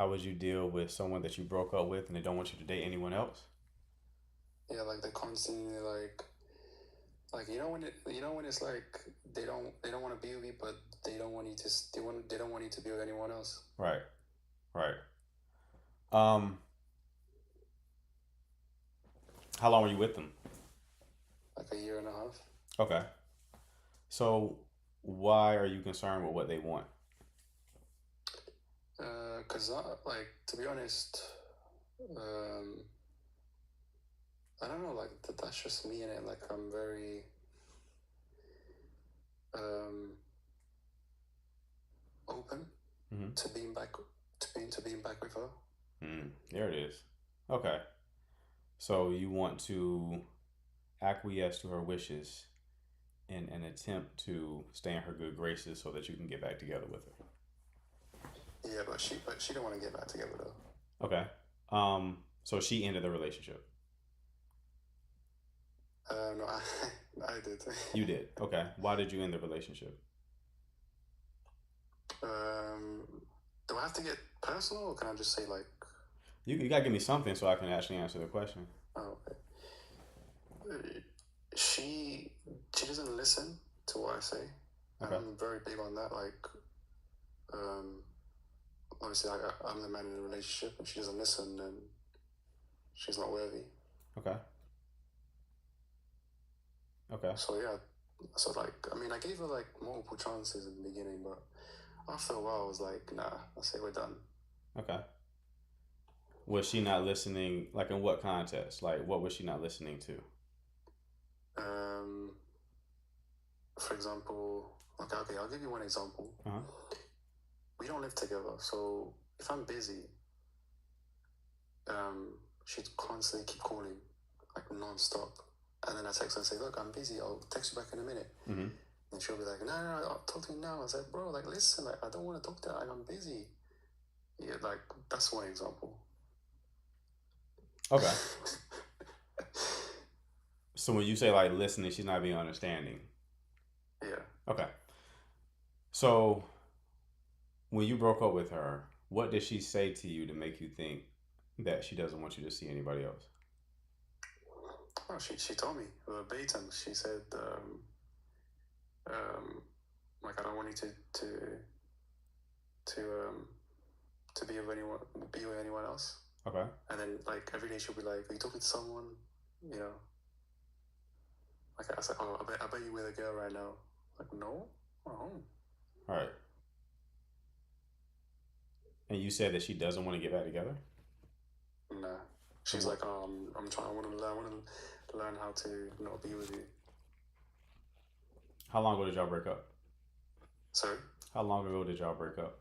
How would you deal with someone that you broke up with and they don't want you to date anyone else? Yeah, like they constantly like when it's like they don't want to be with you, but they don't want you to they don't want you to be with anyone else. Right, right. Um, how long were you with them? Like a year and a half. Okay. So why are you concerned with what they want? Cause like to be honest, um, I don't know, like that's just me in it. Like I'm very um open Mm-hmm. to being back to being back with her. There it is. Okay. So you want to acquiesce to her wishes in an attempt to stay in her good graces so that you can get back together with her. Yeah, but she don't want to get back together though. Okay. So she ended the relationship. No, I did. You did. Okay. Why did you end the relationship? um, do I have to get personal, or can I just say like, You gotta give me something so I can actually answer the question. oh, okay. she she doesn't listen to what I say, and Okay. I'm very big on that. Like, um, obviously, I'm the man in the relationship, and she doesn't listen, and she's not worthy. Okay. Okay. So yeah, so like, I mean, I gave her like multiple chances in the beginning, but after a while, I was like, nah, I say we're done. Okay. Was she not listening? Like in what context? Like what was she not listening to? Um, for example, okay, I'll give you one example. Uh huh. We don't live together, so if I'm busy, she'd constantly keep calling, like non-stop. And then I text her and say, look, I'm busy. I'll text you back in a minute. Mm-hmm. And she'll be like, no, no, no, I'll talk to you now. I was like, bro, like, listen, like, I don't want to talk to you. Like, I'm busy. Yeah, like, that's one example. Okay. So when you say like listening, she's not being understanding. Yeah. Okay. So when you broke up with her, what did she say to you to make you think that she doesn't want you to see anybody else? Oh, she told me verbatim. She said, um, like, I don't want you to, be with anyone else. Okay. And then, like, every day she'll be like, are you talking to someone? You know, like, I said, oh, I bet you with a girl right now. Like, no. Oh, All right. And you said that she doesn't want to get back together. nah. So She's what? like, I'm trying. I want to learn how to not be with you. How long ago did y'all break up? So, How long ago did y'all break up?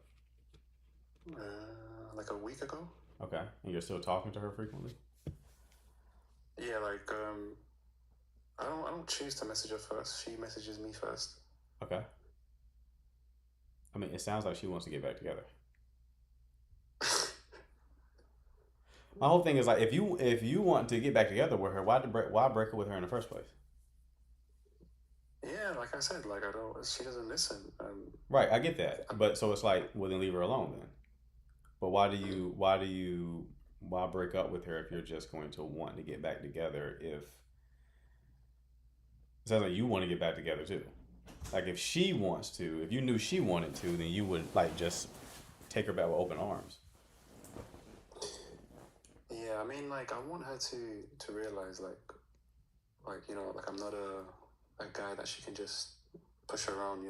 like a week ago. Okay. And you're still talking to her frequently? Yeah, like, I don't choose to message her first. She messages me first. Okay. I mean, it sounds like she wants to get back together. My whole thing is like, if you want to get back together with her, why break up with her in the first place? Yeah, like I said, like I don't. She doesn't listen, Right, I get that, but so it's like, well, then leave her alone then. But why break up with her if you're just going to want to get back together? If it sounds like you want to get back together too. Like if she wants to, if you knew she wanted to, then you would like just take her back with open arms. yeah, I mean, like I want her to realize, like like I'm not a guy that she can just push around.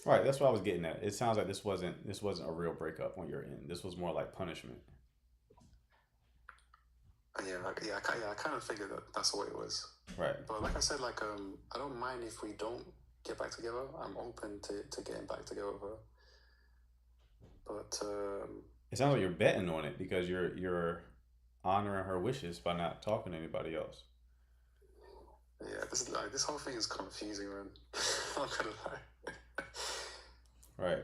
Right, that's what I was getting at. It sounds like this wasn't a real breakup on your end. This was more like punishment. Yeah, like, yeah, I kind of figured that that's what it was. Right. But like I said, like I don't mind if we don't get back together. I'm open to getting back together with her. But It sounds like you're betting on it because you're honoring her wishes by not talking to anybody else. yeah, this whole thing is confusing, man. I'm not gonna lie. Right.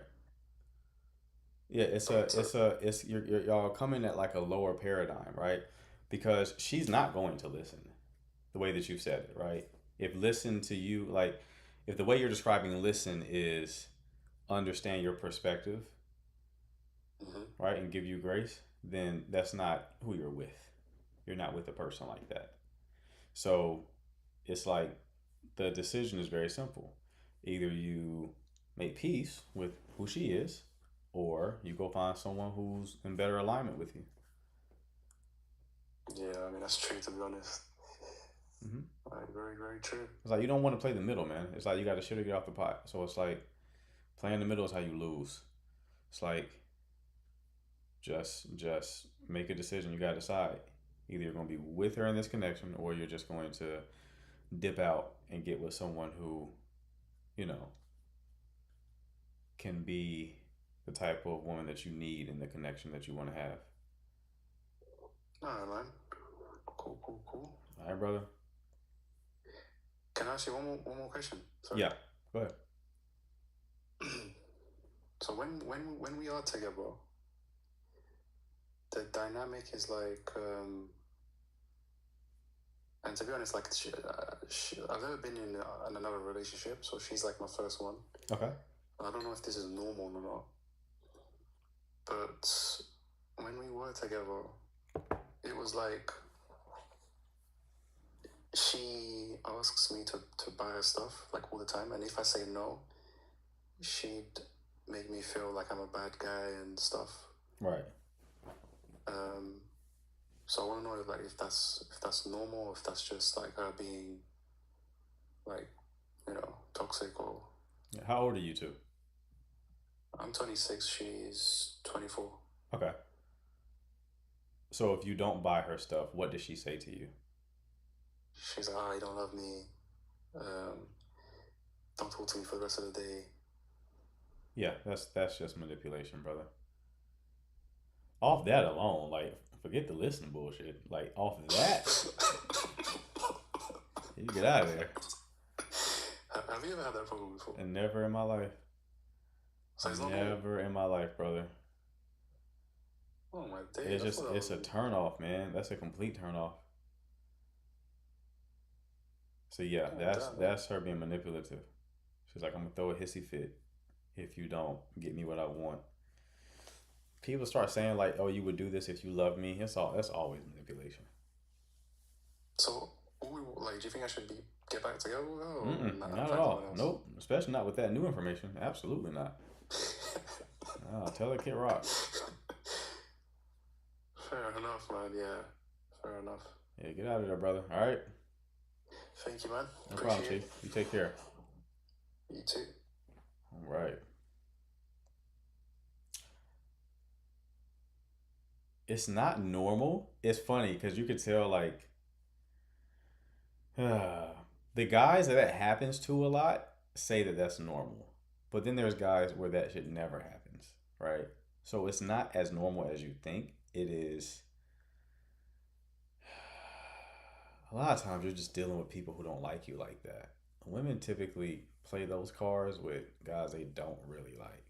Yeah, But y'all coming at like a lower paradigm, right? Because she's not going to listen the way that you've said it, right? If listen to you, like if the way you're describing listen is understand your perspective, mhm. right, and give you grace, then that's not who you're with. You're not with a person like that. So it's like the decision is very simple. Either you make peace with who she is, or you go find someone who's in better alignment with you. Yeah, I mean that's true to be honest. Mm-hmm. Like very, very true. It's like you don't want to play the middle, man. It's like you got to shit or get off the pot. So it's like playing the middle is how you lose. It's like just make a decision. You got to decide. Either you're going to be with her in this connection, or you're just going to dip out and get with someone who, you know, can be the type of woman that you need in the connection that you want to have. Alright, man. Cool, cool, cool. All right, brother. Can I ask you one more question? Sorry. Yeah, go ahead. So when we are together, the dynamic is like, and to be honest, like I've never been in another relationship, so she's like my first one. Okay. I don't know if this is normal or not, but when we were together, it was like she asks me to buy her stuff like all the time, and if I say no, she'd make me feel like I'm a bad guy and stuff. Right. So I want to know if that's normal, if that's just like her being like, toxic or. How old are you two? I'm 26. She's 24. Okay. So if you don't buy her stuff, what does she say to you? She's like, you don't love me. Don't talk to me for the rest of the day. Yeah, that's just manipulation, brother. Off that alone, like forget the listening bullshit. Like off that, you get out of there. Have you ever had that problem before? And never in my life. So it's never in my life, brother. Oh my days. It's a turn off, man. That's a complete turn off. So yeah, that's her being manipulative. She's like, I'm gonna throw a hissy fit if you don't get me what I want. People start saying like, "Oh, you would do this if you love me." That's always manipulation. So, do you think I should get back together with her? Or not at all. Nope. Especially not with that new information. Absolutely not. Tell her Kid Rock. Fair enough, man. Yeah, fair enough. Yeah, get out of there, brother. All right. Thank you, man. No problem, Chief. You take care. You too. All right. It's not normal. It's funny because you could tell like the guys that happens to a lot say that that's normal, but then there's guys where that shit never happens, right? So it's not as normal as you think. It is. A lot of times you're just dealing with people who don't like you like that. Women typically play those cards with guys they don't really like.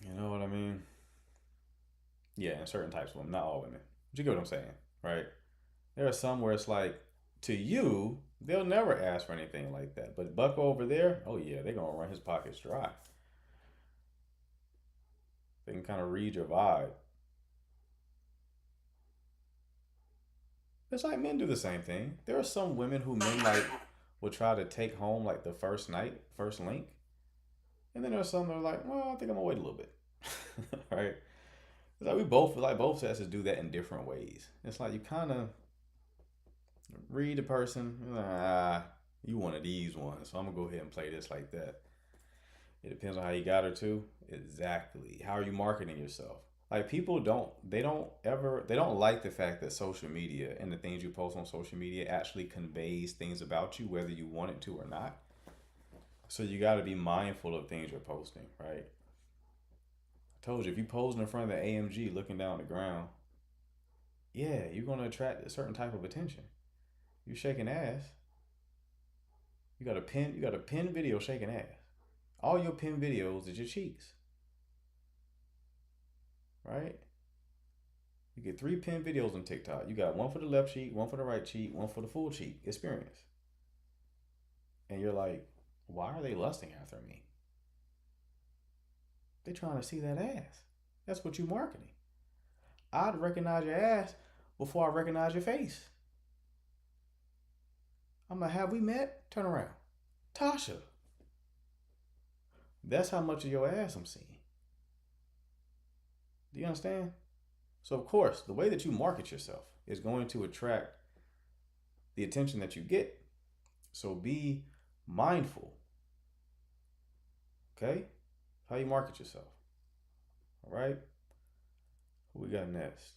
You know what I mean? Yeah, in certain types of women, not all women. But you get what I'm saying, right? There are some where it's like, to you, they'll never ask for anything like that. But Bucko over there, oh yeah, they're going to run his pockets dry. They can kind of read your vibe. It's like men do the same thing. There are some women who men like will try to take home like the first night, first link. And then there's some that are like, well, I think I'm gonna wait a little bit. Right? It's like we both sexes do that in different ways. It's like you kind of read the person, you one of these ones, so I'm gonna go ahead and play this like that. It depends on how you got her too. Exactly. How are you marketing yourself? Like people don't like the fact that social media and the things you post on social media actually conveys things about you, whether you want it to or not. So you got to be mindful of things you're posting, right? I told you, if you posing in front of the AMG looking down the ground, yeah, you're going to attract a certain type of attention. You shaking ass. You got a pin video shaking ass. All your pin videos is your cheeks. Right? You get 3 pin videos on TikTok. You got one for the left cheek, one for the right cheek, one for the full cheek experience. And you're like, why are they lusting after me? They're trying to see that ass. That's what you marketing. I'd recognize your ass before I recognize your face. I'm like, have we met? Turn around. Tasha. That's how much of your ass I'm seeing. Do you understand? So, of course, the way that you market yourself is going to attract the attention that you get. So, be mindful. Okay? How you market yourself. All right? What we got next?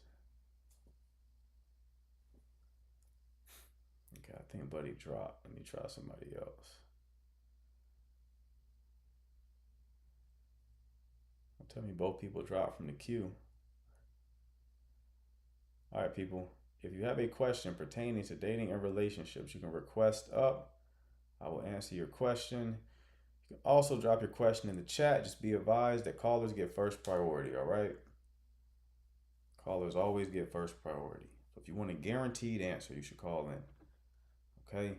Okay, I think Buddy dropped. Let me try somebody else. Tell me both people dropped from the queue. All right, people. If you have a question pertaining to dating and relationships, you can request up. I will answer your question. You can also drop your question in the chat. Just be advised that callers get first priority, all right? Callers always get first priority. So if you want a guaranteed answer, you should call in, okay?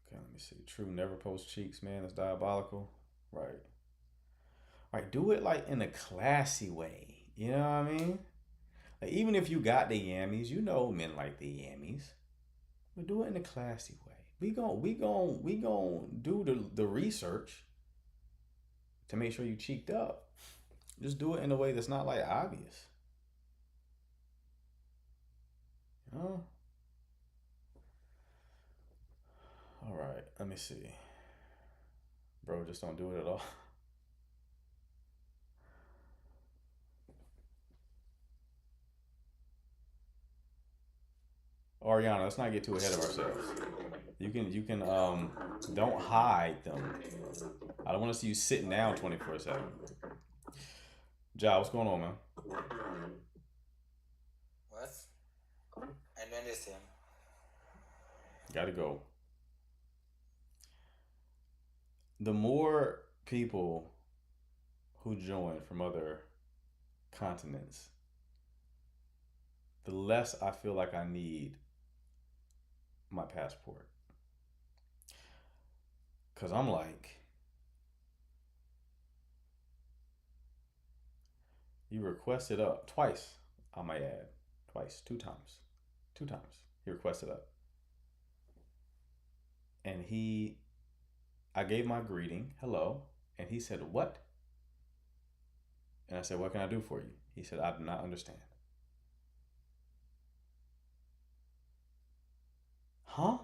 Okay, let me see. True never post cheeks, man. That's diabolical. Right. All right, do it like in a classy way. You know what I mean? Like, even if you got the yammies, you know men like the yammies. But do it in a classy way. We gon' do the research to make sure you cheeked up. Just do it in a way that's not like obvious. You know? All right, let me see. Bro, just don't do it at all. Ariana, let's not get too ahead of ourselves. You can don't hide them. I don't want to see you sitting down 24/7. Ja, what's going on, man? What? I don't understand. Gotta go. The more people who join from other continents, the less I feel like I need my passport. Because I'm like, you requested up twice, I might add. Twice, 2 times. 2 times. He requested up. And I gave my greeting, hello, and he said, what? And I said, what can I do for you? He said, I do not understand. Huh?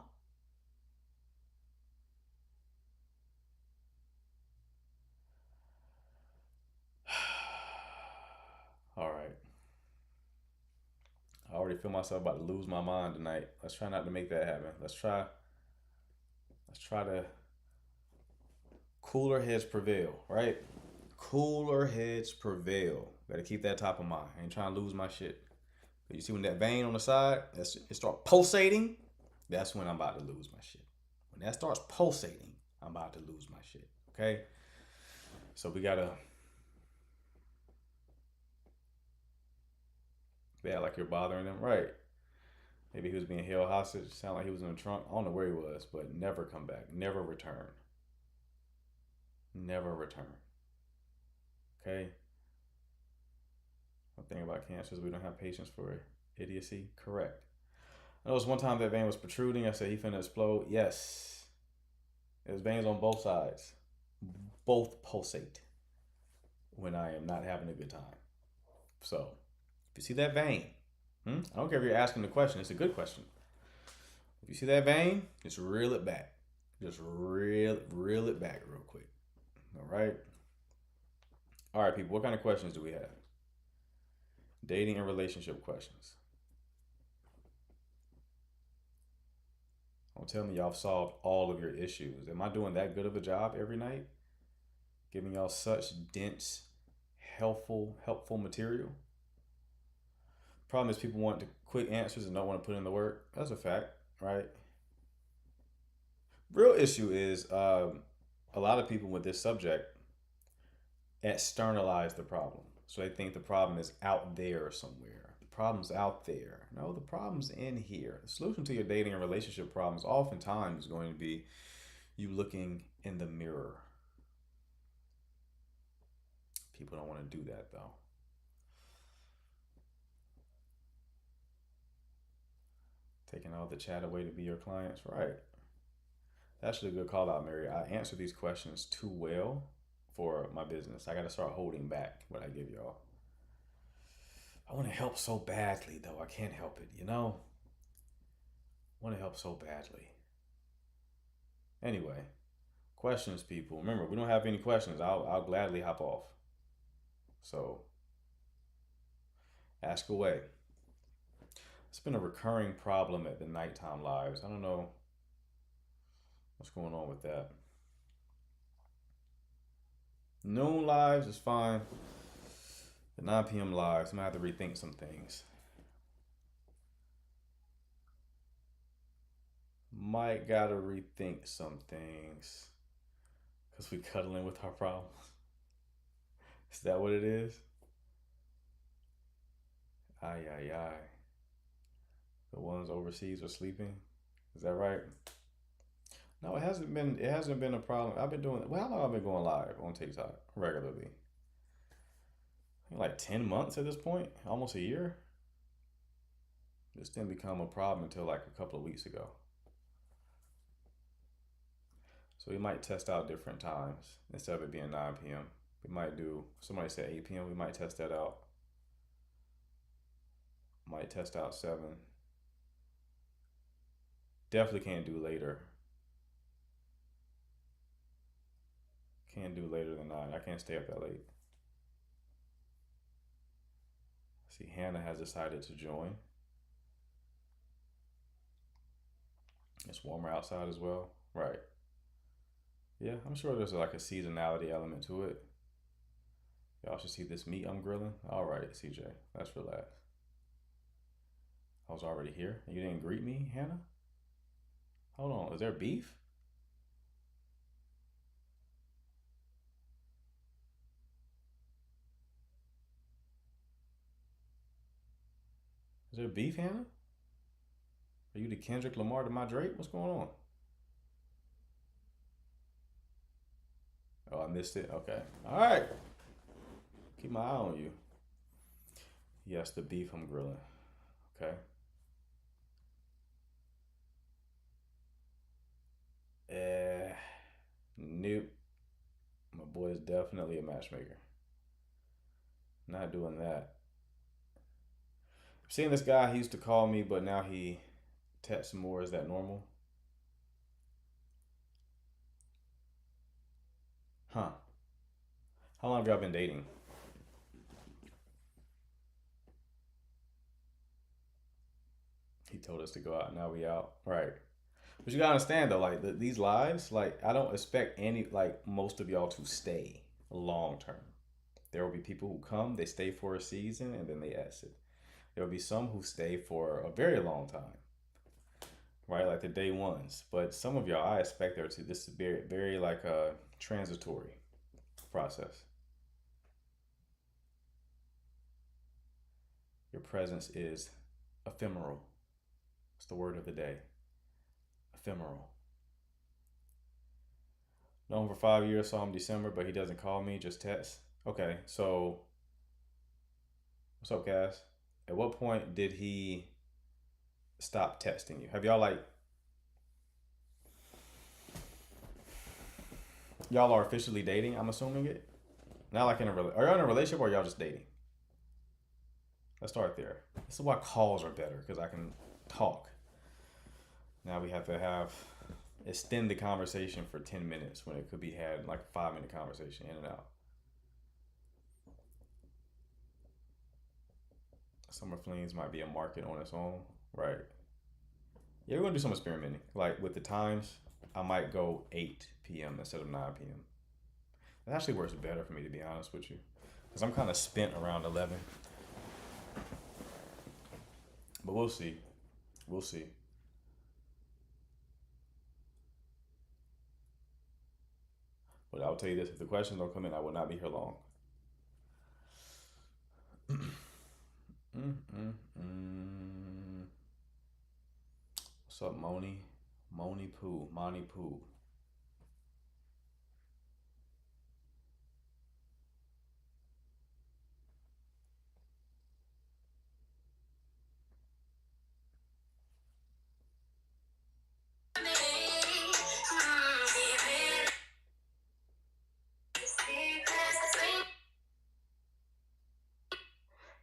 All right. I already feel myself about to lose my mind tonight. Let's try not to make that happen. Let's try to cooler heads prevail, right? Cooler heads prevail. Gotta keep that top of mind. I ain't trying to lose my shit. But you see when that vein on the side, it start pulsating, that's when I'm about to lose my shit. When that starts pulsating, I'm about to lose my shit. Okay? So we gotta act like you're bothering them. Right. Maybe he was being held hostage. Sound like he was in the trunk. I don't know where he was, but never come back. Never return. Never return. Okay? One thing about cancer is we don't have patience for idiocy. Correct. I noticed one time that vein was protruding. I said he finna explode. Yes. There's veins on both sides. Both pulsate when I am not having a good time. So, if you see that vein, I don't care if you're asking the question. It's a good question. If you see that vein, just reel it back. Just reel it back real quick. All right? All right, people. What kind of questions do we have? Dating and relationship questions. Don't tell me y'all solved all of your issues. Am I doing that good of a job every night? Giving y'all such dense, helpful material? Problem is people want the quick answers and don't want to put in the work. That's a fact, right? Real issue is a lot of people with this subject externalize the problem. So they think the problem is out there somewhere. problem's out there. No, the problem's in here. The solution to your dating and relationship problems oftentimes is going to be you looking in the mirror. People don't want to do that though. Taking all the chat away to be your clients, right? That's actually a good call out, Mary. I answer these questions too well for my business. I got to start holding back what I give y'all. I want to help so badly, though. I can't help it, you know? I want to help so badly. Anyway, questions, people. Remember, we don't have any questions. I'll gladly hop off. So, ask away. It's been a recurring problem at the nighttime lives. I don't know what's going on with that. Noon lives is fine. The 9 p.m. lives, I'm gonna have to rethink some things. Might gotta rethink some things because we cuddling with our problems. Is that what it is? Ay, ay, ay. The ones overseas are sleeping. Is that right? No, it hasn't been. It hasn't been a problem. I've been doing. Well, how long have I been going live on TikTok regularly? Like 10 months at this point, almost a year. This didn't become a problem until like a couple of weeks ago. So we might test out different times instead of it being 9 p.m. We might do. Somebody said 8 p.m. We might test that out. Might test out 7. Definitely can't do later. Can't do later than 9. I can't stay up that late. See, Hannah has decided to join. It's warmer outside as well. Right. Yeah, I'm sure there's like a seasonality element to it. Y'all should see this meat I'm grilling. All right, CJ, let's relax. I was already here. You didn't greet me, Hannah? Hold on, is there beef? Is there beef, Hannah? Are you the Kendrick Lamar to my Drake? What's going on? Oh, I missed it. Okay. All right. Keep my eye on you. Yes, the beef I'm grilling. Okay. Nope. My boy is definitely a matchmaker. Not doing that. I've seen this guy. He used to call me, but now he texts more. Is that normal? Huh. How long have y'all been dating? He told us to go out. Now we out. Right. But you gotta understand though, like these lives, like I don't expect most of y'all to stay long term. There will be people who come, they stay for a season, and then they exit. There will be some who stay for a very long time, right? Like the day ones. But some of y'all, I expect this to be very like a transitory process. Your presence is ephemeral. It's the word of the day. Ephemeral. Known for 5 years, saw him December, but he doesn't call me, just text. Okay, so what's up, Cass? At what point did he stop texting you? Have y'all y'all are officially dating? I'm assuming it. Not like are y'all in a relationship or y'all just dating? Let's start there. This is why calls are better because I can talk. Now we have to extend the conversation for 10 minutes when it could be had like a 5-minute conversation in and out. Summer flings might be a market on its own, right? Yeah, we're gonna do some experimenting. Like with the times, I might go 8 p.m. instead of 9 p.m. It actually works better for me, to be honest with you, because I'm kind of spent around 11. But we'll see. We'll see. But I'll tell you this: if the questions don't come in, I will not be here long. Mm. What's up, Moni? Moni Poo. Monty Poo.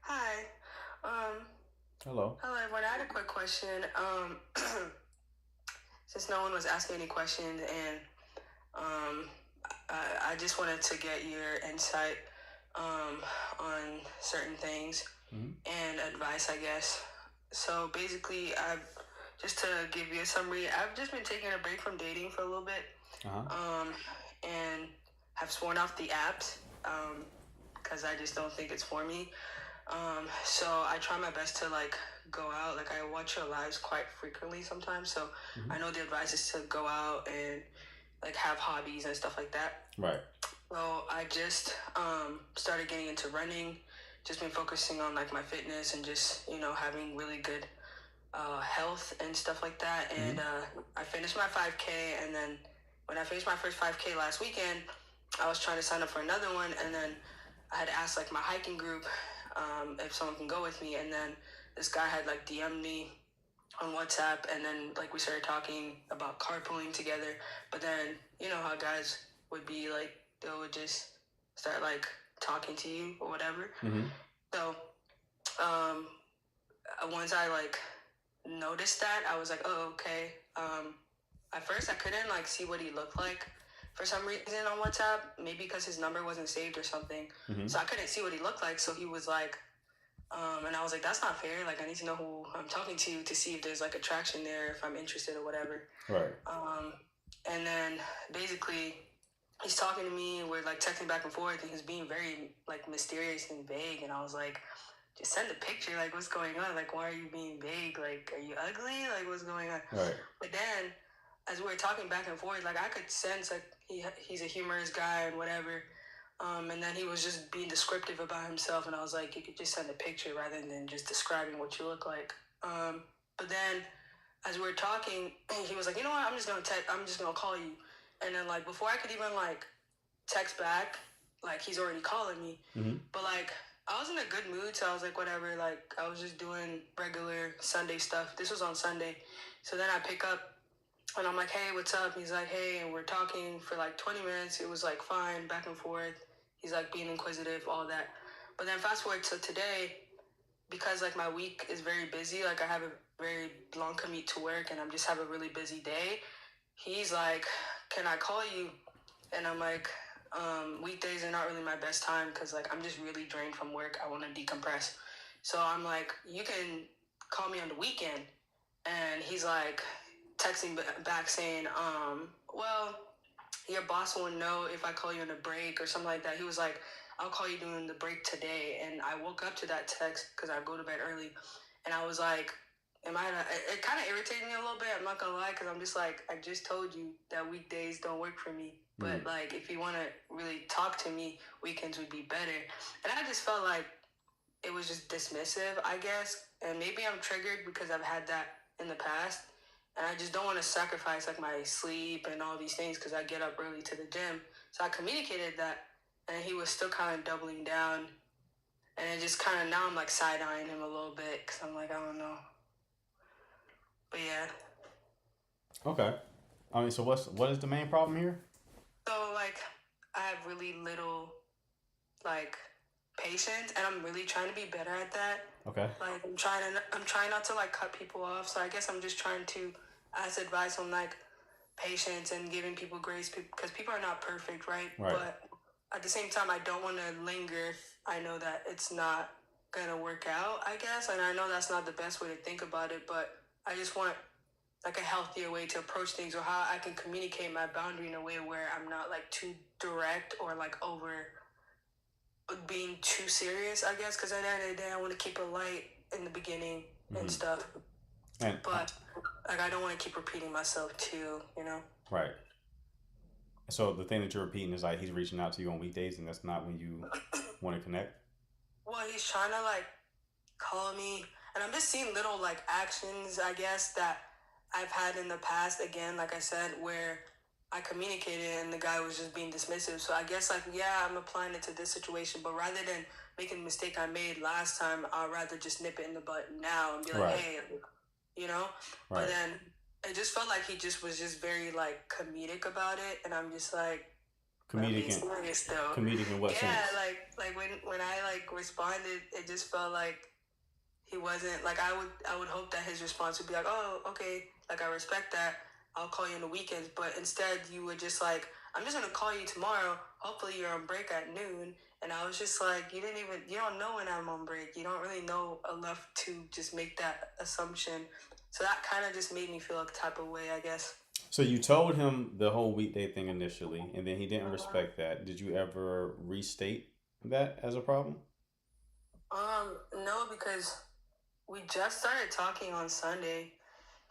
Hi. Hello. Hello, everyone. I had a quick question. Since no one was asking any questions, and I just wanted to get your insight on certain things and advice, I guess. So basically, just to give you a summary, I've just been taking a break from dating for a little bit, and have sworn off the apps because I just don't think it's for me. So I try my best to like go out. Like I watch your lives quite frequently sometimes. So I know the advice is to go out and like have hobbies and stuff like that. Right. So I just started getting into running. Just been focusing on like my fitness and just having really good health and stuff like that. And I finished my 5K, and then when I finished my first 5K last weekend, I was trying to sign up for another one, and then I had asked like my hiking group if someone can go with me, and then this guy had like DM'd me on WhatsApp, and then like we started talking about carpooling together. But then you know how guys would be like, they would just start like talking to you or whatever. So once I like noticed that, I was like, oh, okay. At first I couldn't like see what he looked like for some reason on WhatsApp, maybe because his number wasn't saved or something. So I couldn't see what he looked like. So he was like, and I was like, that's not fair. Like I need to know who I'm talking to see if there's like attraction there, if I'm interested or whatever. Right. And then basically he's talking to me, we're like texting back and forth, and he's being very like mysterious and vague. And I was like, just send a picture. Like, what's going on? Like, why are you being vague? Like, are you ugly? Like, what's going on? Right. But then as we were talking back and forth, like I could sense like he's a humorous guy and whatever. And then he was just being descriptive about himself, and I was like, you could just send a picture rather than just describing what you look like. But then as we were talking, he was like, you know what? I'm just gonna call you. And then like before I could even like text back, like he's already calling me. But like I was in a good mood, so I was like, whatever. Like I was just doing regular Sunday stuff. This was on Sunday, so then I pick up. And I'm like, hey, what's up? He's like, hey, and we're talking for like 20 minutes. It was like fine, back and forth. He's like being inquisitive, all that. But then fast forward to today, because like my week is very busy, like I have a very long commute to work and I'm just have a really busy day. He's like, can I call you? And I'm like, weekdays are not really my best time because like I'm just really drained from work. I want to decompress. So I'm like, you can call me on the weekend. And he's like, texting back saying, well, your boss won't know if I call you on a break or something like that. He was like, I'll call you during the break today. And I woke up to that text because I go to bed early. And I was like, it kind of irritated me a little bit. I'm not going to lie, because I'm just like, I just told you that weekdays don't work for me. But like, if you want to really talk to me, weekends would be better. And I just felt like it was just dismissive, I guess. And maybe I'm triggered because I've had that in the past. And I just don't want to sacrifice like my sleep and all these things because I get up early to the gym. So I communicated that, and he was still kind of doubling down. And it just kind of, now I'm like side-eyeing him a little bit because I'm like, I don't know. But yeah. Okay. I mean, so what is the main problem here? So like, I have really little like patience, and I'm really trying to be better at that. Okay. Like I'm trying not to like cut people off. So I guess I'm just trying to ask advice on like patience and giving people grace because people are not perfect, right? But at the same time, I don't want to linger if I know that it's not gonna work out, I guess. And I know that's not the best way to think about it, but I just want like a healthier way to approach things, or how I can communicate my boundary in a way where I'm not like too direct or like over being too serious, I guess, because at the end of the day, I want to keep it light in the beginning and stuff. But like, I don't want to keep repeating myself too, you know? Right. So the thing that you're repeating is like he's reaching out to you on weekdays, and that's not when you want to connect? Well, he's trying to like call me, and I'm just seeing little like actions, I guess, that I've had in the past. Again, like I said, where I communicated and the guy was just being dismissive. So I guess like yeah, I'm applying it to this situation, but rather than making the mistake I made last time, I'd rather just nip it in the bud now and be like, Right. hey, you know. But Right. then it just felt like he just was just very like comedic about it, and I'm just like, I'm being Comedic serious though. comedic in what Yeah, sense? like when I like responded, it just felt like he wasn't like I would hope that his response would be like, oh, okay, like I respect that. I'll call you on the weekends, but instead you would just like, I'm just gonna call you tomorrow. Hopefully you're on break at noon. And I was just like, you don't know when I'm on break. You don't really know enough to just make that assumption. So that kind of just made me feel a type of way, I guess. So you told him the whole weekday thing initially, and then he didn't respect that. Did you ever restate that as a problem? No, because we just started talking on Sunday.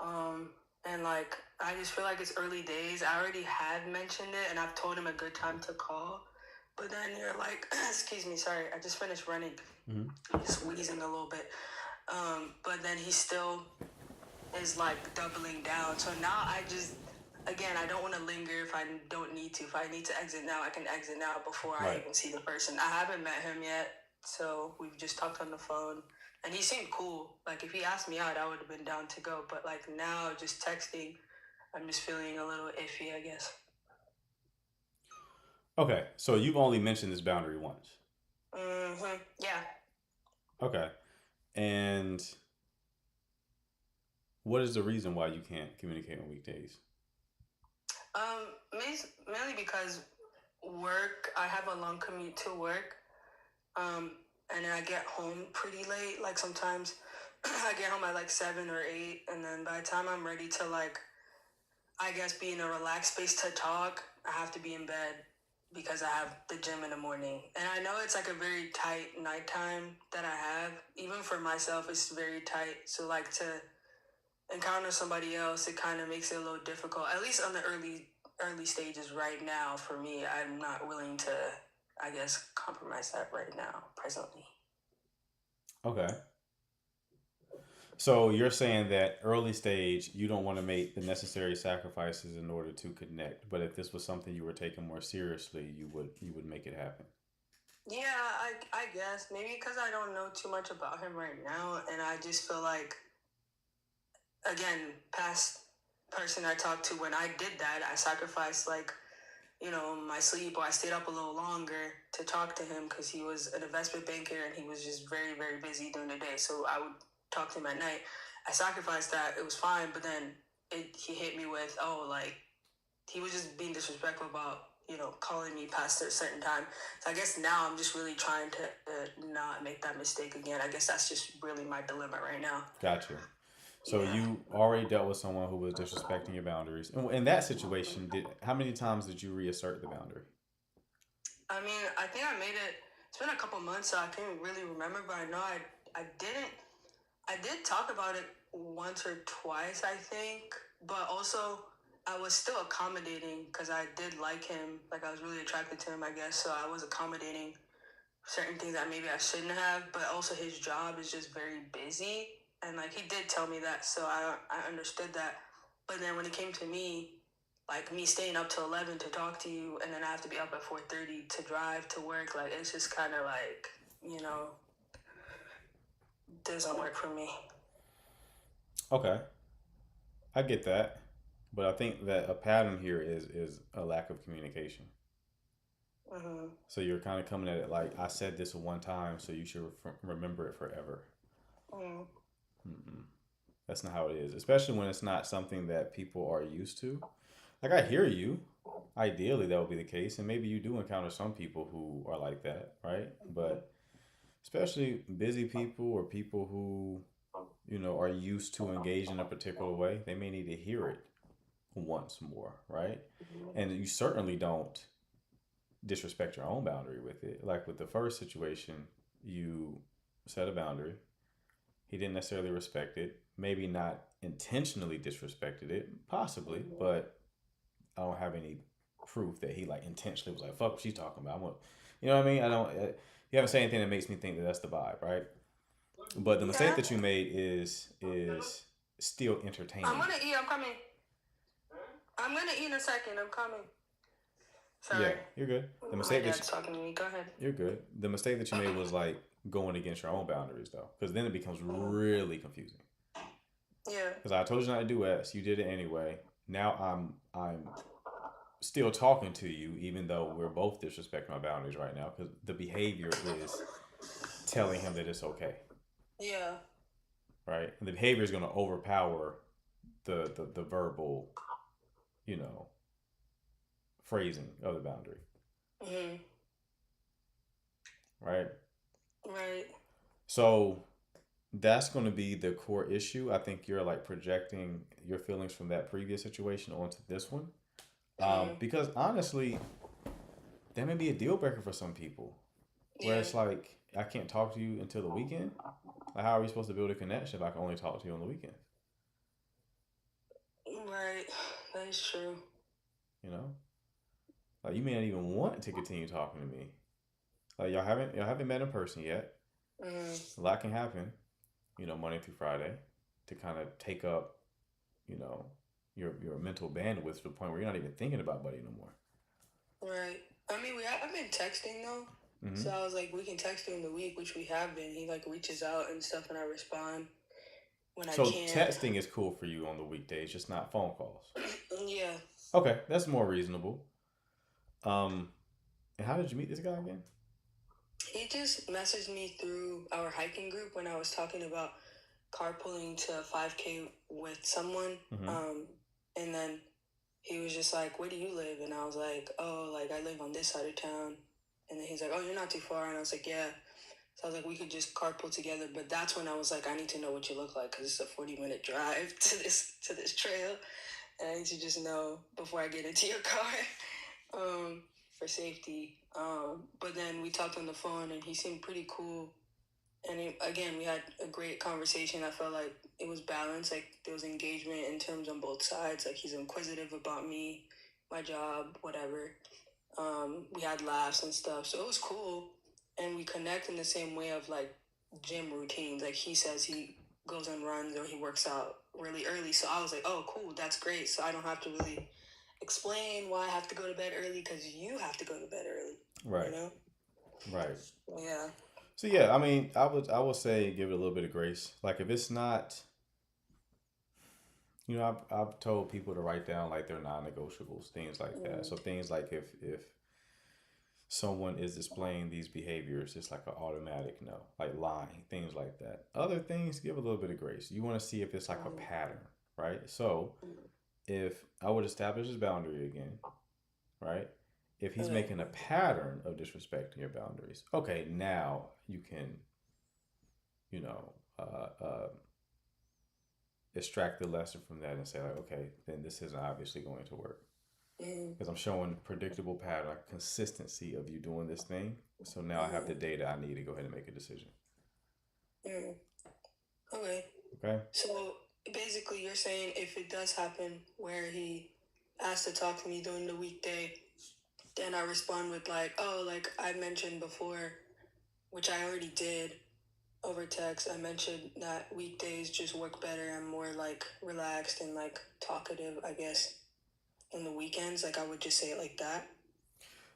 Um, and like I just feel like it's early days. I already had mentioned it, and I've told him a good time to call. But then you're like, excuse me, sorry, I just finished running. Mm-hmm. I'm just wheezing a little bit. But then he still is like doubling down. So now I just, again, I don't want to linger if I don't need to. If I need to exit now, I can exit now before I Right. even see the person. I haven't met him yet, so we've just talked on the phone. And he seemed cool. Like if he asked me out, I would have been down to go. But like now, just texting, I'm just feeling a little iffy, I guess. Okay, so you've only mentioned this boundary once. Yeah. Okay, and what is the reason why you can't communicate on weekdays? Mainly because work. I have a long commute to work. Um, and then I get home pretty late. Like sometimes I get home at like 7 or 8, and then by the time I'm ready to like, I guess, be in a relaxed space to talk, I have to be in bed because I have the gym in the morning. And I know it's like a very tight nighttime that I have. Even for myself, it's very tight. So like to encounter somebody else, it kind of makes it a little difficult. At least on the early stages right now for me, I'm not willing to, I guess, compromise that right now, presently. Okay, so you're saying that early stage you don't want to make the necessary sacrifices in order to connect, but if this was something you were taking more seriously, you would make it happen. Yeah, I guess. Maybe because I don't know too much about him right now, and I just feel like, again, past person I talked to, when I did that, I sacrificed, like, my sleep, or I stayed up a little longer to talk to him because he was an investment banker and he was just very, very busy during the day. So I would talk to him at night. I sacrificed that. It was fine, but then he hit me with, oh, like, he was just being disrespectful about, calling me past a certain time. So I guess now I'm just really trying to not make that mistake again. I guess that's just really my dilemma right now. Gotcha. So Yeah. you already dealt with someone who was disrespecting your boundaries. In that situation, did how many times did you reassert the boundary? I mean, I think I made it. It's been a couple months, so I can't really remember, but I know I didn't. I did talk about it once or twice, I think, but also I was still accommodating because I did like him. Like I was really attracted to him, I guess. So I was accommodating certain things that maybe I shouldn't have. But also his job is just very busy, and like he did tell me that, so I understood that. But then when it came to me, like me staying up till 11 to talk to you, and then I have to be up at 4:30 to drive to work, like it's just kind of like, doesn't work for me. Okay, I get that, but I think that a pattern here is a lack of communication. Mm-hmm. So you're kind of coming at it like I said this one time, so you should remember it forever. Mm-hmm. Mm-mm. That's not how it is, especially when it's not something that people are used to. Like I hear you. Ideally, that would be the case, and maybe you do encounter some people who are like that, right? But especially busy people or people who are used to engage in a particular way, they may need to hear it once more, right? And you certainly don't disrespect your own boundary with it. Like with the first situation, you set a boundary. He didn't necessarily respect it. Maybe not intentionally disrespected it, possibly, but I don't have any proof that he like intentionally was like, "Fuck what she's talking about." You know what I mean? I don't. You haven't said anything that makes me think that that's the vibe, right? But the mistake Yeah. that you made is still entertaining. I'm gonna eat. I'm coming. I'm gonna eat in a second. I'm coming. Sorry. Yeah, you're good. The My mistake that dad's talking to me. Go ahead. you're good. The mistake that you made was like going against your own boundaries though, because then it becomes really confusing. Yeah. Because I told you not to do S, you did it anyway. Now I'm still talking to you, even though we're both disrespecting my boundaries right now, because the behavior is telling him that it's okay, Yeah. right? And the behavior is going to overpower the verbal, you know, phrasing of the boundary, Mhm. right? Right. So that's going to be the core issue. I think you're like projecting your feelings from that previous situation onto this one. Because honestly, that may be a deal breaker for some people. Where Yeah. it's like, I can't talk to you until the weekend. Like, how are we supposed to build a connection if I can only talk to you on the weekend? Right. That is true. You know, like you may not even want to continue talking to me. Like y'all haven't met in person yet. Mm. A lot can happen, you know, Monday through Friday, to kind of take up, you know, your mental bandwidth to the point where you're not even thinking about Buddy no more. Right. I mean, I've been texting though. Mm-hmm. So I was like, we can text during the week, which we have been. He like reaches out and stuff, and I respond when So I can. texting is cool for you on the weekdays, just not phone calls. Yeah. Okay, that's more reasonable. And how did you meet this guy again? He just messaged me through our hiking group when I was talking about carpooling to 5K with someone. Mm-hmm. And then he was just like, where do you live? And I was like, oh, like I live on this side of town. And then he's like, oh, you're not too far. And I was like, yeah. So I was like, we could just carpool together. But that's when I was like, I need to know what you look like, because it's a 40-minute drive to this trail. And I need to just know before I get into your car, for safety. But then we talked on the phone, and he seemed pretty cool. And again, we had a great conversation. I felt like it was balanced. Like there was engagement in terms on both sides. Like he's inquisitive about me, my job, whatever. We had laughs and stuff, so it was cool. And we connect in the same way of like gym routines. Like he says he goes and runs or he works out really early. So I was like, oh, cool, that's great. So I don't have to really explain why I have to go to bed early, because you have to go to bed early. Right. You know? Right. Yeah. So yeah, I mean, I would say give it a little bit of grace. Like if it's not, you know, I've told people to write down like their non-negotiables, things like that. So things like if someone is displaying these behaviors, it's like an automatic no, like lying, things like that. Other things, give a little bit of grace. You want to see if it's like a pattern, right? So if I would establish this boundary again, right? If he's making a pattern of disrespecting your boundaries, okay, now you can, you know, extract the lesson from that and say like, okay, then this isn't obviously going to work. Because I'm showing predictable pattern, like consistency of you doing this thing. So now I have the data I need to go ahead and make a decision. Okay. Okay. So basically, you're saying if it does happen where he asks to talk to me during the weekday, then I respond with like, oh, like I mentioned before, which I already did over text. I mentioned that weekdays just work better. I'm more like relaxed and like talkative, I guess. On the weekends, like I would just say it like that.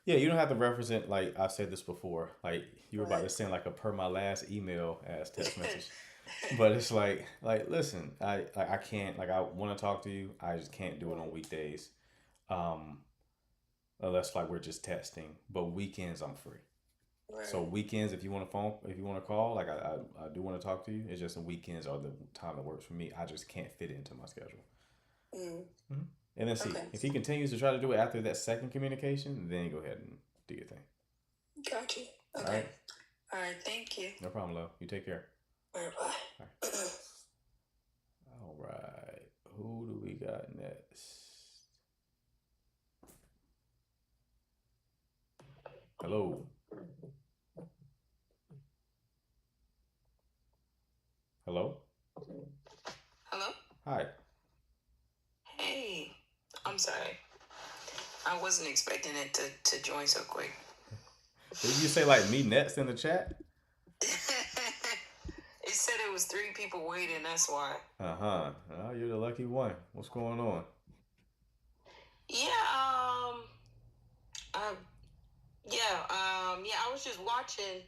Yeah, you don't have to represent like I've said this before. Like you were about to send like a per my last email as text message. But it's like listen, I can't, like I want to talk to you. I just can't do it on weekdays. Unless like we're just testing. But weekends I'm free. Right. So weekends, if you want to call, like I do want to talk to you. It's just the weekends are the time that works for me. I just can't fit it into my schedule. Mm-hmm. And then see, if he continues to try to do it after that second communication, then you go ahead and do your thing. Gotcha. Okay. All right. Thank you. No problem, love. You take care. All right, bye. All right. Who do we got next? Hello. Hello? Hello? Hi. Hey. I'm sorry. I wasn't expecting it to join so quick. Did you say like me next in the chat? It said it was 3 people waiting. That's why. Oh, you're the lucky one. What's going on? Yeah. Uh, yeah. I was just watching.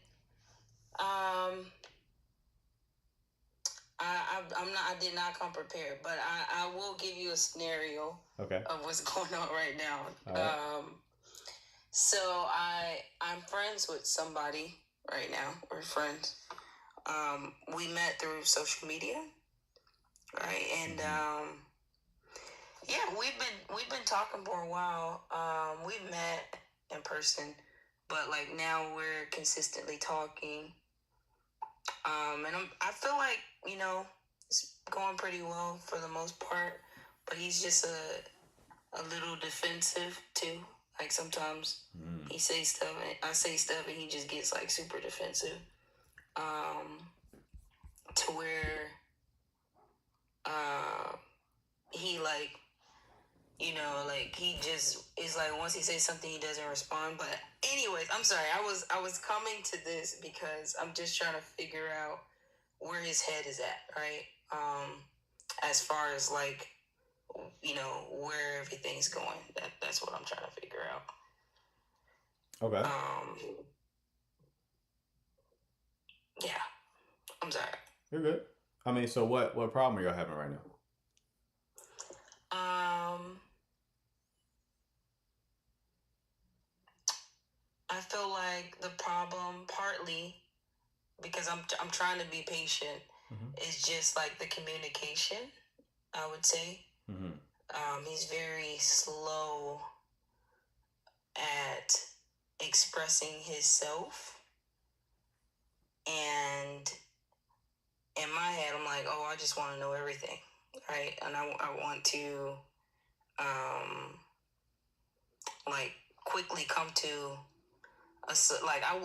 I'm not. I did not come prepared, but I will give you a scenario Okay. of what's going on right now. All right. So I'm friends with somebody right now. We're friends. We met through social media, right? And yeah, we've been talking for a while. We've met in person, but like now we're consistently talking. And I feel like, you know, it's going pretty well for the most part, but he's just a little defensive too. Like sometimes he say stuff and I say stuff and he just gets like super defensive. To where he like, you know, like he just is like once he says something he doesn't respond. But anyways, I'm sorry. I was coming to this because I'm just trying to figure out where his head is at, right? As far as like, you know, where everything's going. That's what I'm trying to figure out. Okay. Yeah. I'm sorry. You're good. I mean, so what problem are y'all having right now? I feel like the problem partly because I'm trying to be patient is just like the communication, I would say. He's very slow at expressing himself, and in my head I'm like, oh, I just want to know everything, right? And I want to like quickly come to like I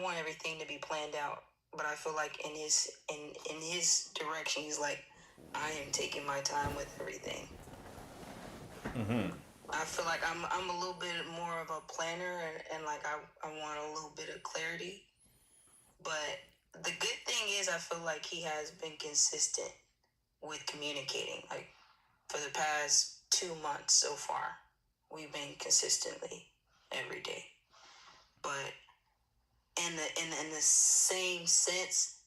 want everything to be planned out, but I feel like in his direction he's like, I am taking my time with everything. I feel like I'm a little bit more of a planner and like I want a little bit of clarity, but the good thing is I feel like he has been consistent with communicating. Like for the past 2 months so far, we've been consistently every day. But in the same sense,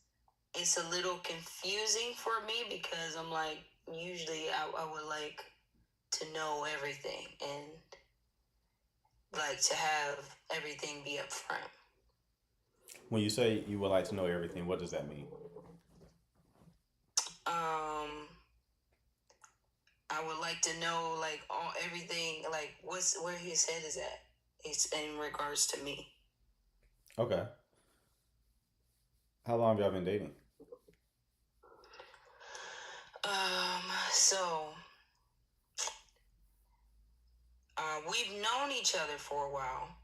it's a little confusing for me because I'm like, usually I would like to know everything and like to have everything be up front. When you say you would like to know everything, what does that mean? I would like to know like everything, like where his head is at. It's in regards to me. Okay. How long have y'all been dating? So we've known each other for a while.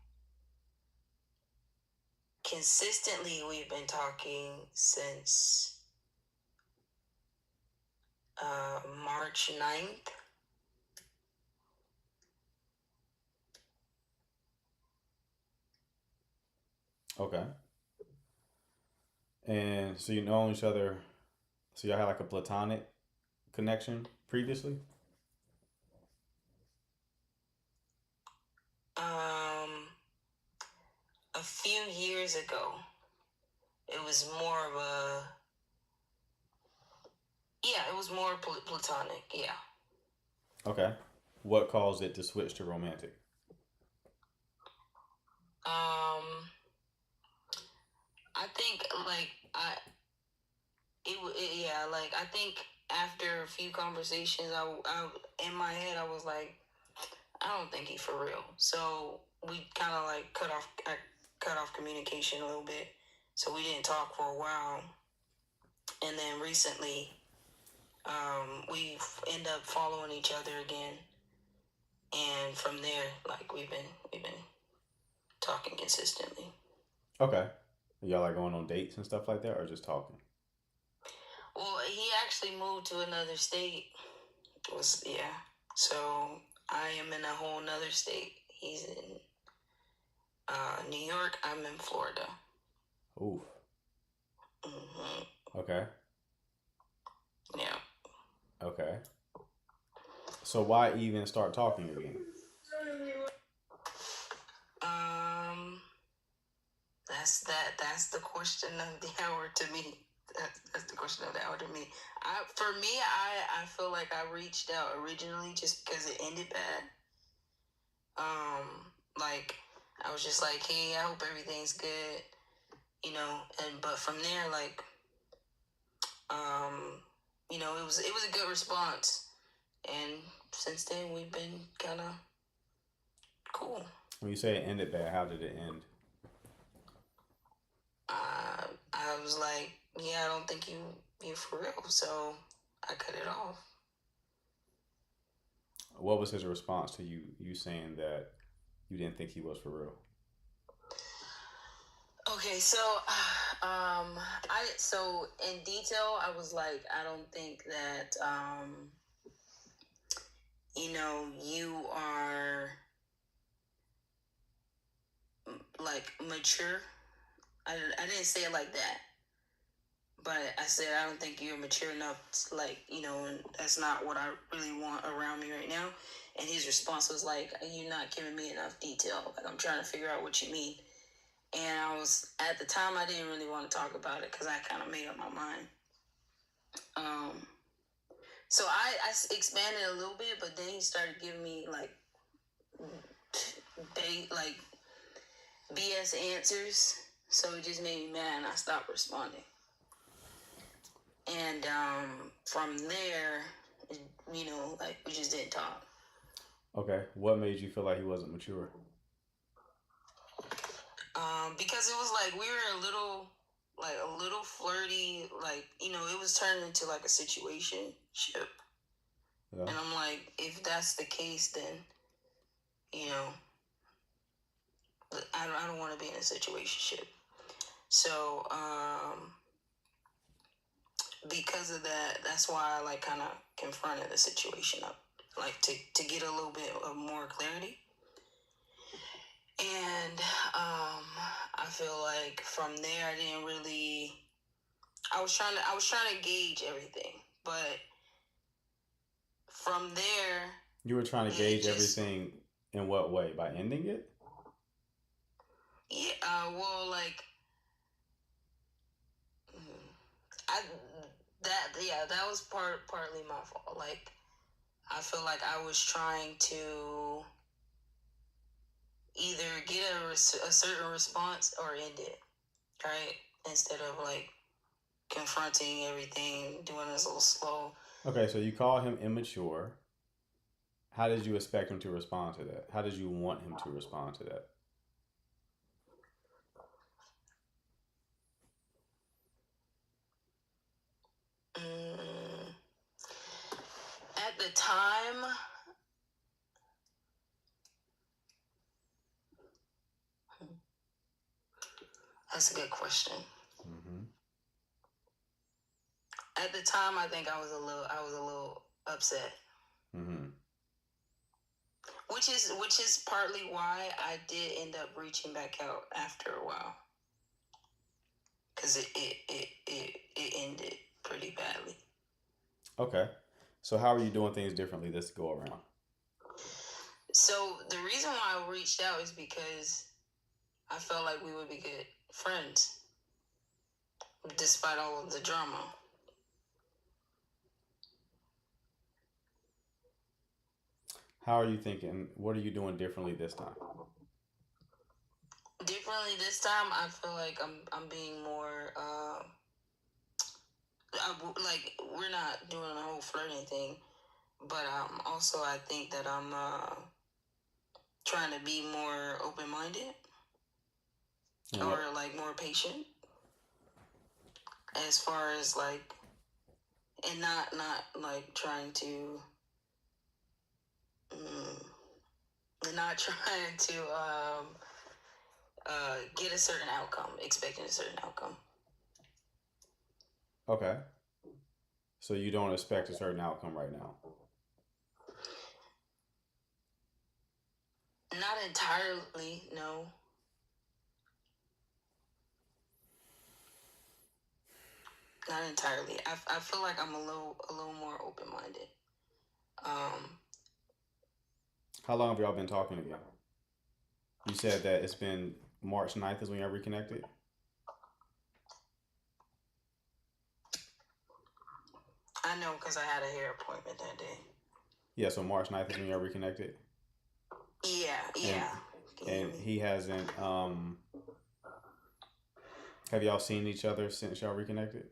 Consistently, we've been talking since March 9th. Okay. And so you know each other, so y'all had like a platonic connection previously? A few years ago, it was more of a, yeah, it was more platonic, yeah. Okay. What caused it to switch to romantic? I think like I think after a few conversations, I in my head I was like, I don't think he's for real. So we kind of like cut off communication a little bit. So we didn't talk for a while, and then recently, we end up following each other again, and from there, like we've been talking consistently. Okay. Y'all like going on dates and stuff like that, or just talking? Well, he actually moved to another state. So I am in a whole nother state. He's in New York. I'm in Florida. Oof. Okay. Yeah. Okay. So why even start talking again? Um, that's the question of the hour to me. That's the question of the hour to me. For me, I feel like I reached out originally just because it ended bad. Like I was just like, hey, I hope everything's good, but from there, like, it was a good response, and since then we've been kind of cool. When you say it ended bad, how did it end? I was like, yeah, I don't think you for real, so I cut it off. What was his response to you saying that you didn't think he was for real? Okay, so so in detail, I was like, I don't think that you are like mature. I didn't say it like that, but I said I don't think you're mature enough to, like, and that's not what I really want around me right now. And his response was like, you're not giving me enough detail. Like, I'm trying to figure out what you mean. And at the time, I didn't really want to talk about it because I kind of made up my mind. So I expanded a little bit, but then he started giving me like BS answers. So it just made me mad, and I stopped responding. And from there, like, we just didn't talk. Okay. What made you feel like he wasn't mature? Because it was like we were a little flirty, like, it was turning into like a situationship. Yeah. And I'm like, if that's the case, then, I don't want to be in a situationship. So, because of that, that's why I like kind of confronted the situation up, like to get a little bit of more clarity. And I feel like from there, I was trying to gauge everything, but from there, you were trying to gauge everything in what way? By ending it? Yeah. Well, like, that was partly my fault. Like, I feel like I was trying to either get a certain response or end it, right? Instead of like confronting everything, doing this a little slow. Okay, so you call him immature. How did you expect him to respond to that? How did you want him to respond to that? At the time, that's a good question. Mm-hmm. At the time, I think I was a little upset. Mm-hmm. Which is partly why I did end up reaching back out after a while, because it ended pretty badly. Okay, so how are you doing things differently this go around? So the reason why I reached out is because I felt like we would be good friends, despite all of the drama. How are you thinking? What are you doing differently this time? Differently this time, I feel like I'm being more like, we're not doing a whole flirting thing, but also I think that I'm trying to be more open-minded or like more patient, as far as like, and not like trying to not trying to get a certain outcome, expecting a certain outcome. Okay. So you don't expect a certain outcome right now? Not entirely, no. not entirely. I feel like I'm a little more open minded. How long have y'all been talking again? You said that it's been March 9th is when y'all reconnected? I know because I had a hair appointment that day. Yeah, so March 9th is when y'all reconnected? Yeah. And he hasn't, have y'all seen each other since y'all reconnected?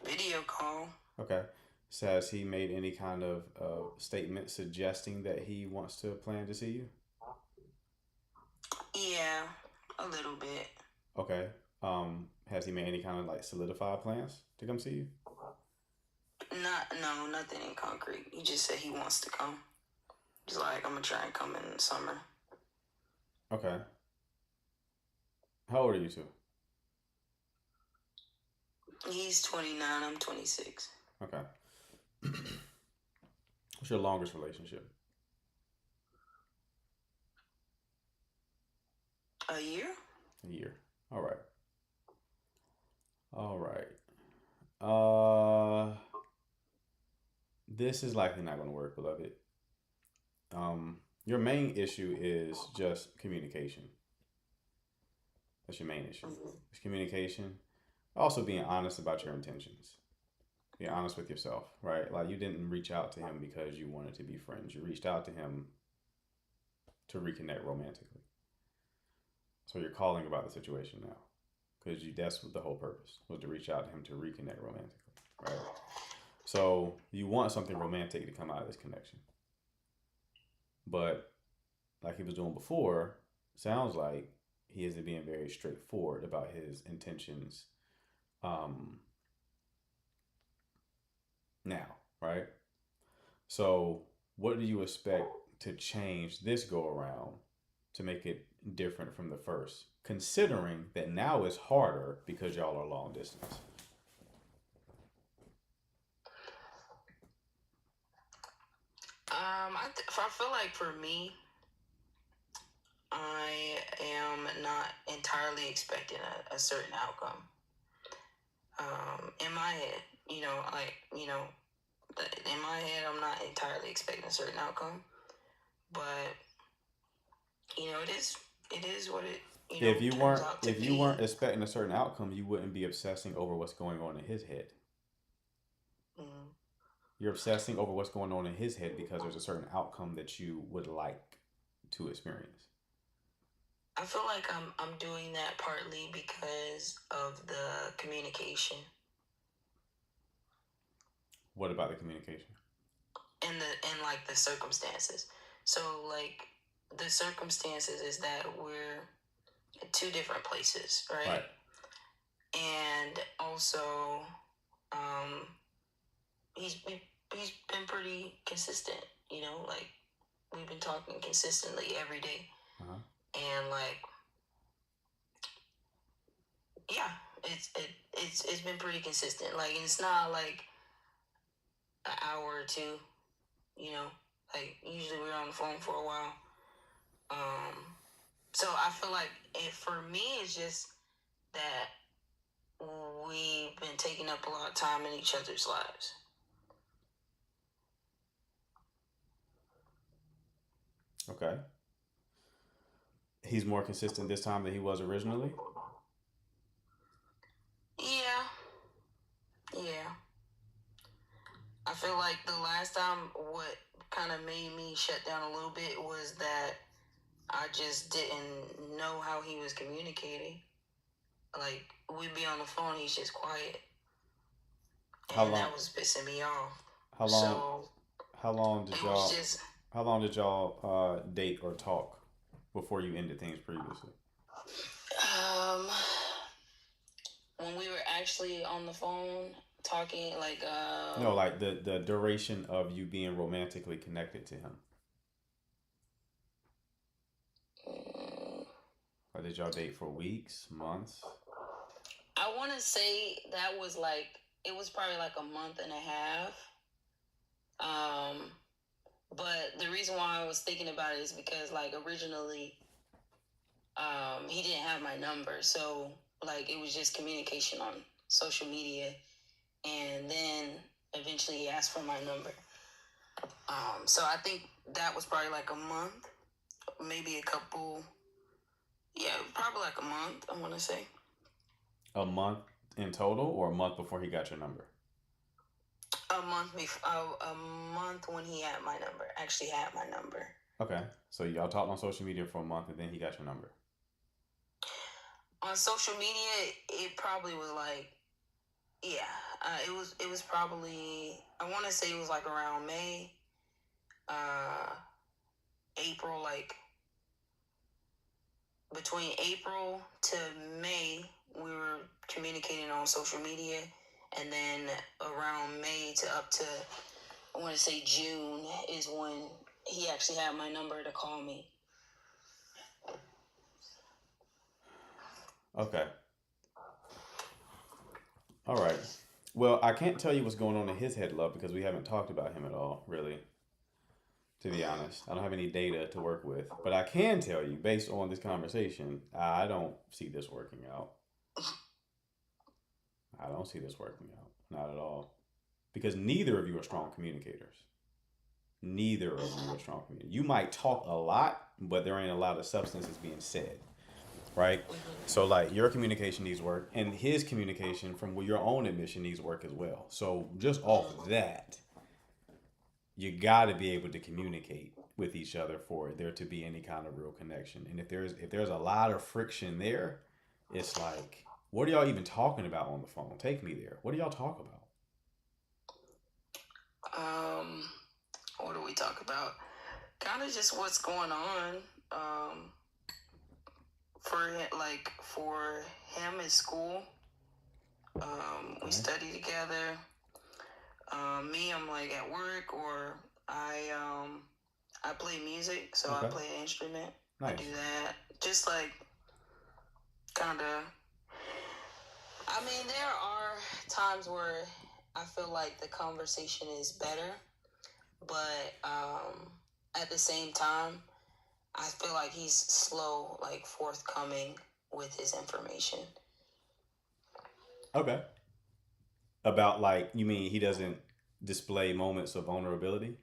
Video call. Okay. So has he made any kind of statement suggesting that he wants to plan to see you? Yeah, a little bit. Okay. Has he made any kind of like solidified plans to come see you? Nothing in concrete. He just said he wants to come. He's like, I'm gonna try and come in the summer. Okay. How old are you two? He's 29, I'm 26. Okay. What's your longest relationship? A year? A year. All right. This is likely not going to work, beloved. Your main issue is just communication. That's your main issue. It's communication. Also being honest about your intentions. Being honest with yourself, right? Like you didn't reach out to him because you wanted to be friends. You reached out to him to reconnect romantically. So you're calling about the situation now. Because that's what the whole purpose was, to reach out to him to reconnect romantically, right? So you want something romantic to come out of this connection. But like he was doing before, sounds like he isn't being very straightforward about his intentions now, right? So what do you expect to change this go around to make it different from the first, considering that now it's harder because y'all are long distance? I feel like for me, I am not entirely expecting a certain outcome. In my head, in my head, I'm not entirely expecting a certain outcome, but it is what it. If you weren't expecting a certain outcome, you wouldn't be obsessing over what's going on in his head. Mm-hmm. You're obsessing over what's going on in his head because there's a certain outcome that you would like to experience. I feel like I'm doing that partly because of the communication. What about the communication? And like the circumstances. So like the circumstances is that we're at two different places, right? And also, he's been pretty consistent. Like we've been talking consistently every day, and like, yeah, it's been pretty consistent. Like it's not like an hour or two. Like usually we're on the phone for a while. So I feel like for me, it's just that we've been taking up a lot of time in each other's lives. Okay. He's more consistent this time than he was originally? Yeah. I feel like the last time what kind of made me shut down a little bit was that I just didn't know how he was communicating. Like, we'd be on the phone, he's just quiet. And that was pissing me off. How long did y'all date or talk before you ended things previously? When we were actually on the phone talking, like no, like the duration of you being romantically connected to him. Or did y'all date for weeks, months? I want to say that was like, it was probably like a month and a half. But the reason why I was thinking about it is because like originally, he didn't have my number. So like it was just communication on social media, and then eventually he asked for my number. So I think that was probably like a month, maybe a couple. Yeah, probably like a month. I want to say A month in total, or a month before he got your number? a month before, a month when he had my number. Actually, had my number. Okay, so y'all talked on social media for a month, and then he got your number. On social media, it probably was like, yeah, it was probably, I want to say it was like around May, April, like between April to May, we were communicating on social media, and then around May to up to, I want to say June is when he actually had my number to call me. Okay. All right. Well, I can't tell you what's going on in his head, love, because we haven't talked about him at all, really. To be honest, I don't have any data to work with, but I can tell you, based on this conversation, I don't see this working out. I don't see this working out, not at all, because neither of you are strong communicators. Neither of you are strong communicators. You might talk a lot, but there ain't a lot of substances being said, right? So like your communication needs work, and his communication, from your own admission, needs work as well. So just off of that, you got to be able to communicate with each other for there to be any kind of real connection. And if there's a lot of friction there, it's like, what are y'all even talking about on the phone? Take me there. What do y'all talk about? What do we talk about? Kind of just what's going on. For him in school. We study together. Me, I'm like at work, or I play music, so I play an instrument. Nice. I do that. Just like kind of. I mean, there are times where I feel like the conversation is better, but at the same time, I feel like he's slow, like forthcoming with his information. Okay. About like, you mean he doesn't display moments of vulnerability?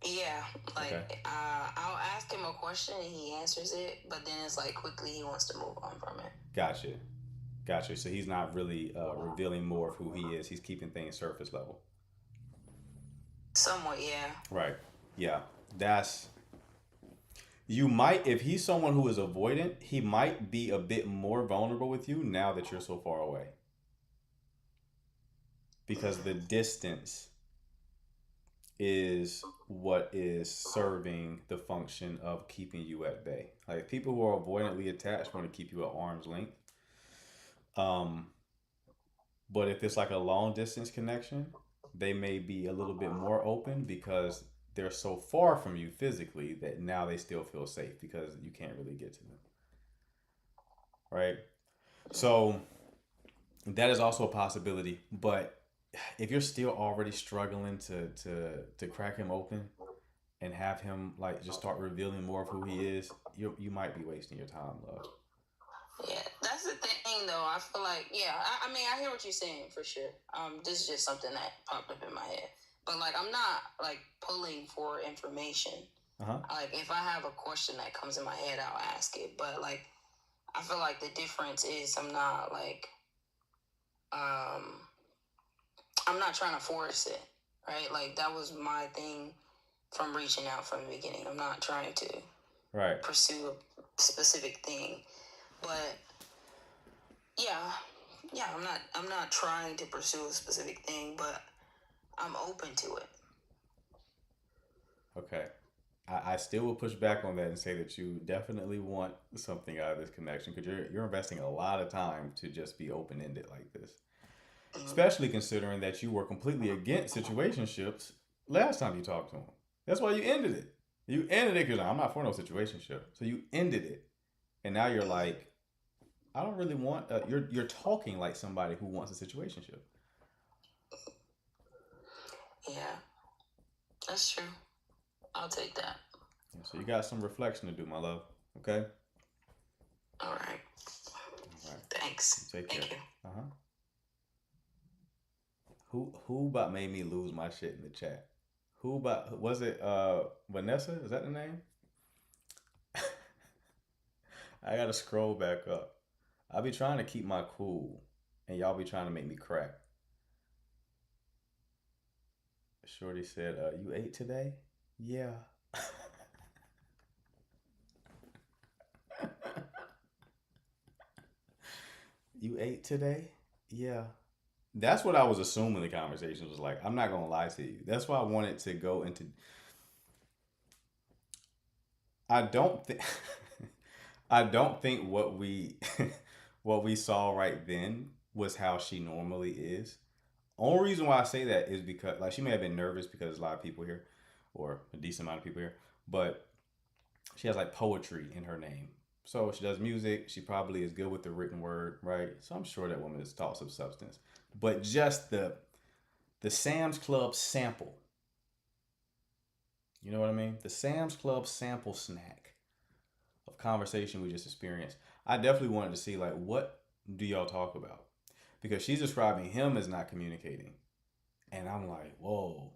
Yeah, like I'll ask him a question and he answers it, but then it's like quickly he wants to move on from it. Gotcha. So he's not really revealing more of who he is. He's keeping things surface level. Somewhat, yeah. Right. Yeah. You might, if he's someone who is avoidant, he might be a bit more vulnerable with you now that you're so far away. Because the distance is what is serving the function of keeping you at bay. Like people who are avoidantly attached want to keep you at arm's length. But if it's like a long distance connection, they may be a little bit more open because they're so far from you physically that now they still feel safe because you can't really get to them. Right? So that is also a possibility. But if you're still already struggling to crack him open and have him like just start revealing more of who he is, you might be wasting your time, love. Yeah, that's the thing though. I feel like, I mean, I hear what you're saying for sure. This is just something that popped up in my head. But like, I'm not like pulling for information. Like, if I have a question that comes in my head, I'll ask it. But like, I feel like the difference is I'm not like, I'm not trying to force it, right? Like that was my thing from reaching out from the beginning. I'm not trying to pursue a specific thing, but I'm not trying to pursue a specific thing, but I'm open to it. Okay. I still will push back on that and say that you definitely want something out of this connection because you're investing a lot of time to just be open-ended like this. Especially considering that you were completely against situationships last time you talked to him. That's why you ended it. You ended it because I'm not for no situationship. So you ended it. And now you're like, I don't really want, you're talking like somebody who wants a situationship. Yeah, that's true. I'll take that. Yeah, so you got some reflection to do, my love. Okay? All right. Thanks. Take care. Thank you. Uh-huh. Who about made me lose my shit in the chat? Who about was it Vanessa? Is that the name? I gotta scroll back up. I be trying to keep my cool and y'all be trying to make me crack. Shorty said, you ate today? Yeah. You ate today? Yeah. That's what I was assuming the conversation was like. I'm not gonna lie to you. That's why I wanted to go into. I don't think. I don't think what we what we saw right then was how she normally is. Only reason why I say that is because like she may have been nervous because there's a lot of people here, or a decent amount of people here, but she has like poetry in her name. So she does music. She probably is good with the written word, right? So I'm sure that woman has thoughts of substance. But just the Sam's Club sample. You know what I mean? The Sam's Club sample snack of conversation we just experienced. I definitely wanted to see like what do y'all talk about? Because she's describing him as not communicating. And I'm like, whoa.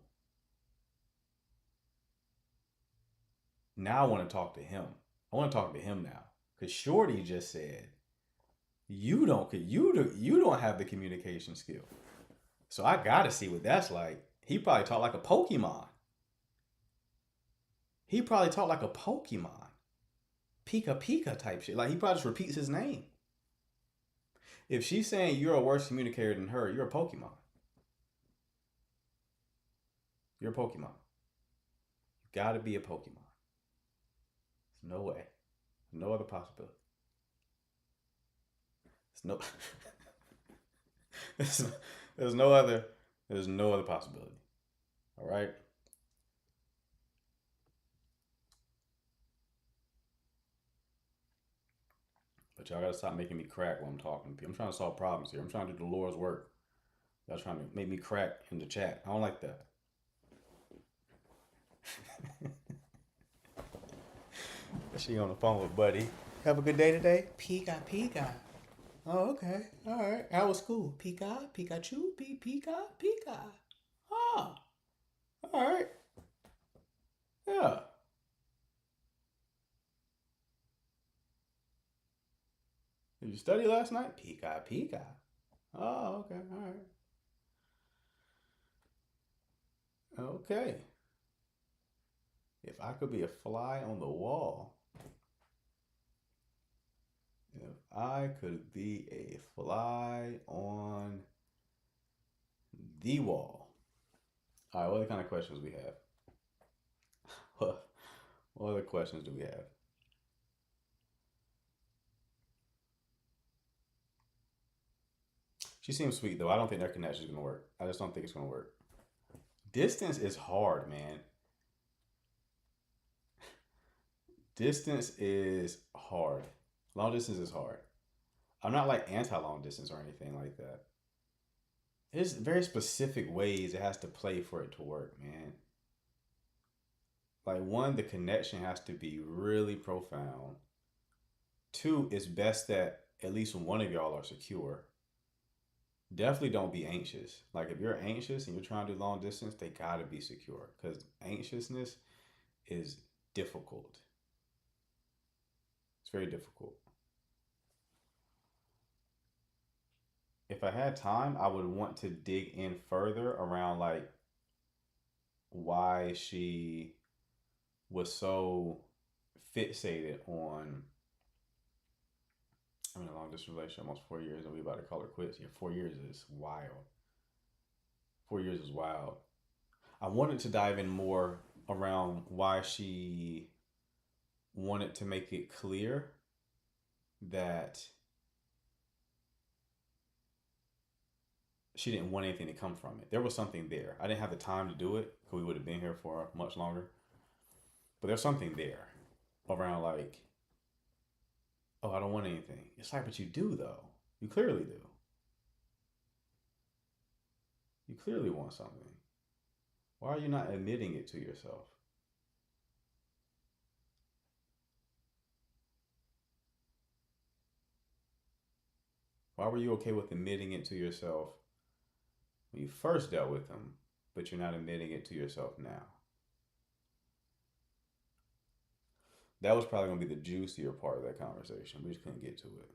Now I want to talk to him. I want to talk to him now. Because Shorty just said, you don't have the communication skill. So I gotta see what that's like. He probably talk like a Pokemon. Pika Pika type shit. Like he probably just repeats his name. If she's saying you're a worse communicator than her, you're a Pokemon. You're a Pokemon. You gotta be a Pokemon. There's no way. No other possibility. There's no other possibility. All right. But y'all gotta stop making me crack when I'm talking to people. I'm trying to solve problems here. I'm trying to do the Lord's work. Y'all trying to make me crack in the chat. I don't like that. She on the phone with Buddy. Have a good day today? Pika. Oh, okay. All right. How was school? Pikachu, Pika. Ah. All right. Yeah. Did you study last night? Pika. Oh, okay. All right. Okay. If I could be a fly on the wall. If I could be a fly on the wall. All right, what other kind of questions we have? What other questions do we have? She seems sweet, though. I don't think their connection is going to work. I just don't think it's going to work. Distance is hard, man. Distance is hard. Long distance is hard. I'm not like anti-long distance or anything like that. There's very specific ways it has to play for it to work, man. Like one, the connection has to be really profound. Two, it's best that at least one of y'all are secure. Definitely don't be anxious. Like if you're anxious and you're trying to do long distance, they gotta be secure because anxiousness is difficult. It's very difficult. If I had time, I would want to dig in further around like why she was so fixated on. I'm in a long distance relationship, almost 4 years, and we about to call her quits. Yeah, 4 years is wild. 4 years is wild. I wanted to dive in more around why she wanted to make it clear that she didn't want anything to come from it. There was something there. I didn't have the time to do it because we would have been here for much longer. But there's something there around like, oh, I don't want anything. It's like, but you do though. You clearly do. You clearly want something. Why are you not admitting it to yourself? Why were you okay with admitting it to yourself when you first dealt with them, but you're not admitting it to yourself now? That was probably going to be the juicier part of that conversation. We just couldn't get to it.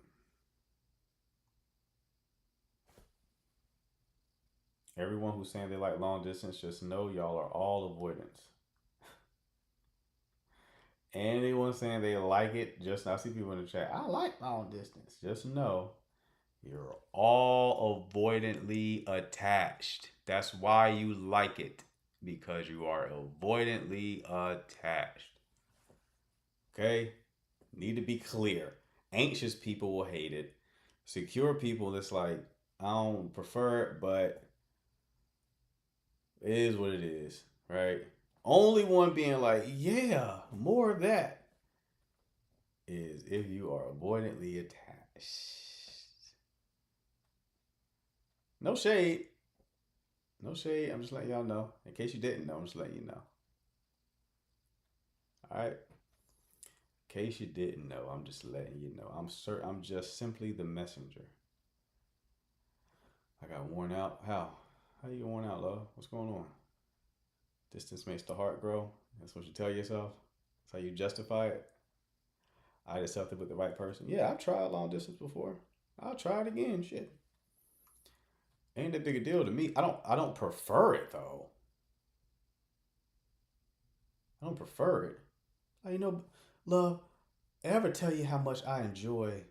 Everyone who's saying they like long distance, just know y'all are all avoidance. Anyone saying they like it, just I see people in the chat, I like long distance. Just know you're all avoidantly attached. That's why you like it, because you are avoidantly attached. Okay? Need to be clear. Anxious people will hate it. Secure people, it's like, I don't prefer it, but it is what it is, right? Only one being like, yeah, more of that, is if you are avoidantly attached. No shade. No shade. I'm just letting y'all know. In case you didn't know, I'm just letting you know. All right? In case you didn't know, I'm just letting you know. I'm just simply the messenger. I got worn out. How? How you get worn out, love? What's going on? Distance makes the heart grow. That's what you tell yourself. That's how you justify it. I accepted with the right person. Yeah, I've tried long distance before. I'll try it again. Shit. Ain't that big a deal to me. I don't prefer it though. I don't prefer it. You know, love, ever tell you how much I enjoy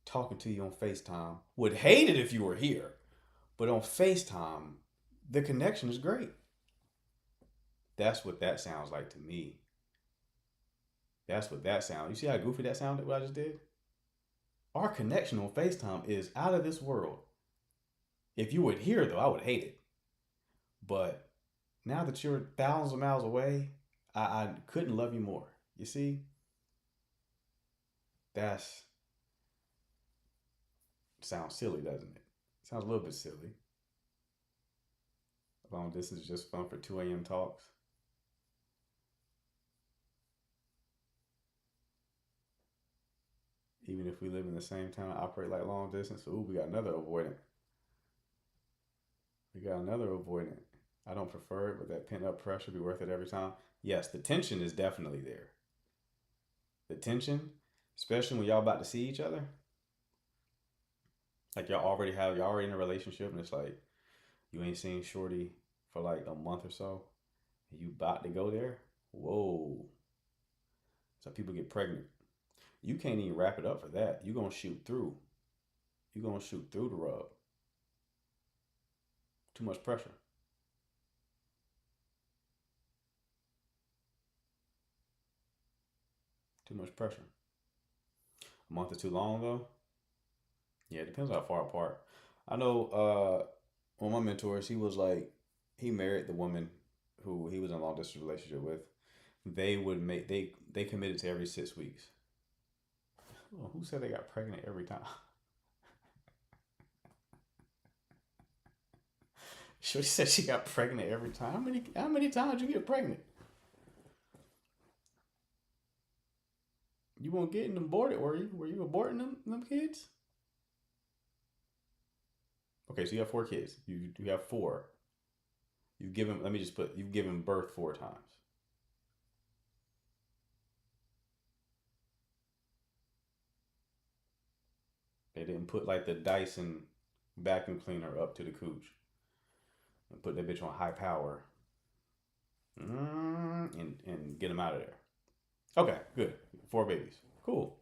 talking to you on FaceTime? Would hate it if you were here. But on FaceTime, the connection is great. That's what that sounds like to me. That's what that sounds. You see how goofy that sounded, what I just did? Our connection on FaceTime is out of this world. If you were here, though, I would hate it. But now that you're thousands of miles away, I couldn't love you more. You see? That's... sounds silly, doesn't it? Sounds a little bit silly. Long distance is just fun for 2 a.m. talks. Even if we live in the same town, operate like long distance. Ooh, we got another avoidant. I don't prefer it, but that pent up pressure be worth it every time. Yes, the tension is definitely there. The tension, especially when y'all about to see each other. Like y'all already in a relationship, and it's like you ain't seen shorty for like a month or so, and you about to go there. Whoa. So people get pregnant. You can't even wrap it up for that. You're gonna shoot through. You're gonna shoot through the rub. Too much pressure. Too much pressure. A month is too long though. Yeah, it depends how far apart. I know one of my mentors, he was like, he married the woman who he was in a long distance relationship with. They committed to every 6 weeks. Oh, who said they got pregnant every time? She said she got pregnant every time. How many times did you get pregnant? You weren't getting aborted, were you? Were you aborting them kids? Okay, so you have 4 kids. You have 4. You've given birth 4 times. They didn't put like the Dyson vacuum cleaner up to the cooch and put that bitch on high power and get them out of there. Okay, good. 4 babies. Cool.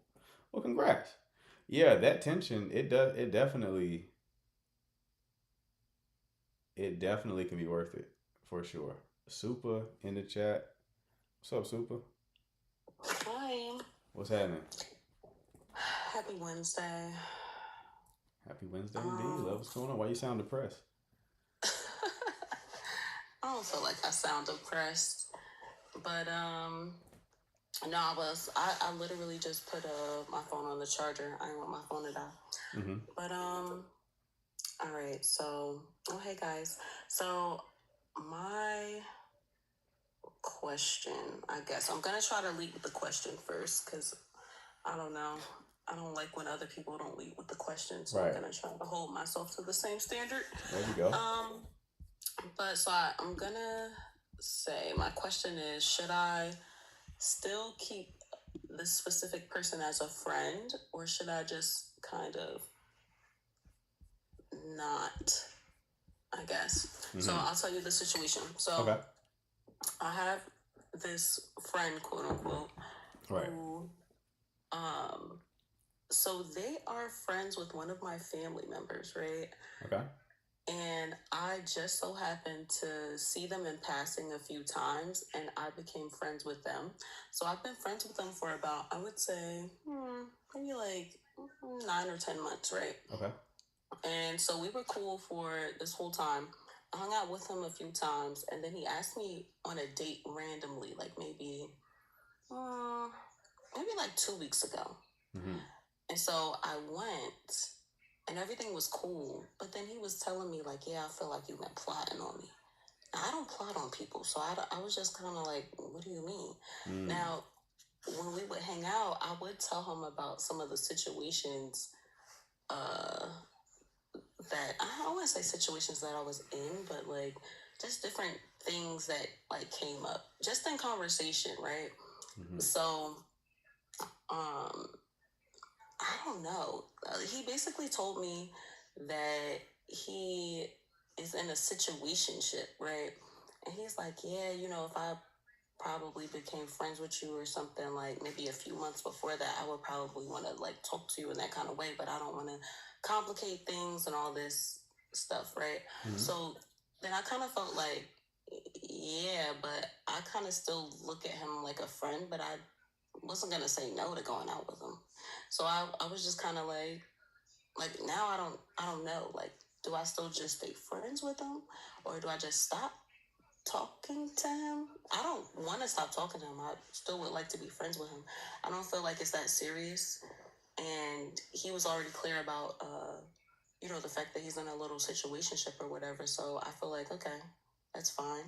Well, congrats. Yeah, that tension, it definitely can be worth it for sure. Super in the chat. What's up, Super? Hi. What's happening? Happy Wednesday. Happy Wednesday indeed. Love, what's going on? Why you sound depressed? I don't feel like I sound depressed, but no, I literally just put my phone on the charger. I didn't want my phone to die. Mm-hmm. But all right. So, oh hey guys. So my question, I guess I'm gonna try to lead with the question first because I don't know. I don't like when other people don't lead with the question, so Right. I'm gonna try to hold myself to the same standard. There you go. But so I'm gonna say my question is: should I still keep this specific person as a friend, or should I just kind of not? I guess. So I'll tell you the situation. So Okay. I have this friend, quote unquote, Right. who, so they are friends with one of my family members, right? Okay. And I just so happened to see them in passing a few times, and I became friends with them. So I've been friends with them for about, I would say, maybe like 9 or 10 months, right? Okay. And so we were cool for this whole time. I hung out with him a few times, and then he asked me on a date randomly, like maybe like 2 weeks ago. Mm-hmm. And so I went, and everything was cool. But then he was telling me, like, yeah, I feel like you've been plotting on me. Now, I don't plot on people, so I was just kind of like, what do you mean? Now, when we would hang out, I would tell him about some of the situations that I don't want to say situations that I was in, but like just different things that like came up just in conversation, right? So, I don't know. He basically told me that he is in a situationship, right? And he's like, yeah, you know, if I probably became friends with you or something like maybe a few months before that, I would probably want to like talk to you in that kind of way, but I don't want to complicate things and all this stuff, right? So then I kind of felt like, yeah, but I kind of still look at him like a friend, but I wasn't gonna say no to going out with him. So I was just kind of like now I don't know, like, do I still just stay friends with him, or do I just stop talking to him? I don't want to stop talking to him. I still would like to be friends with him. I don't feel like it's that serious. And he was already clear about, you know, the fact that he's in a little situationship or whatever. So I feel like, okay, that's fine.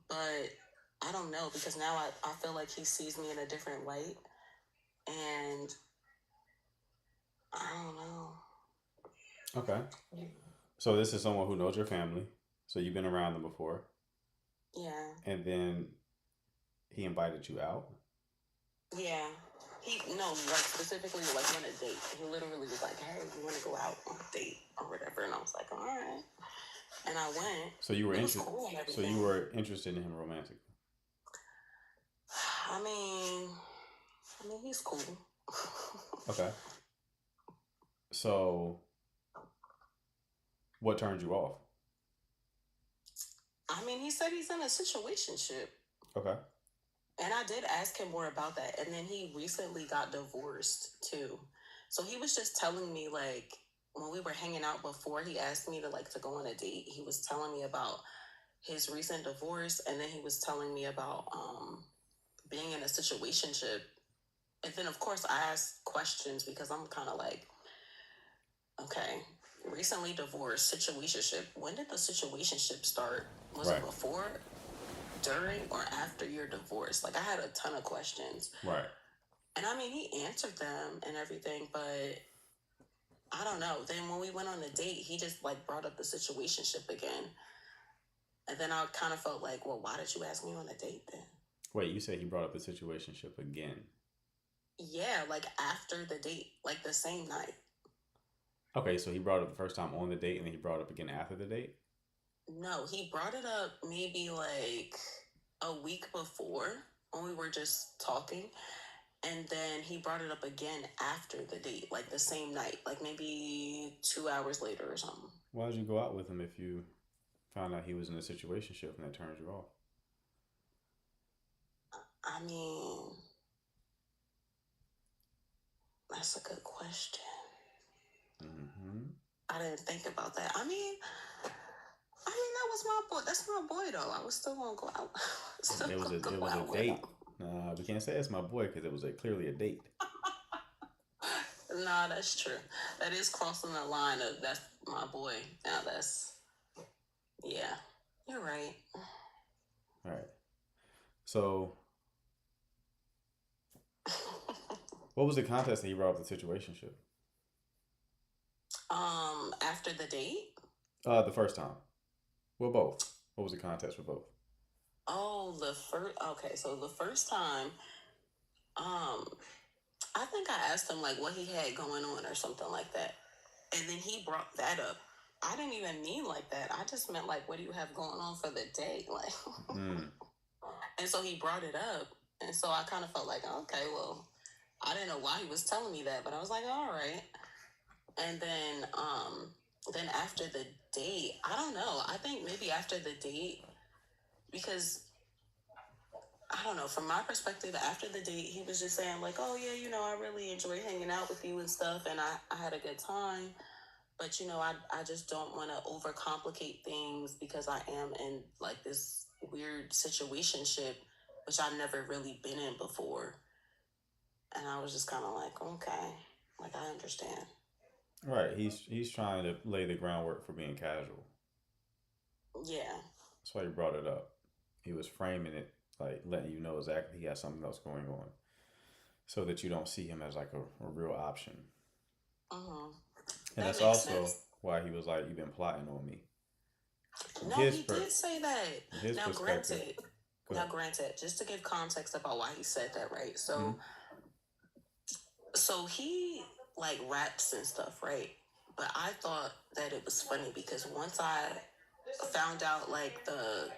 But I don't know, because now I feel like he sees me in a different light. And I don't know. Okay. So this is someone who knows your family. So you've been around them before. Yeah. And then he invited you out. Yeah. Like specifically like on a date. He literally was like, hey, you want to go out on a date or whatever? And I was like, all right. And I went. So you were interested. Cool and So everything. you were interested in him romantically. I mean, he's cool. Okay. So what turned you off? I mean, he said he's in a situationship. Okay. And I did ask him more about that. And then he recently got divorced too. So he was just telling me, like, when we were hanging out before he asked me to go on a date, he was telling me about his recent divorce, and then he was telling me about being in a situationship. And then of course I asked questions because I'm kind of like, okay, recently divorced, situationship. When did the situationship start? Was Right. it before, during, or after your divorce? Like, I had a ton of questions. Right. And I mean, he answered them and everything, but I don't know. Then when we went on a date, he just like brought up the situationship again. And then I kind of felt like, well, why did you ask me on a date then? Wait, you said he brought up the situationship again. Yeah, like after the date, like the same night. Okay, so he brought it up the first time on the date, and then he brought it up again after the date? No, he brought it up maybe like a week before when we were just talking. And then he brought it up again after the date, like the same night, like maybe 2 hours later or something. Why did you go out with him if you found out he was in a situationship and that turned you off? I mean, that's a good question. I didn't think about that. I mean, that was my boy. That's my boy, though. I was still gonna go out. It was a date. Nah, we can't say it's my boy because it was clearly a date. Nah, that's true. That is crossing the line of that's my boy. Now yeah, you're right. All right. So, What was the context that he brought up the situationship? After the date. The first time. Well, both. What was the context for both? Oh, the first. Okay, so the first time, um, I think I asked him like what he had going on or something like that, and then he brought that up. I didn't even mean like that. I just meant like, what do you have going on for the date, like? Mm. And so he brought it up, and so I kind of felt like, okay, well, I didn't know why he was telling me that, but I was like, all right. And then after the date, I don't know. I think maybe after the date, because I don't know, from my perspective, after the date, he was just saying like, oh yeah, I really enjoy hanging out with you and stuff, and I had a good time. But I just don't want to overcomplicate things because I am in like this weird situationship, which I've never really been in before. And I was just kind of like, okay, like I understand. Right. He's trying to lay the groundwork for being casual. Yeah. That's why he brought it up. He was framing it like letting you know exactly he has something else going on, so that you don't see him as like a real option. Mm-hmm. And That that's makes also sense. why he was like, "You've been plotting on me." From No, his he did say that. his Now, perspective. granted, Go now ahead. granted, just to give context about why he said that, right? Hmm. So he like raps and stuff, right? But I thought that it was funny because once I found out like the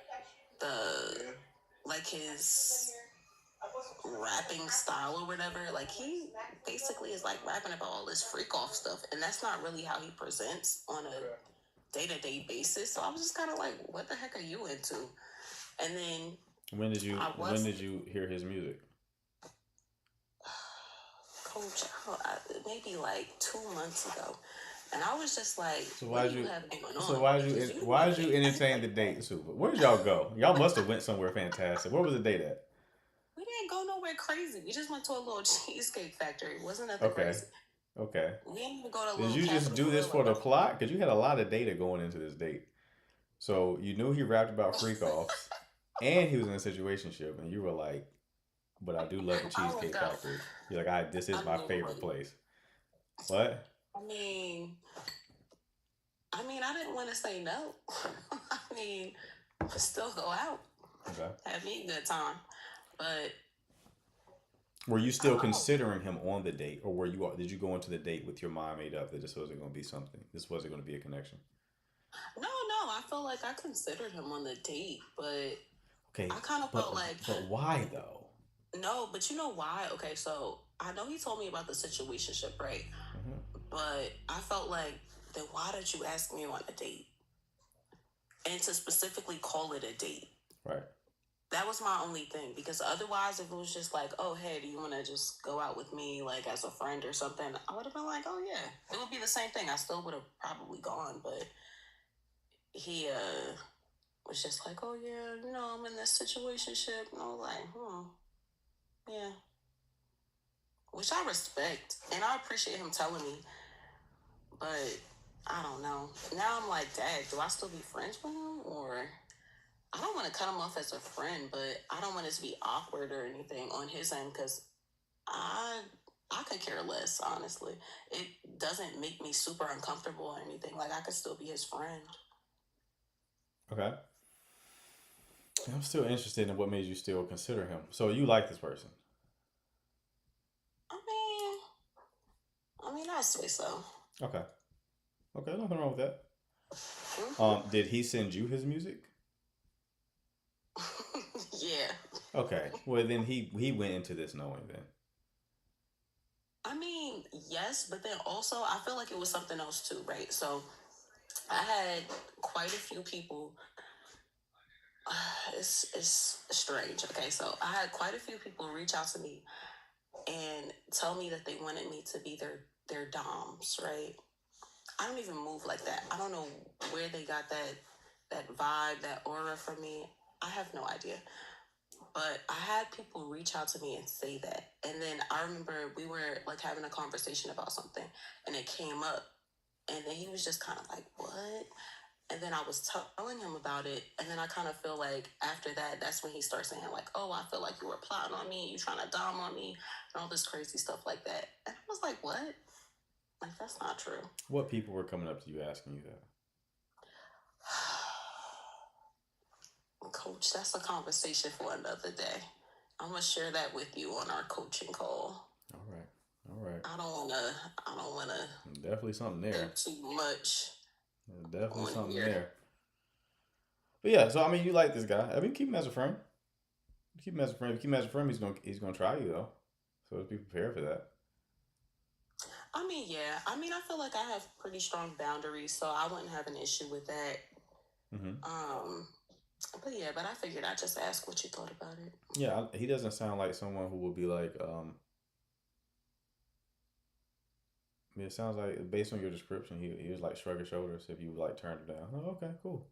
like his rapping style or whatever, like he basically is like rapping about all this freak off stuff, and that's not really how he presents on a day-to-day basis. So I was just kind of like, what the heck are you into? And then I When was did you hear his music? coach maybe like 2 months ago, and I was just like, So what why'd do you you have going so on? Because you don't why'd you even entertain the date, Super? Where'd y'all go? Y'all must have went somewhere fantastic. Where was the date at? we didn't go nowhere crazy. We just went to a little cheesecake factory. It wasn't nothing Okay. crazy. Okay. We didn't even go to a Did little you just Capital do this Grill or for the nothing. plot? Because you had a lot of data going into this date. So you knew he rapped about freak offs, and he was in a situationship, and you were like, "But I do love the I was Cheesecake go. Factory." You're like, this is I my mean, favorite place." What? I mean, I didn't want to say no. I mean, still go out, Okay. have me a good time, but Were you I still don't know. considering him on the date, or did you go into the date with your mind made up that this wasn't going to be something? This wasn't going to be a connection. No, I feel like I considered him on the date, but Okay, I kind of felt like but why though? no. But you know why? Okay, so I know he told me about the situationship, right? Hmm. But I felt like, then why did you ask me on a date? And to specifically call it a date. Right. That was my only thing, because otherwise, if it was just like, oh, hey, do you want to just go out with me, like as a friend or something, I would have been like, oh, yeah. It would be the same thing. I still would have probably gone, but he was just like, oh, yeah, I'm in this situationship. And I was like, yeah. Which I respect, and I appreciate him telling me, but I don't know. Now I'm like, dad, do I still be friends with him, or I don't want to cut him off as a friend, but I don't want it to be awkward or anything on his end, because I I could care less, honestly. It doesn't make me super uncomfortable or anything. Like I could still be his friend. Okay. I'm still interested in what made you still consider him. So you like this person? I mean, I say so. Okay. Okay. Nothing wrong with that. Mhm. Did he send you his music? Yeah. Okay. Well, then he went into this knowing then. I mean, yes, but then also I feel like it was something else too, right? So I had quite a few people. It's strange. Okay, so I had quite a few people reach out to me and tell me that they wanted me to be their doms, right? I don't even move like that. I don't know where they got that vibe, that aura from me. I have no idea. But I had people reach out to me and say that. And then I remember we were like having a conversation about something, and it came up, and then he was just kind of like, what? And then I was telling him about it, and then I kind of feel like after that, that's when he starts saying like, "Oh, I feel like you were plotting on me, you trying to dom on me, and all this crazy stuff like that." And I was like, "What? Like that's not true." What people were coming up to you asking you that? Coach, that's a conversation for another day. I'm gonna share that with you on our coaching call. All right. All right. I don't wanna Definitely something do there. too much. Definitely on something here. there. But yeah, so I mean, you like this guy. I mean, keep him as a friend. Keep him as a friend. If you keep him as a friend, he's gonna try you though. So just be prepared for that. I mean, yeah. I mean, I feel like I have pretty strong boundaries, so I wouldn't have an issue with that. Mm-hmm. But yeah, but I figured I'd just ask what you thought about it. Yeah, he doesn't sound like someone who would be like. I mean, it sounds like based on your description, he was like shrug his shoulders if you like turned it down. Oh, okay, cool.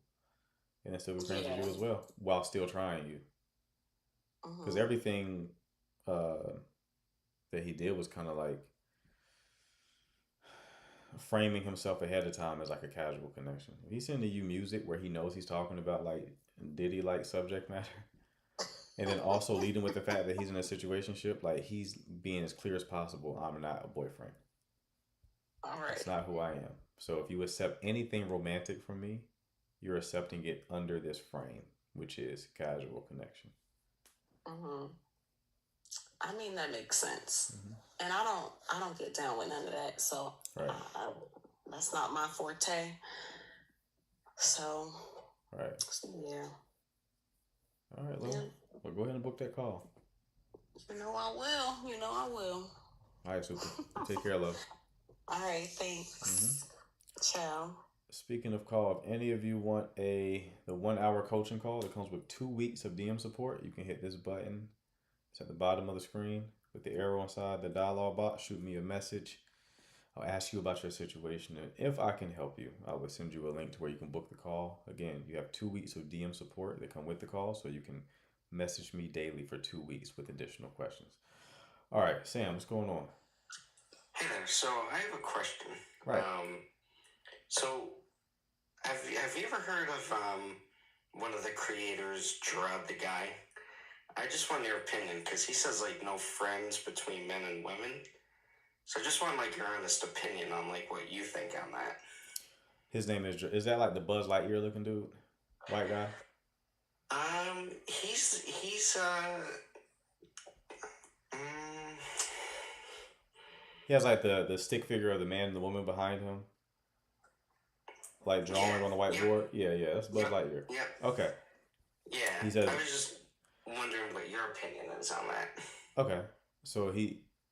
And then still be friends with you as well while still trying you. Because everything that he did was kind of like framing himself ahead of time as like a casual connection. If he's sending you music where he knows he's talking about like Diddy like subject matter, and then also leading with the fact that he's in a situationship, like he's being as clear as possible. I'm not a boyfriend. All right. That's not who I am. So if you accept anything romantic from me, you're accepting it under this frame, which is casual connection. I mean, that makes sense. And I don't get down with none of that. So Right. That's not my forte. So Right. yeah. All right, Lil. Well, go ahead and book that call. You know I will. All right, super. Take care, love. All right, thanks. Ciao. Speaking of call, if any of you want the 1 hour coaching call that comes with 2 weeks of DM support, you can hit this button. It's at the bottom of the screen with the arrow inside the dialogue box. Shoot me a message. I'll ask you about your situation, and if I can help you, I will send you a link to where you can book the call. Again, you have 2 weeks of DM support that come with the call, so you can message me daily for 2 weeks with additional questions. All right, Sam, what's going on? Hey there. So I have a question. Right. So have you ever heard of one of the creators, Gerard the Guy? I just want your opinion because he says like no friends between men and women. So I just want like your honest opinion on like what you think on that. His name is that like the Buzz Lightyear looking dude? White guy? He's He has like the stick figure of the man and the woman behind him. Like drawing on the whiteboard. Yeah, that's Buzz Lightyear. Yeah. Okay. Yeah. He says, I was just wondering what your opinion is on that. Okay. So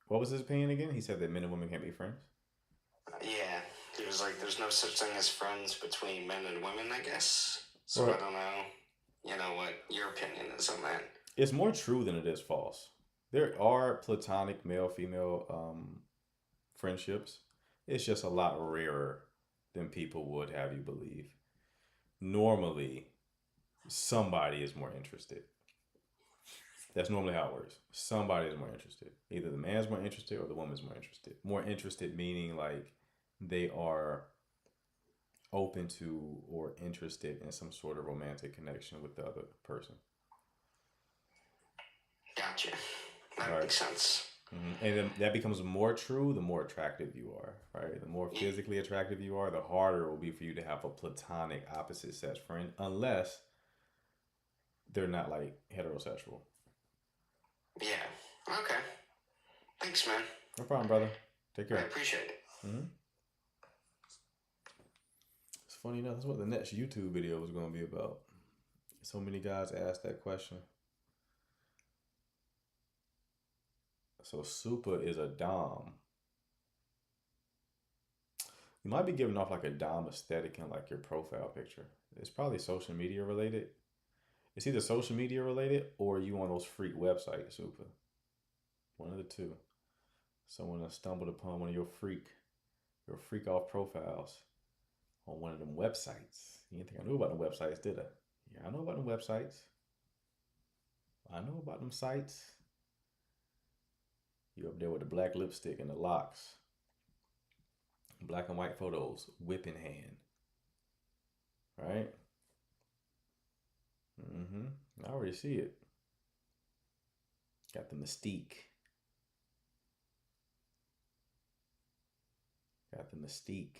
what was his opinion again? He said that men and women can't be friends? Yeah. He was like, there's no such thing as friends between men and women, I guess. So Right. I don't know, what your opinion is on that. It's more true than it is false. There are platonic male-female friendships. It's just a lot rarer than people would have you believe. Normally, somebody is more interested. That's normally how it works. Somebody is more interested. Either the man's more interested or the woman's more interested. More interested meaning like they are open to or interested in some sort of romantic connection with the other person. Gotcha. That Right. makes sense. And then that becomes more true the more attractive you are, right? The more physically attractive you are, the harder it will be for you to have a platonic opposite sex friend, unless they're not like heterosexual. Yeah. Okay. Thanks, man. No problem, brother. Take I care. appreciate it. It's funny enough, that's what the next YouTube video was going to be about. So many guys asked that question. So Super is a Dom. You might be giving off like a Dom aesthetic in like your profile picture. It's probably social media related. It's either social media related or you on those freak websites, Super. One of the two. Someone has stumbled upon one of your freak off profiles on one of them websites. You didn't think I knew about them websites, did I? Yeah, I know about them websites. I know about them sites. You up there with the black lipstick and the locks. Black and white photos, whip in hand. right? I already see it. Got the mystique. Got the mystique.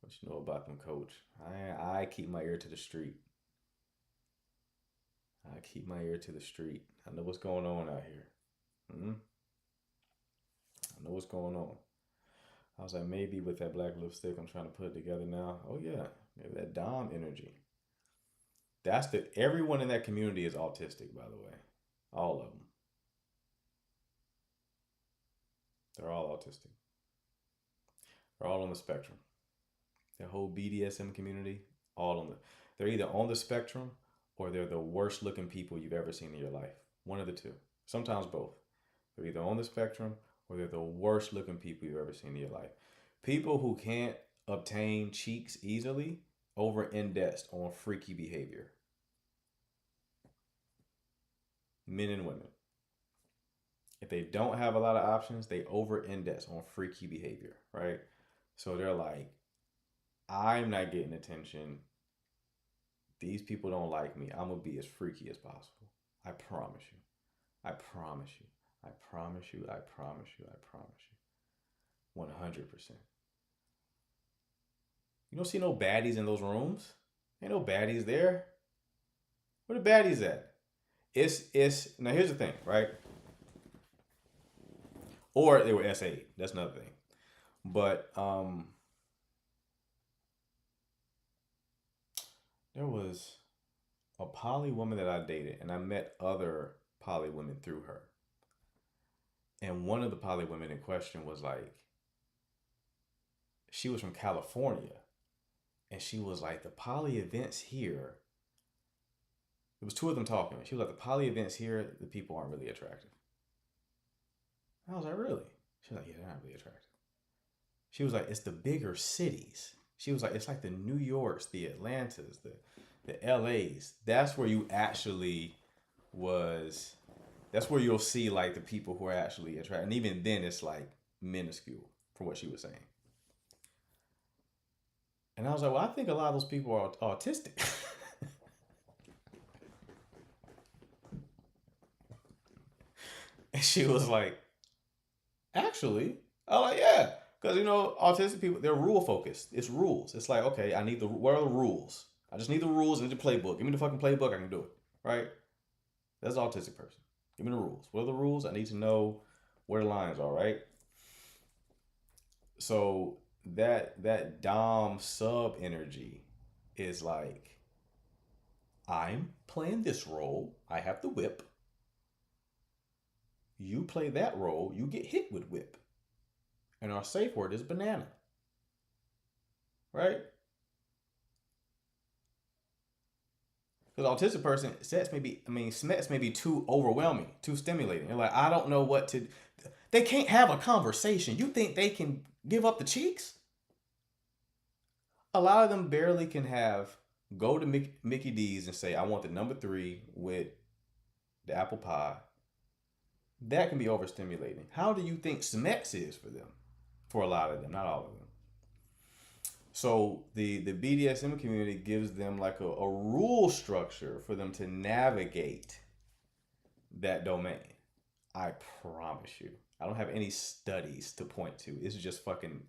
What you know about them, coach? I keep my ear to the street. I keep my ear to the street. I know what's going on out here. I know what's going on. I was like, maybe with that black lipstick I'm trying to put it together now. Oh yeah, maybe that Dom energy. Everyone in that community is autistic, by the way. All of them. They're all autistic. They're all on the spectrum. The whole BDSM community, they're either on the spectrum or they're the worst looking people you've ever seen in your life. One of the two. Sometimes both. They're either on the spectrum or they're the worst looking people you've ever seen in your life. People who can't obtain cheeks easily over-indexed on freaky behavior. Men and women. If they don't have a lot of options, they over-index on freaky behavior, right? So they're like, I'm not getting attention. These people don't like me. I'm going to be as freaky as possible. I promise you. I promise you. I promise you. I promise you. I promise you. 100%. You don't see no baddies in those rooms. Ain't no baddies there. Where the baddies at? It's now here's the thing, right? Or they were S8. That's another thing. But there was a poly woman that I dated, and I met other poly women through her. And one of the poly women in question was like, she was from California. And she was like, the poly events here, it was two of them talking. She was like, the poly events here, the people aren't really attractive. I was like, really? She was like, yeah, they're not really attractive. She was like, it's the bigger cities. She was like, it's like the New Yorks, the Atlantas, the LAs. That's where you actually that's where you'll see like the people who are actually attractive. And even then it's like minuscule from what she was saying. And I was like, well, I think a lot of those people are autistic. And she was like, actually? I was like, yeah. Because, autistic people, they're rule focused. It's rules. It's like, okay, what are the rules? I just need the rules. I need the playbook. Give me the fucking playbook. I can do it. Right? That's an autistic person. Give me the rules. What are the rules? I need to know where the lines are, right? So that Dom sub energy is like, I'm playing this role. I have the whip. You play that role. You get hit with whip. And our safe word is banana. Right? Because autistic person, smets may be too overwhelming, too stimulating. They're like, I don't know what to. They can't have a conversation. You think they can give up the cheeks? A lot of them barely can go to Mickey D's and say, I want the number 3 with the apple pie. That can be overstimulating. How do you think smets is for them? For a lot of them, not all of them. So the BDSM community gives them like a rule structure for them to navigate that domain. I promise you. I don't have any studies to point to. It's just fucking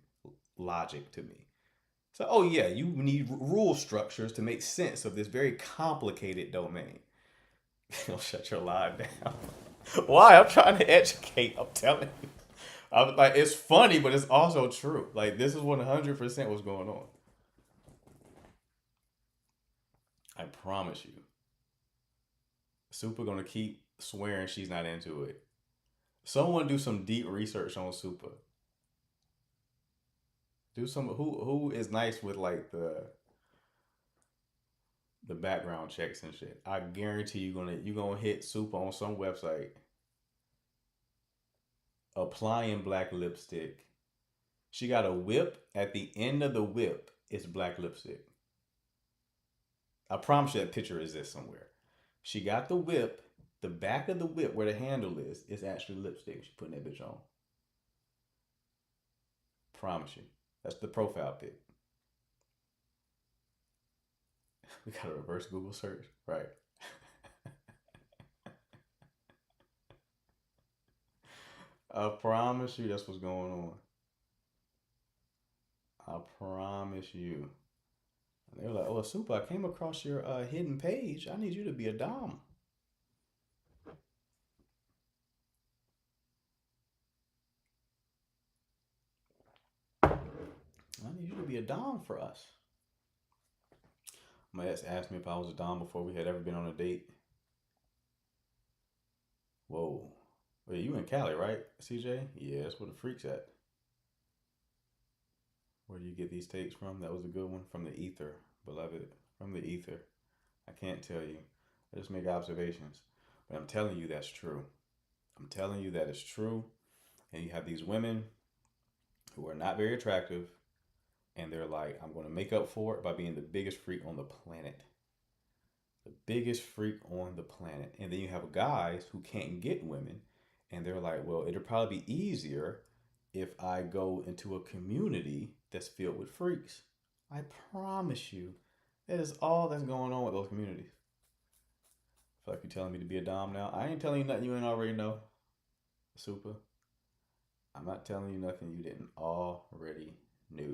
logic to me. So, oh yeah, you need rule structures to make sense of this very complicated domain. Don't shut your live down. Why? I'm trying to educate. I'm telling you. I'm like, it's funny, but it's also true. Like, this is 100% what's going on. I promise you. Super gonna keep swearing she's not into it. Someone do some deep research on Super. Do some who is nice with like the background checks and shit. I guarantee you're gonna hit Super on some website. Applying black lipstick. She got a whip. At the end of the whip is black lipstick. I promise you that picture exists somewhere. She got the whip. The back of the whip where the handle is actually lipstick. She's putting that bitch on. Promise you. That's the profile pic. We got a reverse Google search, right? I promise you that's what's going on. I promise you. And they were like, oh, Super, I came across your hidden page. I need you to be a Dom. I need you to be a Dom for us. My ex asked me if I was a Dom before we had ever been on a date. Whoa. Wait, you in Cali, right, CJ? Yeah, that's where the freak's at. Where do you get these takes from? That was a good one. From the ether, beloved. From the ether. I can't tell you. I just make observations. But I'm telling you that's true. I'm telling you that it's true. And you have these women who are not very attractive. And they're like, I'm going to make up for it by being the biggest freak on the planet. The biggest freak on the planet. And then you have guys who can't get women. And they're like, well, it'll probably be easier if I go into a community that's filled with freaks. I promise you, that is all that's going on with those communities. I feel like you're telling me to be a Dom now. I ain't telling you nothing you ain't already know. Super. I'm not telling you nothing you didn't already know.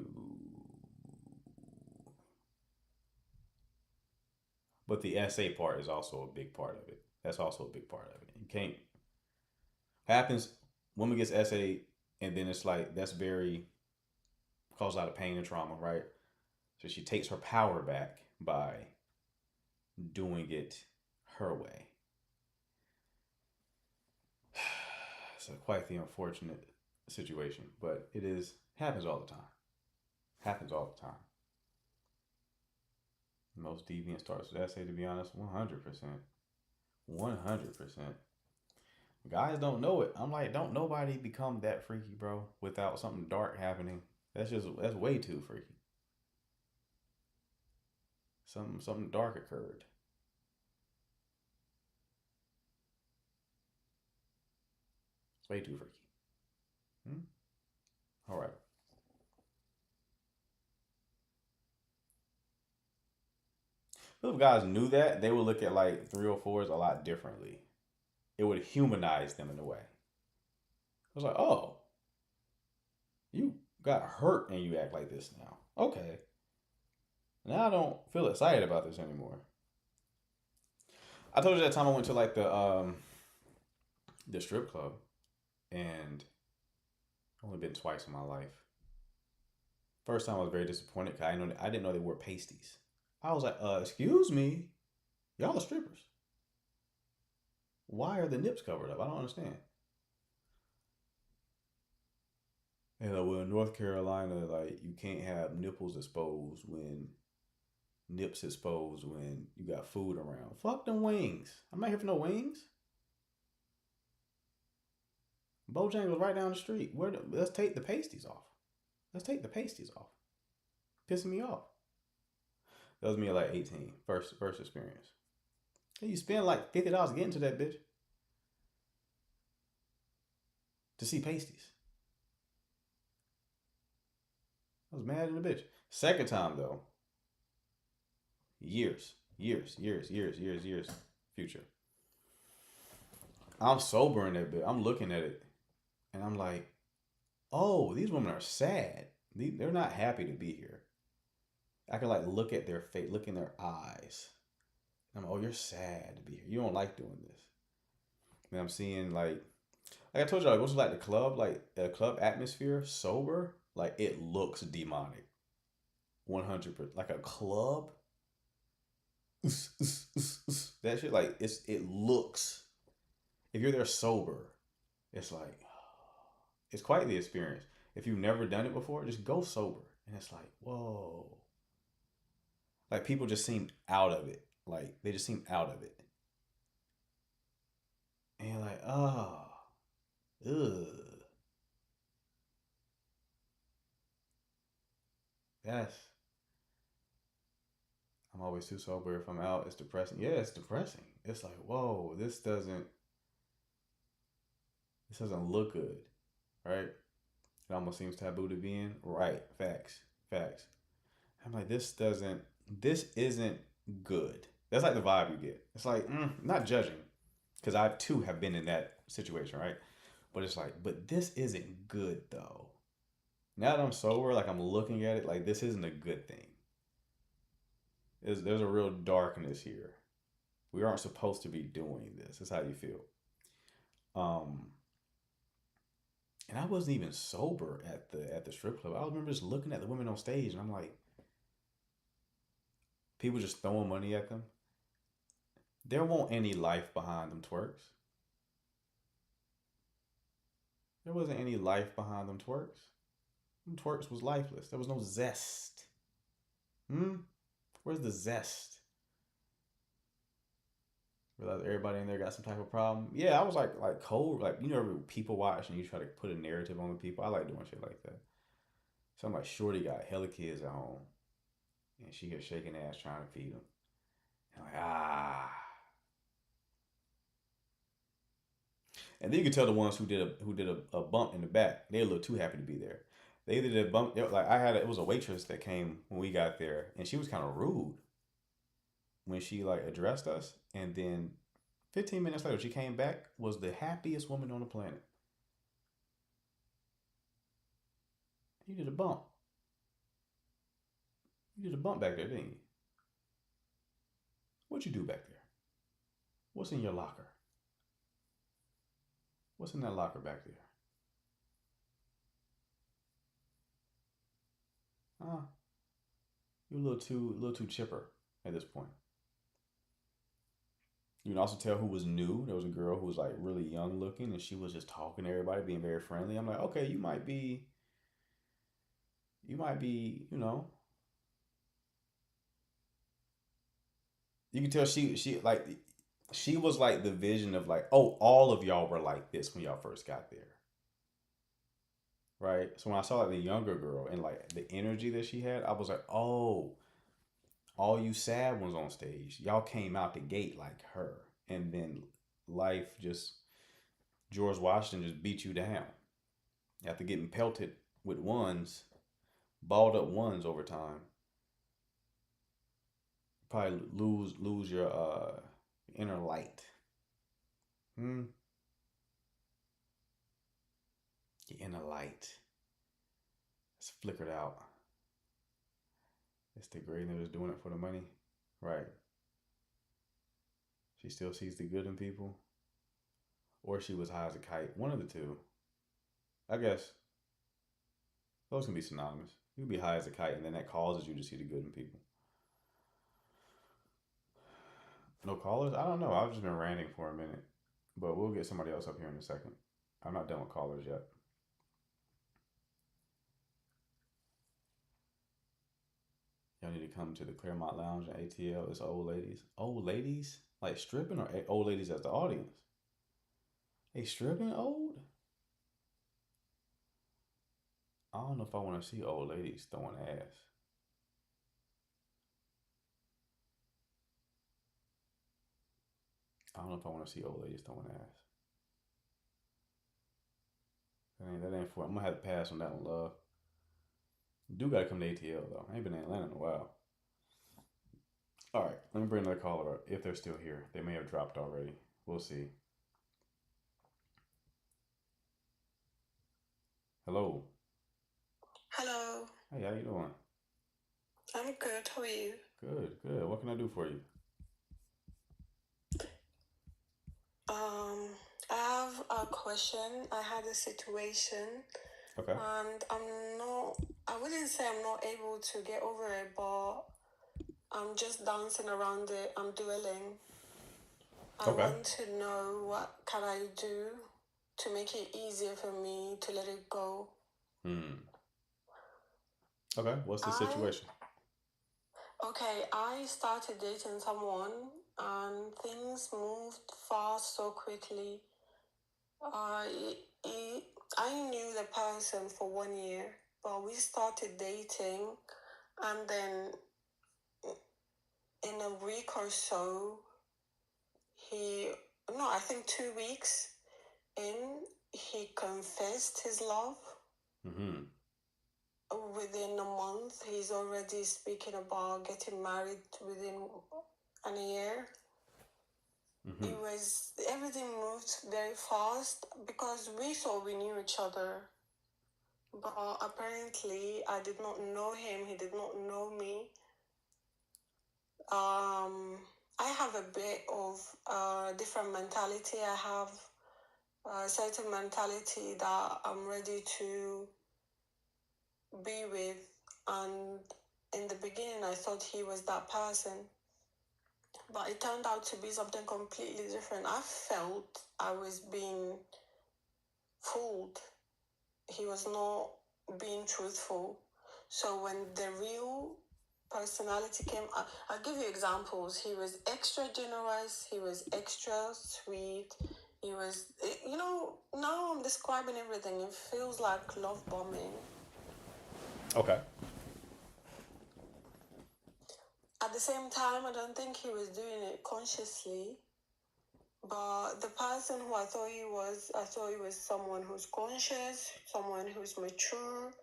But the SA part is also a big part of it. That's also a big part of it. You can't. Happens, woman gets SA, and then it's like, that's very, causes a lot of pain and trauma, right? So she takes her power back by doing it her way. It's quite the unfortunate situation, but it happens all the time. Happens all the time. Most deviant starts with SA, to be honest, 100%. 100%. Guys don't know it. I'm like, don't nobody become that freaky, bro, without something dark happening. That's way too freaky. Something dark occurred. It's way too freaky. All right. If guys knew that, they would look at like 304s a lot differently. It would humanize them in a way. It was like, oh, you got hurt and you act like this now. Okay. Now I don't feel excited about this anymore. I told you that time I went to like the strip club, and I've only been twice in my life. First time I was very disappointed because I didn't know they wore pasties. I was like, excuse me, y'all are strippers. Why are the nips covered up? I don't understand. And well, in North Carolina, like, you can't have nipples exposed when nips exposed when you got food around. Fuck them wings. I'm not here for no wings. Bojangles right down the street. Let's take the pasties off. Let's take the pasties off. Pissing me off. That was me at like 18. First experience. Hey, you spend like $50 to get into that bitch. To see pasties. I was mad in the bitch. Second time though. Years. Future. I'm sober in that bitch. I'm looking at it. And I'm like, oh, these women are sad. They're not happy to be here. I can like look at their face, look in their eyes. I'm like, oh, you're sad to be here. You don't like doing this. And I'm seeing like I told you, like, what's like the club, like the club atmosphere, sober, like it looks demonic. 100%. Like a club. That shit, like it looks. If you're there sober, it's like it's quite the experience. If you've never done it before, just go sober, and it's like, whoa. Like people just seem out of it. Like they just seem out of it, and you're like, oh, ugh. I'm always too sober. If I'm out, it's depressing. Yeah, it's depressing. It's like, whoa, this doesn't look good, right? It almost seems taboo to be in. Right, facts. I'm like, this isn't good. That's like the vibe you get. It's like, not judging, because I too have been in that situation, right? But it's like, but this isn't good though. Now that I'm sober, like I'm looking at it, like this isn't a good thing. There's a real darkness here. We aren't supposed to be doing this. That's how you feel. Um, and I wasn't even sober at the strip club. I remember just looking at the women on stage, and I'm like, people just throwing money at them. There won't any life behind them twerks. There wasn't any life behind them twerks. Them twerks was lifeless. There was no zest. Where's the zest? Realize everybody in there got some type of problem. Yeah, I was like cold, like people watch and you try to put a narrative on the people. I like doing shit like that. So I'm like, Shorty got hella kids at home, and she here shaking ass trying to feed them. And I'm like, And then you can tell the ones who did a bump in the back. They a little too happy to be there. They did a bump. Like it was a waitress that came when we got there, and she was kind of rude when she like addressed us. And then 15 minutes later, she came back, was the happiest woman on the planet. You did a bump. You did a bump back there, didn't you? What'd you do back there? What's in your locker? What's in that locker back there? You're a little too chipper at this point. You can also tell who was new. There was a girl who was like really young looking, and she was just talking to everybody, being very friendly. I'm like, okay, you might be, you know. You can tell she was like the vision of like, oh, all of y'all were like this when y'all first got there. Right? So when I saw like the younger girl and like the energy that she had, I was like, oh, all you sad ones on stage, y'all came out the gate like her. And then life just, George Washington just beat you down. After getting pelted with ones, balled up ones over time. Probably lose your inner light. Your inner light. It's flickered out. It's the great news doing it for the money. Right. She still sees the good in people. Or she was high as a kite. One of the two. I guess. Those can be synonymous. You can be high as a kite and then that causes you to see the good in people. No callers? I don't know. I've just been ranting for a minute. But we'll get somebody else up here in a second. I'm not done with callers yet. Y'all need to come to the Claremont Lounge in ATL. It's old ladies. Old ladies? Like stripping or old ladies as the audience? They stripping old? I don't know if I want to see old ladies throwing ass. I don't know if I want to see old ladies throwing ass. That ain't for. I'm gonna have to pass on that one, love. Do gotta come to ATL though. I ain't been in Atlanta in a while. All right, let me bring another caller up. If they're still here, they may have dropped already. We'll see. Hello. Hello. Hey, how you doing? I'm good. How are you? Good, good. What can I do for you? I have a question. I had a situation. Okay. And I wouldn't say I'm not able to get over it, but I'm just dancing around it. I'm dwelling. I want to know what can I do to make it easier for me to let it go. Okay, what's the situation? Okay, I started dating someone and things moved fast so quickly. I knew the person for 1 year, but we started dating, and then in a week or so, I think 2 weeks in, he confessed his love. within a month, he's already speaking about getting married within a year. It was, everything moved very fast because we thought we knew each other. But apparently, I did not know him. He did not know me. I have a bit of different mentality. I have a certain mentality that I'm ready to be with. And in the beginning, I thought he was that person. But it turned out to be something completely different. I felt I was being fooled. He was not being truthful. So when the real personality came, I'll give you examples. He was extra generous. He was extra sweet. He was, now I'm describing everything. It feels like love bombing. Okay. At the same time, I don't think he was doing it consciously. But the person who I thought he was someone who's conscious, someone who's mature,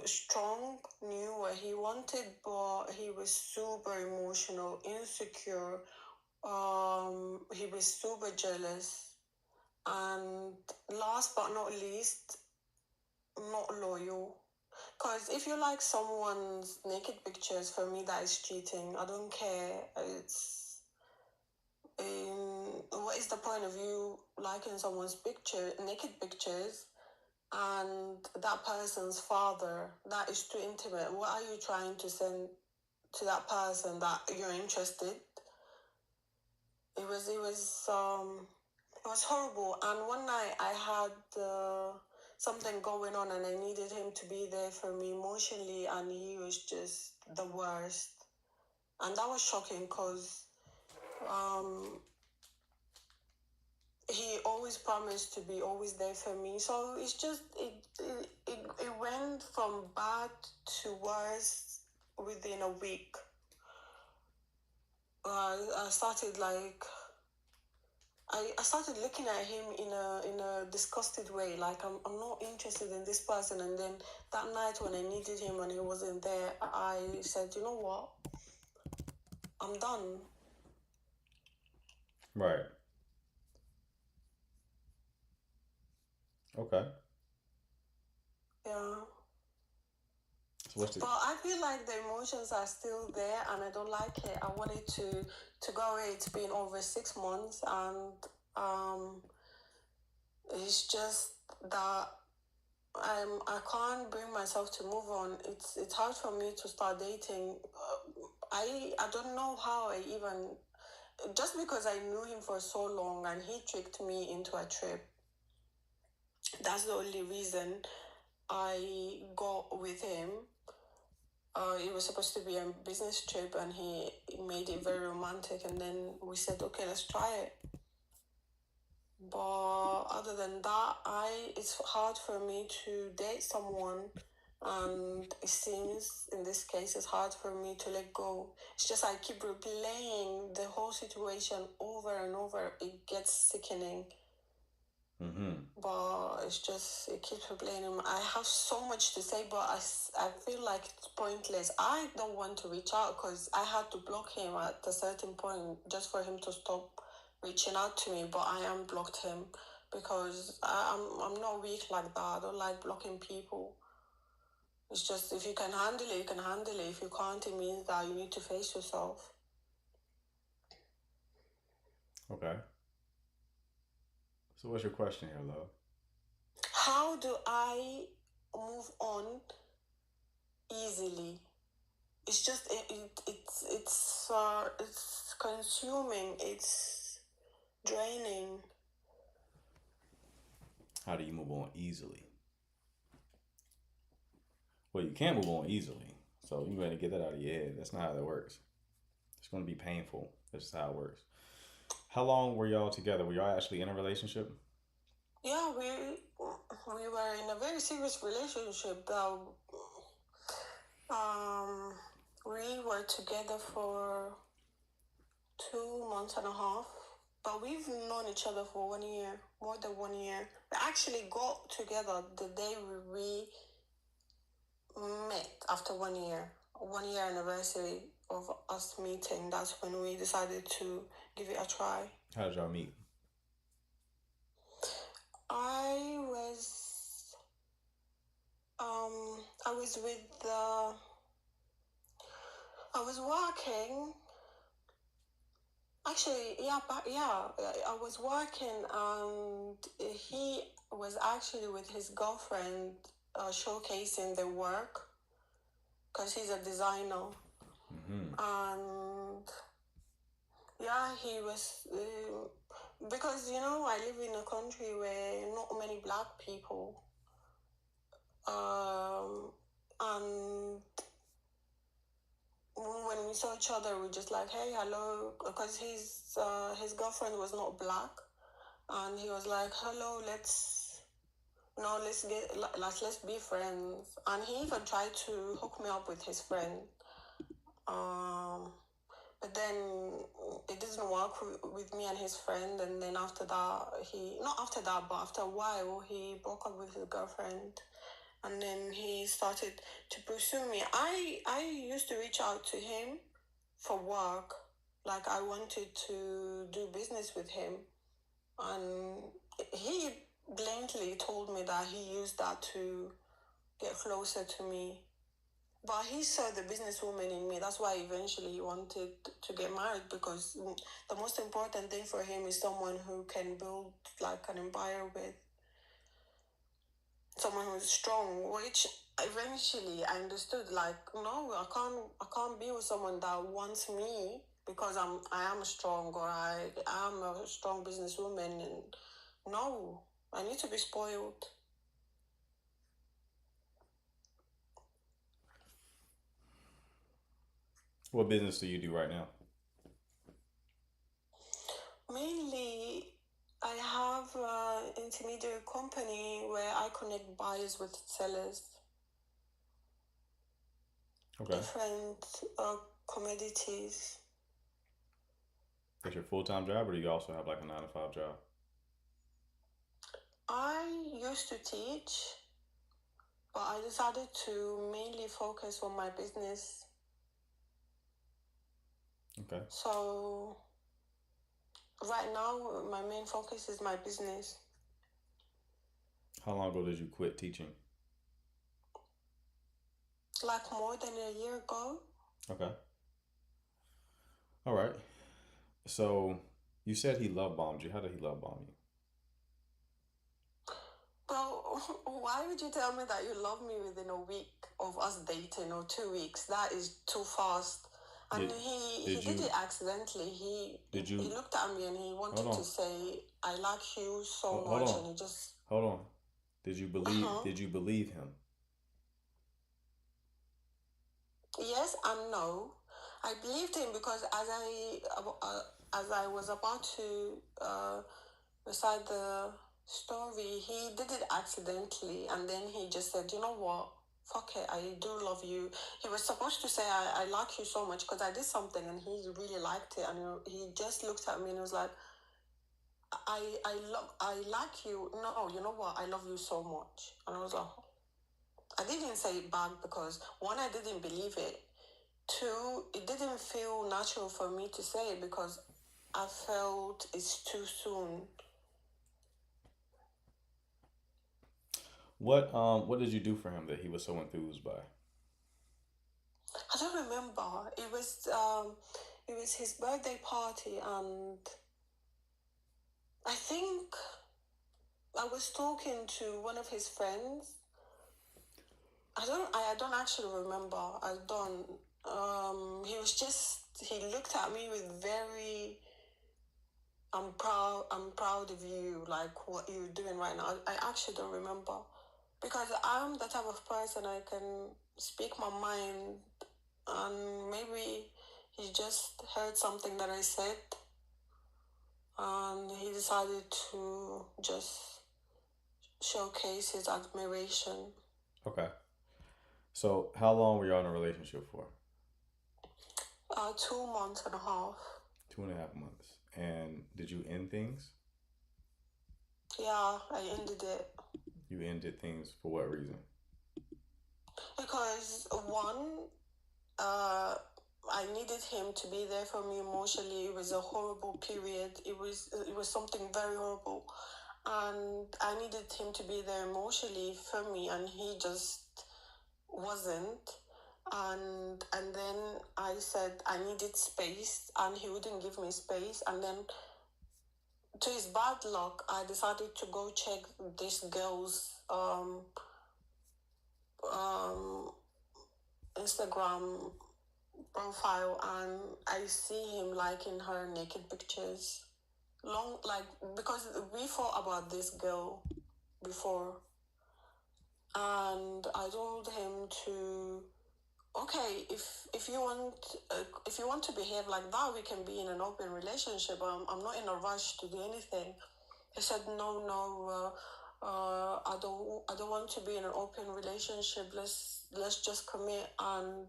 strong, knew what he wanted, but he was super emotional, insecure. He was super jealous. And last but not least, not loyal. Because if you like someone's naked pictures, for me that is cheating. I don't care. What is the point of you liking someone's naked pictures, and that person's father? That is too intimate. What are you trying to send to that person that you're interested? It was horrible. And one night I had something going on, and I needed him to be there for me emotionally, and he was just the worst. And that was shocking because he always promised to be always there for me. So it's just, it went from bad to worse within a week. I started looking at him in a disgusted way, like I'm not interested in this person. And then that night when I needed him and he wasn't there, I said, you know what? I'm done. Right. Okay. Yeah. So what's the... But I feel like the emotions are still there, and I don't like it. I wanted to go away. It's been over 6 months, and it's just that I can't bring myself to move on. It's hard for me to start dating. I don't know how I even, just because I knew him for so long and he tricked me into a trip. That's the only reason I got with him. It was supposed to be a business trip, and he made it very romantic, and then we said, okay, let's try it. But other than that, it's hard for me to date someone, and it seems in this case it's hard for me to let go. It's just I keep replaying the whole situation over and over. It gets sickening. But it's just, it keeps replaying him. I have so much to say, but I feel like it's pointless. I don't want to reach out because I had to block him at a certain point just for him to stop reaching out to me. But I unblocked him because I'm not weak like that. I don't like blocking people. It's just, if you can handle it, you can handle it. If you can't, it means that you need to face yourself. Okay. So what's your question here, love? How do I move on easily? It's just it's consuming. It's draining. How do you move on easily? Well, you can't move on easily. So you better get that out of your head. That's not how that works. It's going to be painful. That's just how it works. How long were y'all together? Were y'all actually in a relationship? Yeah, we were in a very serious relationship. We were together for 2 months and a half, but we've known each other for 1 year, more than 1 year. We actually got together the day we met after 1 year anniversary of us meeting. That's when we decided to give it a try. How did y'all meet? I was with the. I was working. Actually, yeah, but yeah, I was working, and he was actually with his girlfriend, showcasing their work, because he's a designer. And yeah, he was, because I live in a country where not many black people, and when we saw each other, we just like, hey, hello, because his girlfriend was not black, and he was like, hello, let's be friends. And he even tried to hook me up with his friend, but then it didn't work with me and his friend. And then after that, but after a while, he broke up with his girlfriend. And then he started to pursue me. I used to reach out to him for work. Like, I wanted to do business with him. And he blatantly told me that he used that to get closer to me. But he saw the businesswoman in me. That's why eventually he wanted to get married, because the most important thing for him is someone who can build like an empire with. Someone who's strong, which eventually I understood, like, no, I can't be with someone that wants me because I am strong, or I am a strong businesswoman. And no, I need to be spoiled. What business do you do right now? Mainly, I have an intermediary company where I connect buyers with sellers. Okay. Different commodities. That's your full-time job, or do you also have like a 9-to-5 job? I used to teach, but I decided to mainly focus on my business. Okay. So right now, my main focus is my business. How long ago did you quit teaching? Like more than a year ago. Okay. All right. So you said he love bombed you. How did he love bomb you? Well, why would you tell me that you love me within a week of us dating, or 2 weeks? That is too fast. And he did it accidentally. He looked at me and he wanted to say, I like you so much, and he just... Hold on. Did you believe him? Yes and no. I believed him because as I was about to recite the story, he did it accidentally, and then he just said, you know what? Fuck it, I do love you. He was supposed to say, I like you so much because I did something and he really liked it, and he just looked at me and was like, I like you. No, you know what? I love you so much. And I was like, I didn't say it back because, one, I didn't believe it. Two, it didn't feel natural for me to say it because I felt it's too soon. What did you do for him that he was so enthused by? I don't remember. It was his birthday party, and I think I was talking to one of his friends. I don't actually remember. I don't. He looked at me with very, I'm proud of you, like what you're doing right now. I actually don't remember, because I'm the type of person I can speak my mind, and maybe he just heard something that I said, and he decided to just showcase his admiration. Okay. So how long were y'all in a relationship for? 2 months and a half. 2.5 months. And did you end things? Yeah, I ended it. You ended things for what reason? Because one, I needed him to be there for me emotionally. It was a horrible period. It was something very horrible, and I needed him to be there emotionally for me, and he just wasn't. And then I said I needed space, and he wouldn't give me space. And then, to his bad luck, I decided to go check this girl's Instagram profile, and I see him liking her naked pictures. Because we thought about this girl before, and I told him to, okay, if you want to behave like that, we can be in an open relationship. I'm not in a rush to do anything. He said, no, I don't want to be in an open relationship. Let's just commit, and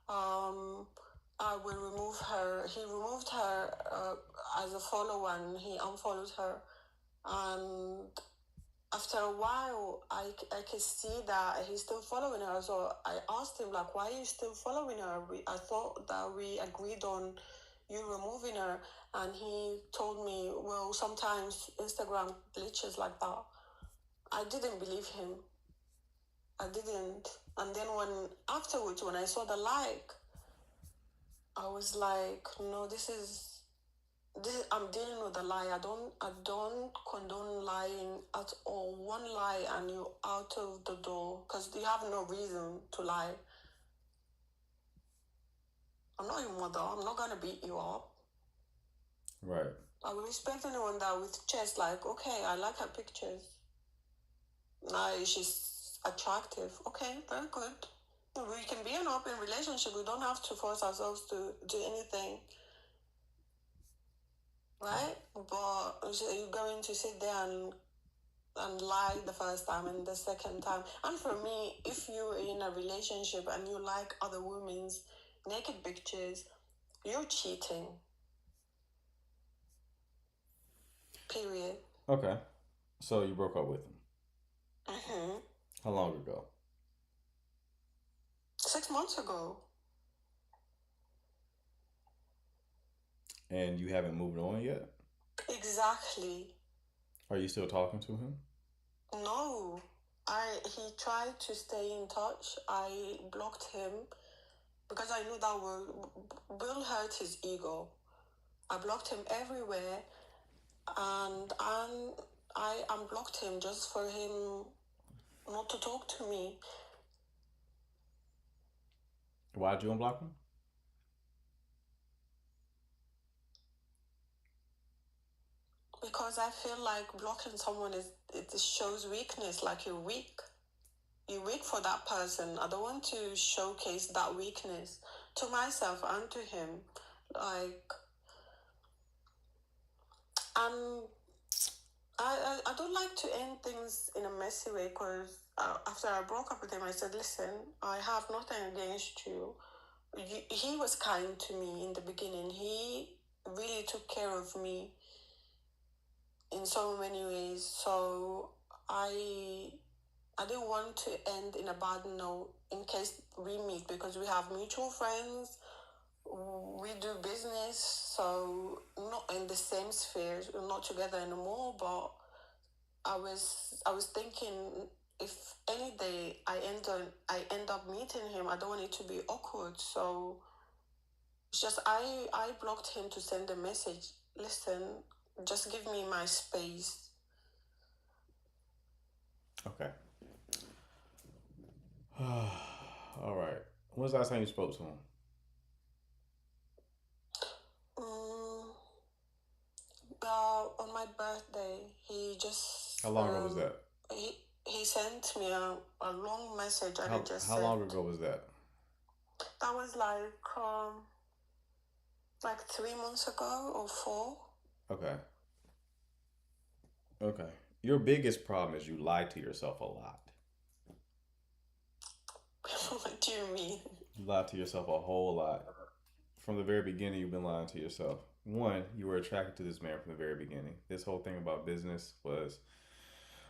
I will remove her. He removed her as a follower, and he unfollowed her. And after a while, I could see that he's still following her. So I asked him, like, why are you still following her? I thought that we agreed on you removing her. And he told me, well, sometimes Instagram glitches like that. I didn't believe him. I didn't. And then afterwards, when I saw the like, I was like, no, this I'm dealing with a lie. I don't condone lying at all. One lie and you're out of the door, because you have no reason to lie. I'm not your mother. I'm not gonna beat you up. Right. I will respect anyone that with chest, like, okay, I like her pictures. She's attractive. Okay, very good. We can be in an open relationship. We don't have to force ourselves to do anything. Right? But you're going to sit there and lie the first time and the second time. And for me, if you're in a relationship and you like other women's naked pictures, you're cheating. Period. Okay. So you broke up with him. Mm-hmm. How long ago? 6 months ago. And you haven't moved on yet? Exactly. Are you still talking to him? No. He tried to stay in touch. I blocked him because I knew that will hurt his ego. I blocked him everywhere, and I unblocked him just for him not to talk to me. Why'd you unblock him? Because I feel like blocking someone it shows weakness, like you're weak. You're weak for that person. I don't want to showcase that weakness to myself and to him. I don't like to end things in a messy way, because after I broke up with him, I said, listen, I have nothing against you. He was kind to me in the beginning. He really took care of me in so many ways. So I didn't want to end in a bad note in case we meet, because we have mutual friends. We do business, so not in the same spheres. We're not together anymore. But I was thinking, if any day I end up meeting him, I don't want it to be awkward. So it's just I blocked him to send a message. Listen, just give me my space. Okay. All right. When was the last time you spoke to him? On my birthday, he just. How long ago was that? He sent me a long message, and how long ago was that? That was like 3 months ago or 4. Okay. Your biggest problem is you lie to yourself a lot. What do you mean? You lie to yourself a whole lot. From the very beginning, you've been lying to yourself. One, you were attracted to this man from the very beginning. This whole thing about business was,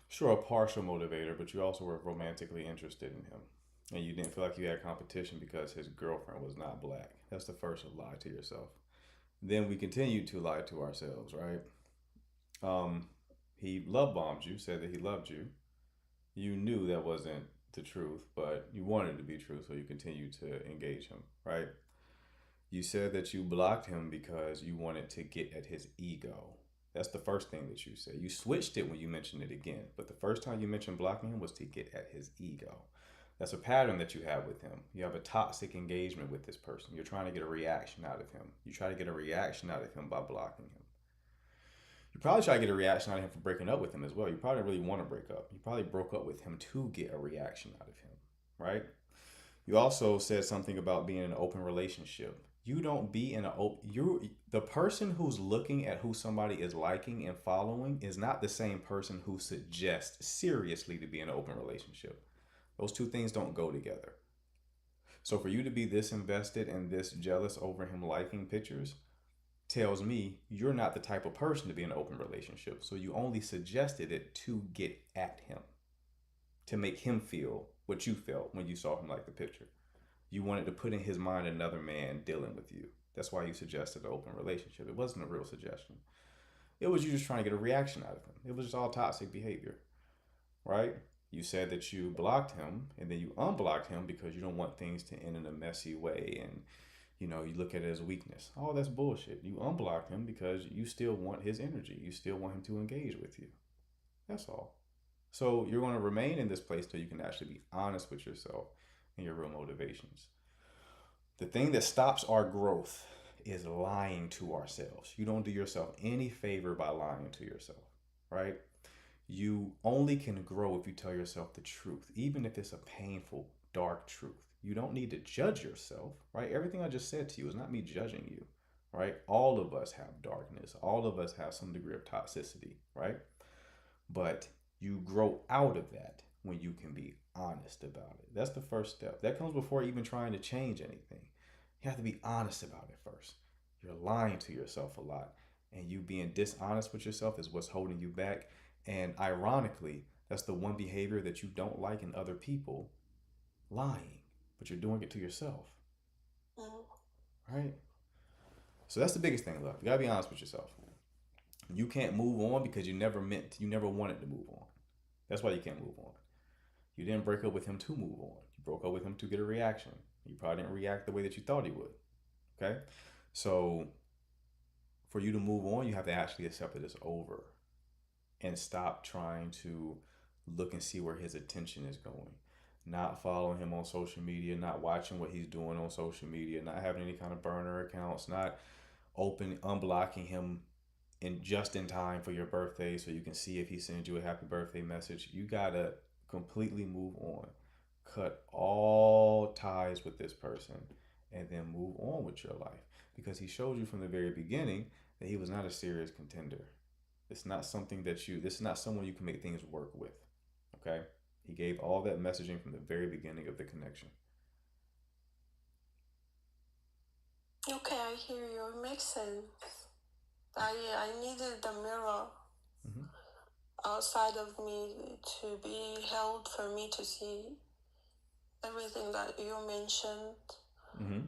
sure, a partial motivator, but you also were romantically interested in him. And you didn't feel like you had competition because his girlfriend was not black. That's the first lie to yourself. Then we continued to lie to ourselves, right? He love bombed you, said that he loved you. You knew that wasn't the truth, but you wanted it to be true, so you continued to engage him, right? You said that you blocked him because you wanted to get at his ego. That's the first thing that you said. You switched it when you mentioned it again, but the first time you mentioned blocking him was to get at his ego. That's a pattern that you have with him. You have a toxic engagement with this person. You're trying to get a reaction out of him. You try to get a reaction out of him by blocking him. You probably try to get a reaction out of him for breaking up with him as well. You probably really want to break up. You probably broke up with him to get a reaction out of him, right? You also said something about being in an open relationship. You don't be in the person who's looking at who somebody is liking and following is not the same person who suggests seriously to be in an open relationship. Those two things don't go together. So for you to be this invested and this jealous over him liking pictures tells me you're not the type of person to be in an open relationship. So you only suggested it to get at him, to make him feel what you felt when you saw him like the picture. You wanted to put in his mind another man dealing with you. That's why you suggested an open relationship. It wasn't a real suggestion. It was you just trying to get a reaction out of him. It was just all toxic behavior, right? You said that you blocked him and then you unblocked him because you don't want things to end in a messy way and you look at it as weakness. Oh, that's bullshit. You unblocked him because you still want his energy. You still want him to engage with you. That's all. So you're going to remain in this place till you can actually be honest with yourself and your real motivations. The thing that stops our growth is lying to ourselves. You don't do yourself any favor by lying to yourself, right? You only can grow if you tell yourself the truth, even if it's a painful, dark truth. You don't need to judge yourself, right? Everything I just said to you is not me judging you, right? All of us have darkness. All of us have some degree of toxicity, right? But you grow out of that when you can be honest about it. That's the first step. That comes before even trying to change anything. You have to be honest about it first. You're lying to yourself a lot, and you being dishonest with yourself is what's holding you back. And ironically, that's the one behavior that you don't like in other people, lying, but you're doing it to yourself, right? So that's the biggest thing, love. You gotta be honest with yourself. You can't move on because you never wanted to move on. That's why you can't move on. You didn't break up with him to move on. You broke up with him to get a reaction. You probably didn't react the way that you thought he would. Okay? So for you to move on, you have to actually accept that it's over and stop trying to look and see where his attention is going. Not following him on social media, not watching what he's doing on social media, not having any kind of burner accounts, not unblocking him just in time for your birthday so you can see if he sends you a happy birthday message. You gotta completely move on. Cut all ties with this person and then move on with your life, because he showed you from the very beginning that he was not a serious contender. It's not something this is not someone you can make things work with. Okay? He gave all that messaging from the very beginning of the connection. Okay, I hear you. It makes sense. I needed the mirror outside of me to be held for me to see everything that you mentioned.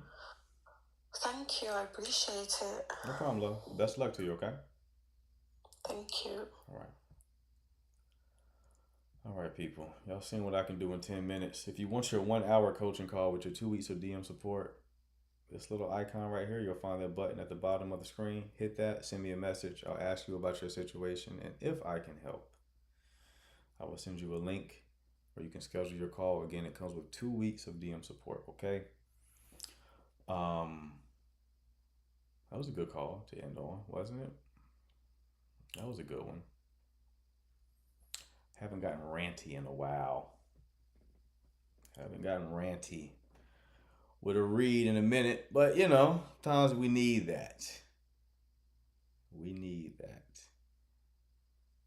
Thank you. I appreciate it. No problem, love. Best luck to you, okay? Thank you. All right, people. Y'all seen what I can do in 10 minutes. If you want your 1 hour coaching call with your 2 weeks of DM support, this little icon right here, you'll find that button at the bottom of the screen. Hit that, send me a message. I'll ask you about your situation, and if I can help, I will send you a link where you can schedule your call. Again, it comes with 2 weeks of DM support, okay? That was a good call to end on, wasn't it? That was a good one. Haven't gotten ranty in a while. Haven't gotten ranty with a read in a minute, but times we need that. We need that.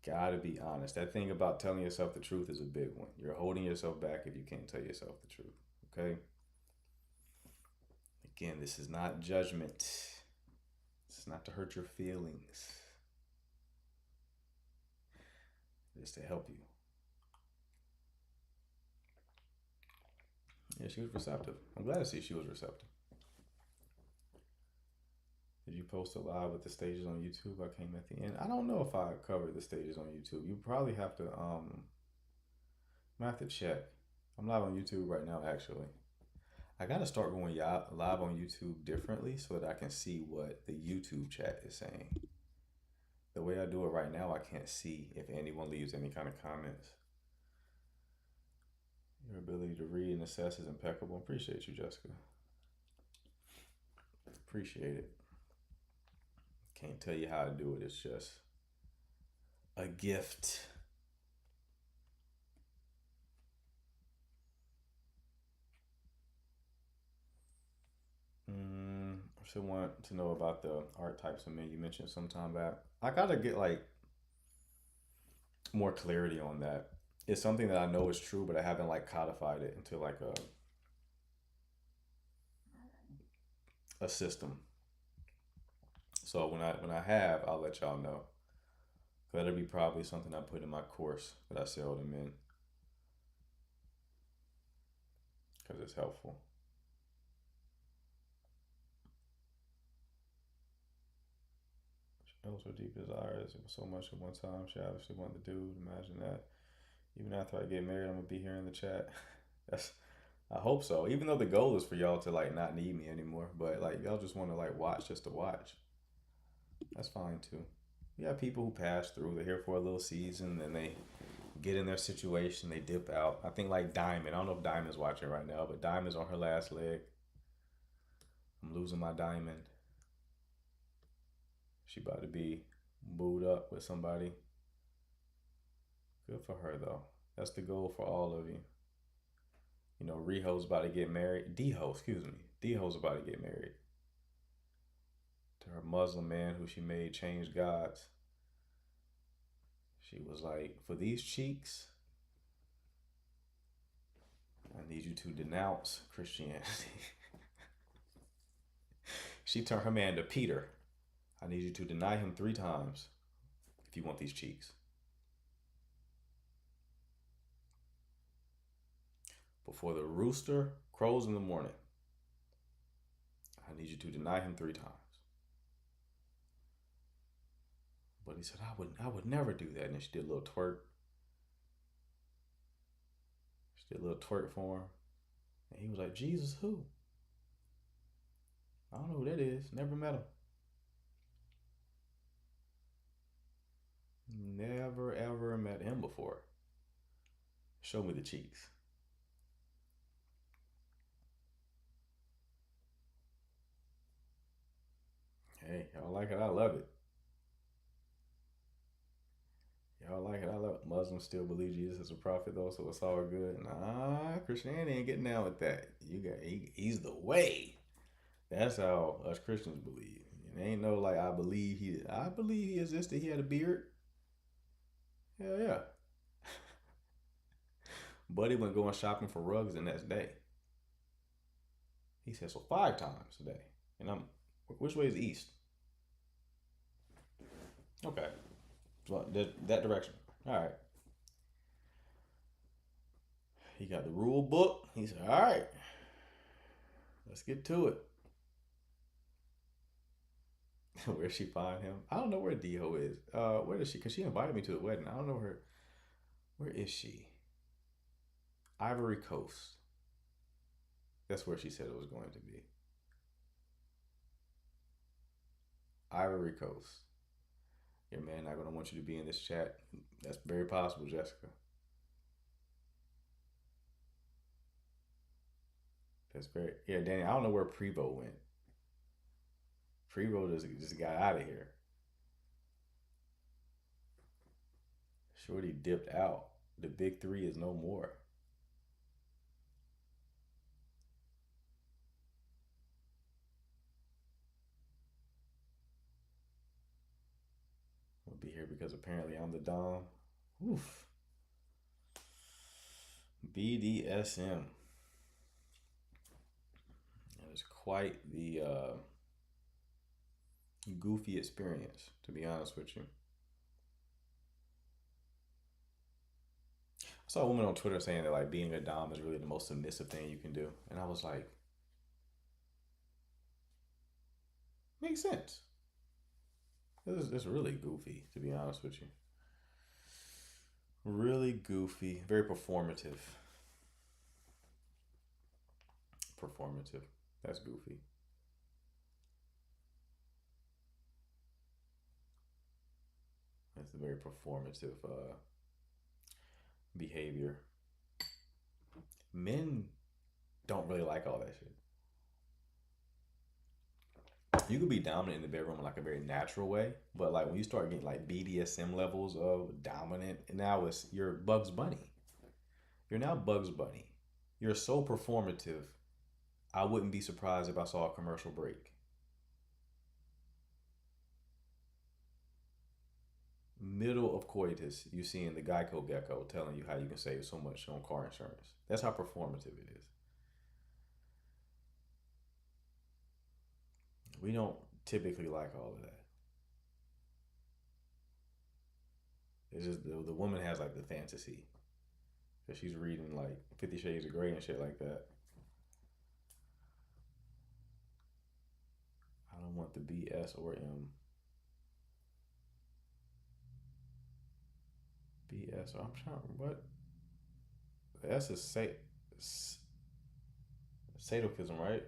Gotta be honest. That thing about telling yourself the truth is a big one. You're holding yourself back if you can't tell yourself the truth, okay? Again, this is not judgment. This is not to hurt your feelings. It's to help you. Yeah, she was receptive. I'm glad to see she was receptive. Did you post a live with the stages on YouTube? I came at the end. I don't know if I covered the stages on YouTube. You probably have to I have to check. I'm live on YouTube right now actually. I gotta start going live on YouTube differently so that I can see what the YouTube chat is saying. The way I do it right now, I can't see if anyone leaves any kind of comments. Your ability to read and assess is impeccable. Appreciate you, Jessica. Appreciate it. Can't tell you how to do it. It's just a gift. I still want to know about the art types of men you mentioned sometime back. I gotta get like more clarity on that. It's something that I know is true, but I haven't like codified it into like a system. So when I have, I'll let y'all know. That'll be probably something I put in my course that I sell to men because it's helpful. Else her deep desires. It was so much at one time. She obviously wanted to do. Imagine that. Even after I get married, I'm gonna be here in the chat. That's. I hope so. Even though the goal is for y'all to like not need me anymore, but like y'all just want to like watch just to watch. That's fine too. We have people who pass through. They're here for a little season, then they get in their situation. They dip out. I think like Diamond. I don't know if Diamond's watching right now, but Diamond's on her last leg. I'm losing my Diamond. She about to be booed up with somebody. Good for her though. That's the goal for all of you. You know, Riho's about to get married. D-Ho's about to get married to her Muslim man who she made change gods. She was like, for these cheeks, I need you to denounce Christianity. She turned her man to Peter. I need you to deny him 3 times if you want these cheeks. Before the rooster crows in the morning, I need you to deny him 3 times. But he said, I would never do that. And then she did a little twerk. She did a little twerk for him. And he was like, Jesus who? I don't know who that is. Never met him. Never ever met him before. Show me the cheeks. Hey, y'all like it? I love it. Y'all like it? I love it. Muslims still believe Jesus is a prophet though, so it's all good. Nah, Christianity ain't getting down with that. He's the way. That's how us Christians believe. It ain't no like I believe he existed. He had a beard. Hell yeah. Buddy went going shopping for rugs the next day. He said so 5 times a day. And I'm, which way is east? Okay. Well, that direction. All right. He got the rule book. He said, all right, let's get to it. Where she find him? I don't know where D-Ho is. Where is she? Because she invited me to the wedding. I don't know her. Where is she? Ivory Coast. That's where she said it was going to be. Ivory Coast. Your man not gonna want you to be in this chat. That's very possible, Jessica. That's very Danny. I don't know where Prevo went. Prevo just got out of here. Shorty dipped out. The big 3 is no more. We'll be here because apparently I'm the Dom. Oof. BDSM. That is quite the goofy experience, to be honest with you. saw a woman on Twitter saying that like being a dom is really the most submissive thing you can do, and I was like, makes sense. It's really goofy, to be honest with you. Really goofy, very performative. Performative. That's goofy. That's a very performative behavior. Men don't really like all that shit. You could be dominant in the bedroom in like a very natural way, but like when you start getting like BDSM levels of dominant, now you're Bugs Bunny. You're now Bugs Bunny. You're so performative. I wouldn't be surprised if I saw a commercial break. Middle of coitus, you seeing the Geico Gecko telling you how you can save so much on car insurance. That's how performative it is. We don't typically like all of that. It's just the woman has like the fantasy. Because she's reading like 50 Shades of Grey and shit like that. I don't want the B, S, or M. B, S, or I'm trying, what? The S is sadochism, right?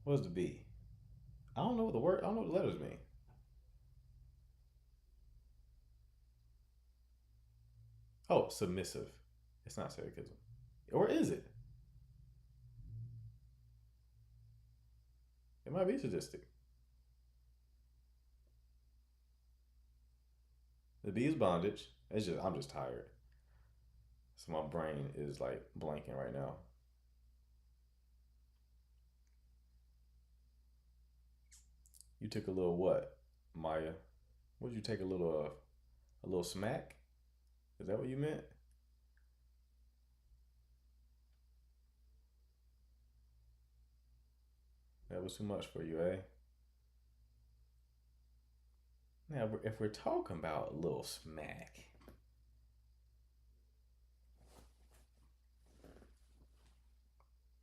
What's the B? I don't know what the letters mean. Oh, submissive. It's not sadism. Or is it? It might be sadistic. The B is bondage. I'm just tired. So my brain is like blanking right now. You took a little what, Maya? What did you take a little smack? Is that what you meant? That was too much for you, eh? Now, if we're talking about a little smack,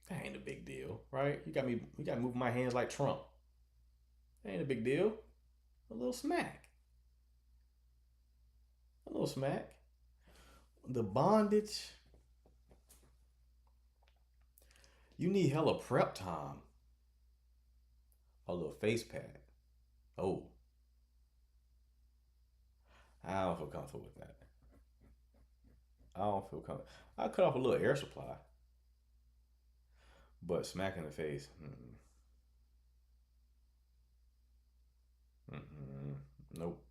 that ain't a big deal, right? You got me moving my hands like Trump. That ain't a big deal. A little smack. A little smack. The bondage. You need hella prep time. A little face pad. Oh. I don't feel comfortable with that. I don't feel comfortable. I cut off a little air supply. But smack in the face. Nope.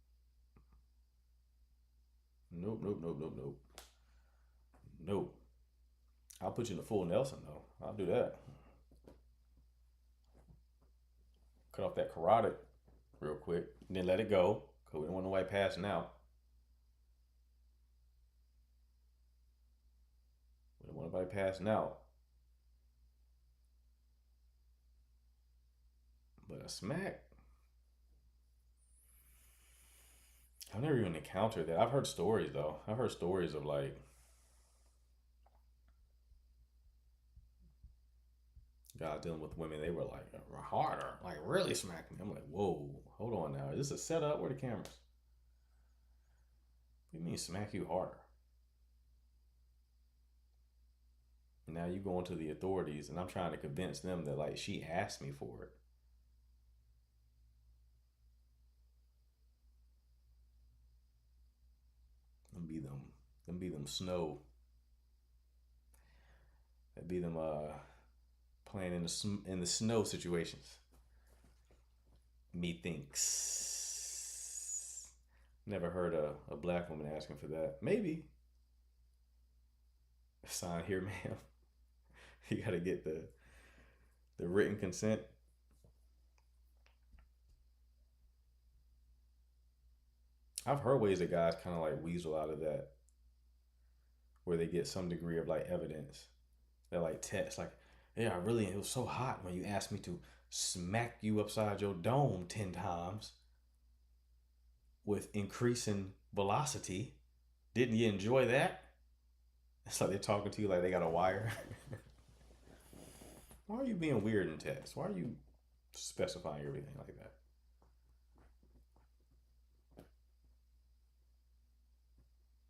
Nope. I'll put you in the full Nelson though. I'll do that. Cut off that carotid real quick. And then let it go. Because we don't want nobody passing out. We don't want nobody passing out. But a smack, I've never even encountered that. I've heard stories though. I've heard stories of like guys dealing with women. They were like harder, like really smacking me. I'm like, whoa, hold on now. Is this a setup? Where are the cameras? What do you mean smack you harder? And now you going to the authorities, and I'm trying to convince them that like she asked me for it. Them be them snow. That be them playing in the snow situations. Methinks. Never heard a black woman asking for that. Maybe. Sign here, ma'am. You gotta get the written consent. I've heard ways that guys kind of like weasel out of that, where they get some degree of like evidence. They're like text like, yeah, it was so hot when you asked me to smack you upside your dome 10 times with increasing velocity. Didn't you enjoy that? It's like they're talking to you like they got a wire. Why are you being weird in text? Why are you specifying everything like that?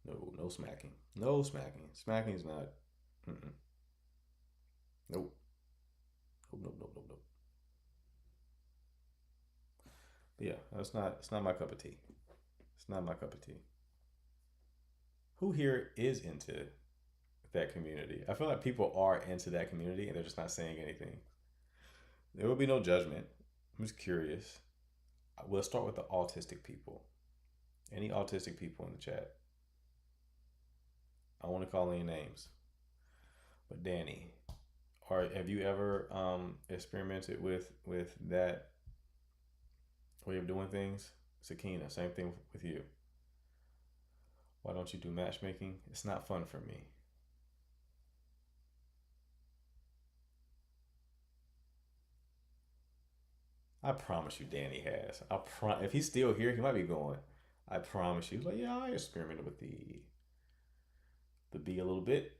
No, no smacking. No smacking. Smacking's not. Mm-mm. Nope. Nope. Nope. Nope. Nope. Nope. But yeah, that's not. It's not my cup of tea. It's not my cup of tea. Who here is into that community? I feel like people are into that community and they're just not saying anything. There will be no judgment. I'm just curious. We'll start with the autistic people. Any autistic people in the chat? I want to call any names. But Danny, or have you ever experimented with that way of doing things? Sakina, same thing with you. Why don't you do matchmaking? It's not fun for me. I promise you, Danny has. If he's still here, he might be going. I promise you. He's like, yeah, I experimented with the B a little bit.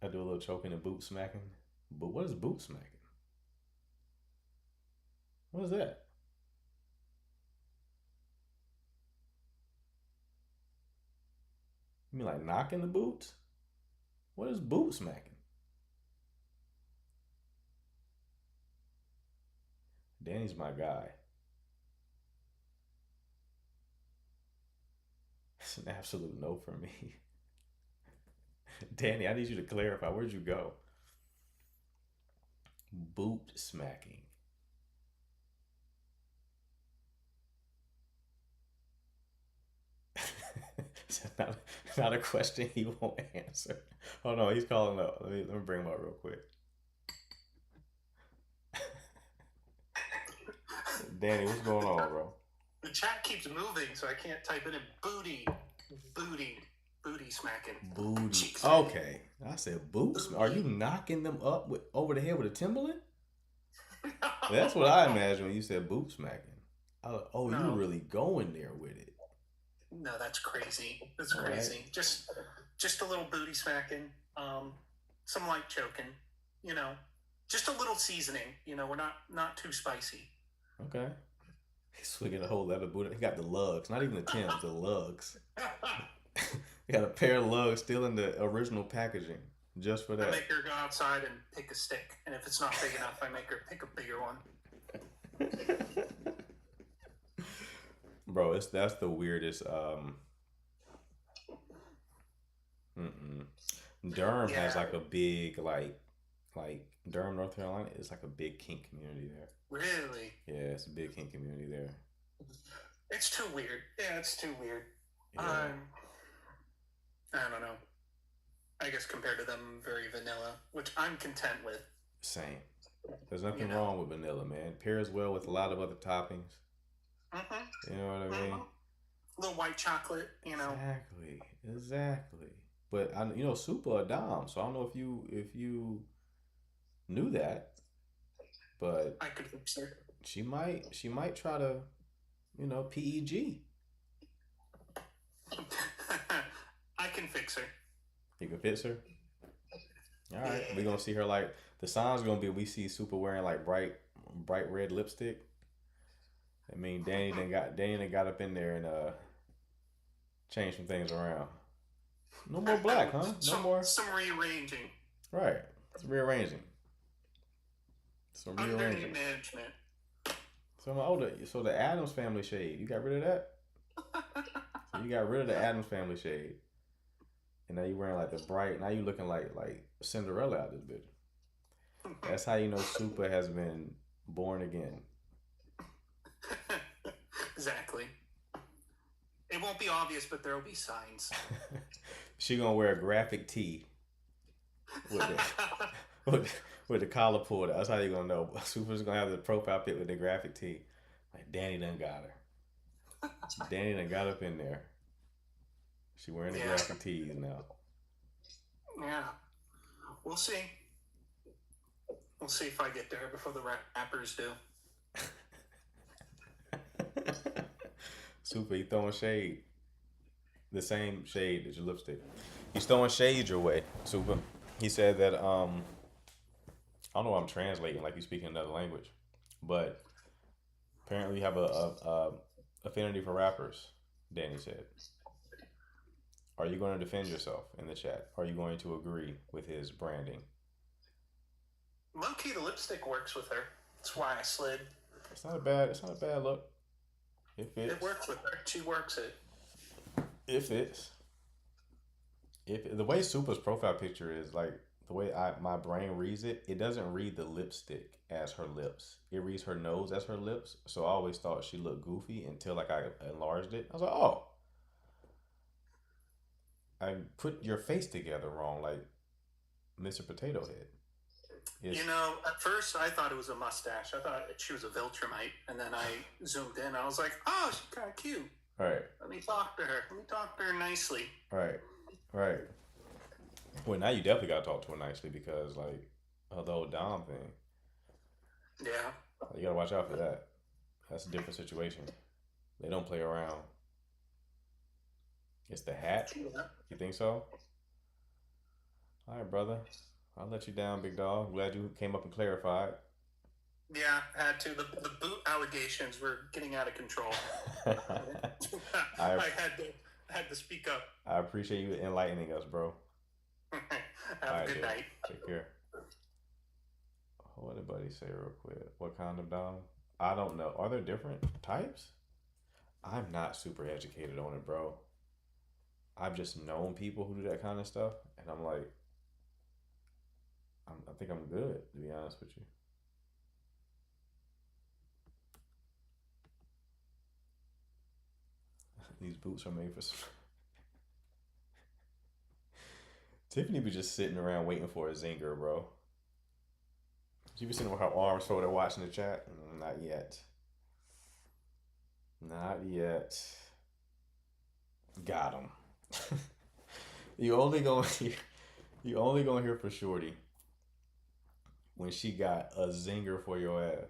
I do a little choking and boot smacking. But what is boot smacking? What is that? You mean like knocking the boots? What is boot smacking? Danny's my guy. It's an absolute no for me. Danny, I need you to clarify. Where'd you go? Boot smacking. It's not a question he won't answer. Oh no, he's calling up. Let me bring him up real quick. Danny, what's going on, bro? The chat keeps moving, so I can't type it in. Booty smacking. Booty. Cheeks. Okay, I said boots. Are you knocking them up over the head with a Timberland? That's what I imagined when you said boot smacking. Oh, no. You were really going there with it. No, that's crazy. That's crazy. Right. Just a little booty smacking, some light choking, just a little seasoning. We're not too spicy. Okay. He's swinging a whole leather boot. He got the lugs, not even the Timbs, the lugs. He got a pair of lugs still in the original packaging, just for that. I make her go outside and pick a stick, and if it's not big enough, I make her pick a bigger one. Bro, that's the weirdest. Durham has like a big like Durham, North Carolina is like a big kink community there. Really? Yeah, it's a big kink community there. It's too weird. Yeah, it's too weird. Yeah. I don't know. I guess compared to them, very vanilla, which I'm content with. Same. There's nothing wrong with vanilla, man. Pairs well with a lot of other toppings. Mm-hmm. You know what I mean? A little white chocolate, Exactly. But Super a dom, so I don't know if you knew that. But I could fix her. She might try to, PEG. I can fix her. You can fix her? All right. We're going to see her like, the sign's going to be, we see Super wearing like bright red lipstick. I mean, Danny done got up in there and changed some things around. No more black, huh? No more. Some rearranging. Right. Some rearranging. Underneath management. So the Addams Family shade, you got rid of that? So you got rid of the Addams Family shade. And now you wearing like the bright, now you looking like Cinderella out this bitch. That's how you know Super has been born again. Exactly. It won't be obvious, but there'll be signs. She gonna wear a graphic tee with the collar pulled out. That's how you gonna know. Super's gonna have the profile pic with the graphic tee. Like Danny done got her. Danny done got up in there. She wearing the graphic tees now. Yeah. We'll see. We'll see if I get there before the rappers do. Super, you throwing shade. The same shade as your lipstick. He's throwing shade your way, Super. He said that I don't know why I'm translating like you speak another language, but apparently you have a affinity for rappers. Danny said. Are you going to defend yourself in the chat? Are you going to agree with his branding? Low key, the lipstick works with her. That's why I slid. It's not a bad look. It fits. It works with her. She works it. It fits. If the way Super's profile picture is, like the way my brain reads it, it doesn't read the lipstick as her lips. It reads her nose as her lips. So I always thought she looked goofy until like I enlarged it. I was like, oh, I put your face together wrong, like Mr. Potato Head. You know, at first I thought it was a mustache. I thought she was a Viltrumite, and then I zoomed in. I was like, oh, she's kind of cute. Right. Let me talk to her. Let me talk to her nicely. Right. Right. Well, now you definitely got to talk to her nicely because, like, the whole Dom thing. Yeah. You got to watch out for that. That's a different situation. They don't play around. It's the hat? You think so? All right, brother. I'll let you down, big dog. Glad you came up and clarified. Yeah, had to. The boot allegations were getting out of control. I had to speak up. I appreciate you enlightening us, bro. Have a good night. Take care. What did Buddy say real quick? What kind of dog? I don't know. Are there different types? I'm not super educated on it, bro. I've just known people who do that kind of stuff, and I'm like, I think I'm good, to be honest with you. These boots are made for some... Tiffany be just sitting around waiting for a zinger, bro. She be sitting with her arms folded watching the chat? Not yet. Not yet. Got him. You only gonna hear for Shorty when she got a zinger for your ass.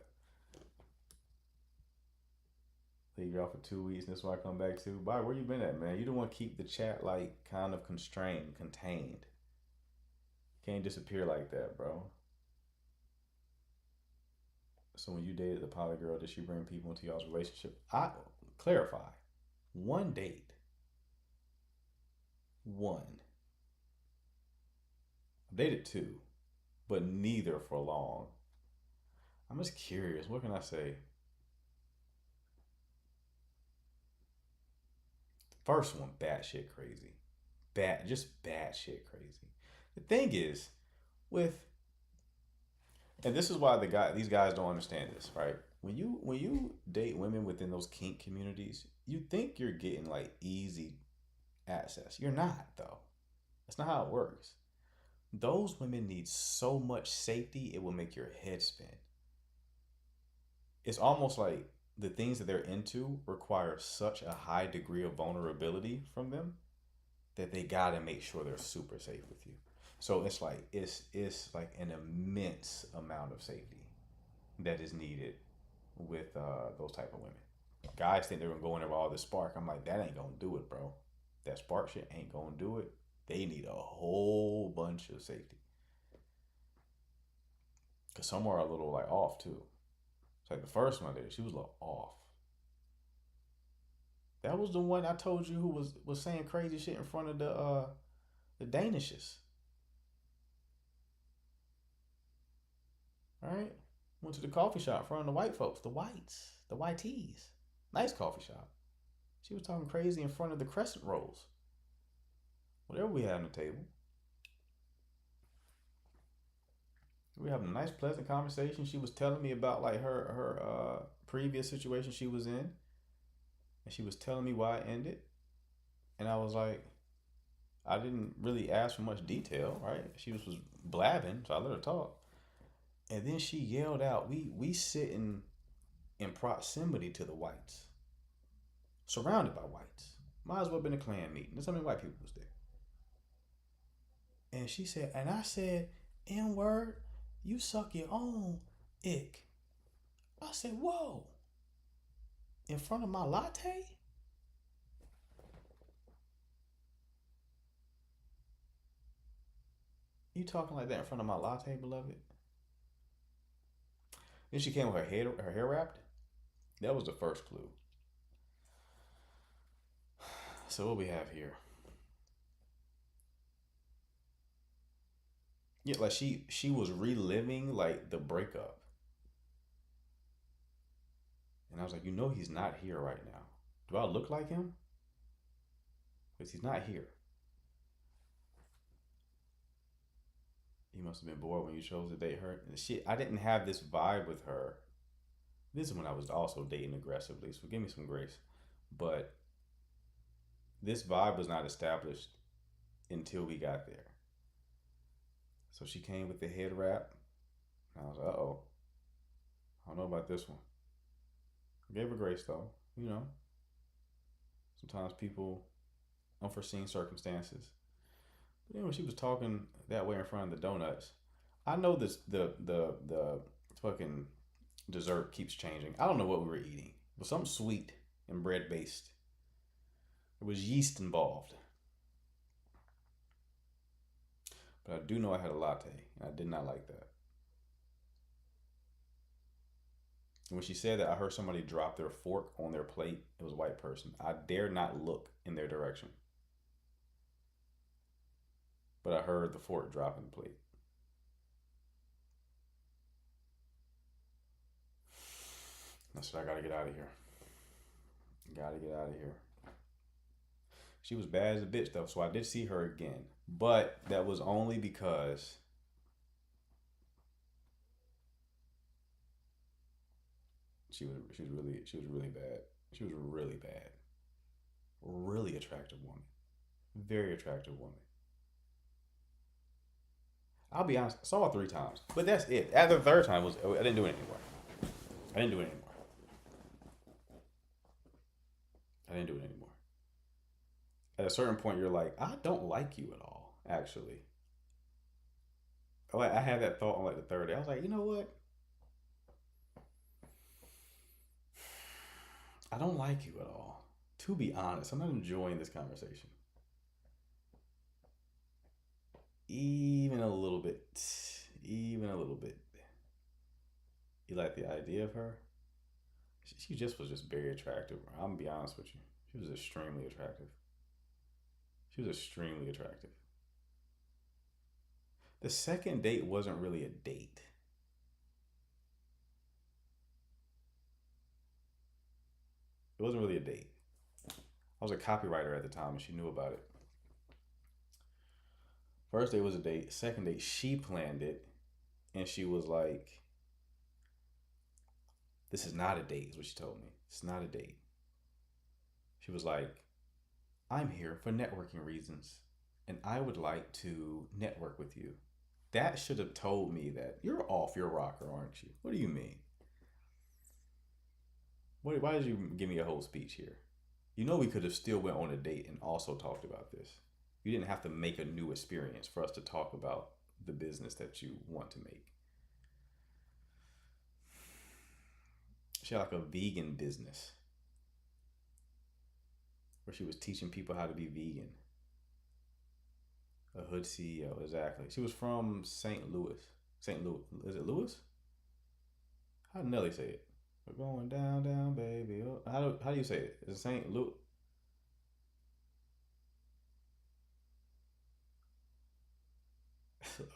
Leave y'all for 2 weeks, and this is what I come back to. Bye, where you been at, man? You don't want to keep the chat like kind of contained. Can't disappear like that, bro. So when you dated the poly girl, did she bring people into y'all's relationship? I clarify. One date. One. I dated two, but neither for long. I'm just curious. What can I say? First one, batshit crazy. Just batshit crazy. The thing is, and this is why these guys don't understand this, right? When you date women within those kink communities, you think you're getting like easy access. You're not, though. That's not how it works. Those women need so much safety, it will make your head spin. It's almost like the things that they're into require such a high degree of vulnerability from them that they gotta make sure they're super safe with you. So it's like an immense amount of safety that is needed with those type of women. Guys think they're gonna go in there with all this spark. I'm like, that ain't gonna do it, bro. That spark shit ain't gonna do it. They need a whole bunch of safety. Cause some are a little like off too. It's like the first one I did, she was a little off. That was the one I told you who was saying crazy shit in front of the Danishes. Right? Went to the coffee shop in front of the white folks, the whites, the YTs. Nice coffee shop. She was talking crazy in front of the crescent rolls. Whatever we had on the table. We were having a nice, pleasant conversation. She was telling me about like her previous situation she was in. And she was telling me why it ended. And I was like, I didn't really ask for much detail, right? She was blabbing, so I let her talk. And then she yelled out, we sitting in proximity to the whites. Surrounded by whites. Might as well have been a Klan meeting. There's so many white people was there. And she said, and I said, N-word, you suck your own ick. I said, whoa. In front of my latte? You talking like that in front of my latte, beloved? Then she came with her hair wrapped. That was the first clue. So what we have here? Yeah, like she was reliving like the breakup. And I was like, you know he's not here right now. Do I look like him? Because he's not here. You must have been bored when you chose to date her. And shit, I didn't have this vibe with her. This is when I was also dating aggressively, so give me some grace. But this vibe was not established until we got there. So she came with the head wrap. And I was like, uh-oh. I don't know about this one. Gave her grace though, you know. Sometimes people, unforeseen circumstances. But then when she was talking that way in front of the donuts, I know this the fucking dessert keeps changing. I don't know what we were eating. It was something sweet and bread based. There was yeast involved. But I do know I had a latte, and I did not like that. And when she said that, I heard somebody drop their fork on their plate. It was a white person. I dare not look in their direction. But I heard the fork drop in the plate. I said, I gotta get out of here. Gotta get out of here. She was bad as a bitch though, so I did see her again. But that was only because she was really bad. She was really bad. Really attractive woman. Very attractive woman. I'll be honest, I saw her 3 times. But that's it. After the third time I didn't do it anymore. I didn't do it anymore. At a certain point you're like, I don't like you at all, actually. Like I had that thought on like the third day. I was like, you know what? I don't like you at all. To be honest, I'm not enjoying this conversation. Even a little bit. You like the idea of her? She just was just very attractive. I'm gonna be honest with you. She was extremely attractive. The second date wasn't really a date. It wasn't really a date. I was a copywriter at the time and she knew about it. First date was a date. Second date, she planned it. And she was like, this is not a date, is what she told me. It's not a date. She was like, I'm here for networking reasons. And I would like to network with you. That should have told me that you're off your rocker, aren't you? What do you mean? Why did you give me a whole speech here? You know we could have still went on a date and also talked about this. You didn't have to make a new experience for us to talk about the business that you want to make. She had like a vegan business where she was teaching people how to be vegan. A hood CEO, exactly. She was from St. Louis. St. Louis. Is it Louis? How did Nelly say it? We're going down, down, baby. How do you say it? Is it St. Louis?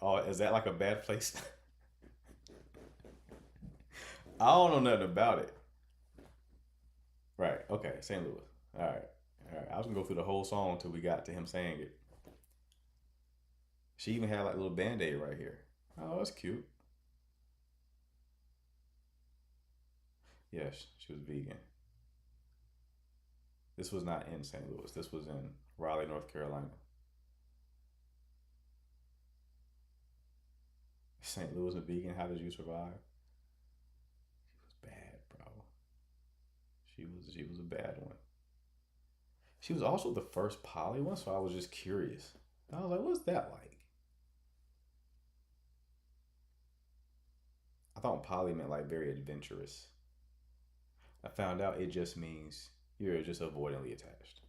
Oh, is that like a bad place? I don't know nothing about it. Right. Okay. St. Louis. All right. I was gonna go through the whole song until we got to him saying it. She even had like a little band-aid right here. Oh, that's cute. Yes, she was vegan. This was not in St. Louis. This was in Raleigh, North Carolina. St. Louis, a vegan. How did you survive? She was bad, bro. She was a bad one. She was also the first poly one, so I was just curious. I was like, what's that like? I thought poly meant like very adventurous. I found out it just means you're just avoidantly attached.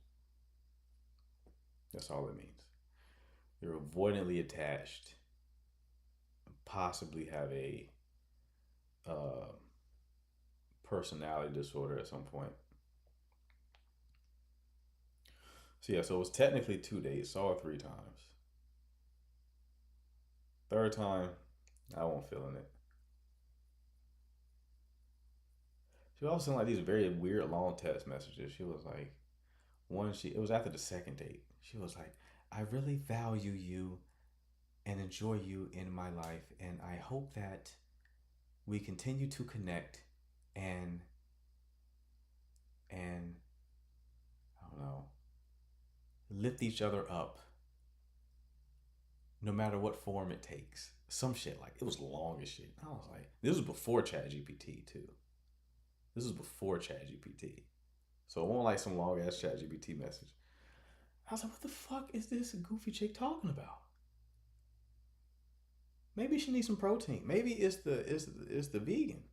That's all it means. You're avoidantly attached possibly have a personality disorder at some point. So yeah, so it was technically 2 dates. Saw her 3 times. Third time, I wasn't feeling it. She also sent like these very weird long text messages. She was like, it was after the second date. She was like, I really value you and enjoy you in my life, and I hope that we continue to connect and I don't know, lift each other up no matter what form it takes. Some shit, like, it was long as shit. I was like, this was before ChatGPT too. This was before ChatGPT. So it wasn't like some long ass ChatGPT message. I was like, what the fuck is this goofy chick talking about? Maybe she needs some protein. Maybe it's the vegan.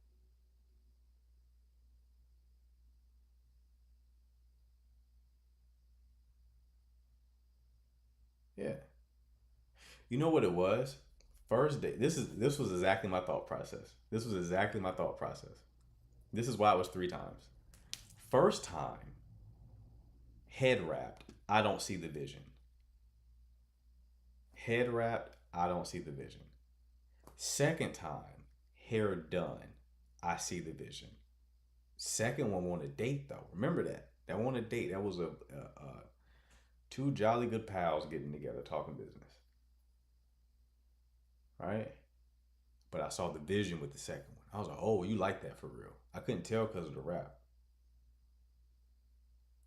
Yeah. You know what it was? First date. This was exactly my thought process. This is why it was 3 times. First time, head wrapped, I don't see the vision. Head wrapped, I don't see the vision. Second time, hair done, I see the vision. Second one on a date though. Remember that. That one on a date. That was a 2 jolly good pals getting together talking business. Right? But I saw the vision with the second one. I was like, oh, you like that for real. I couldn't tell because of the wrap.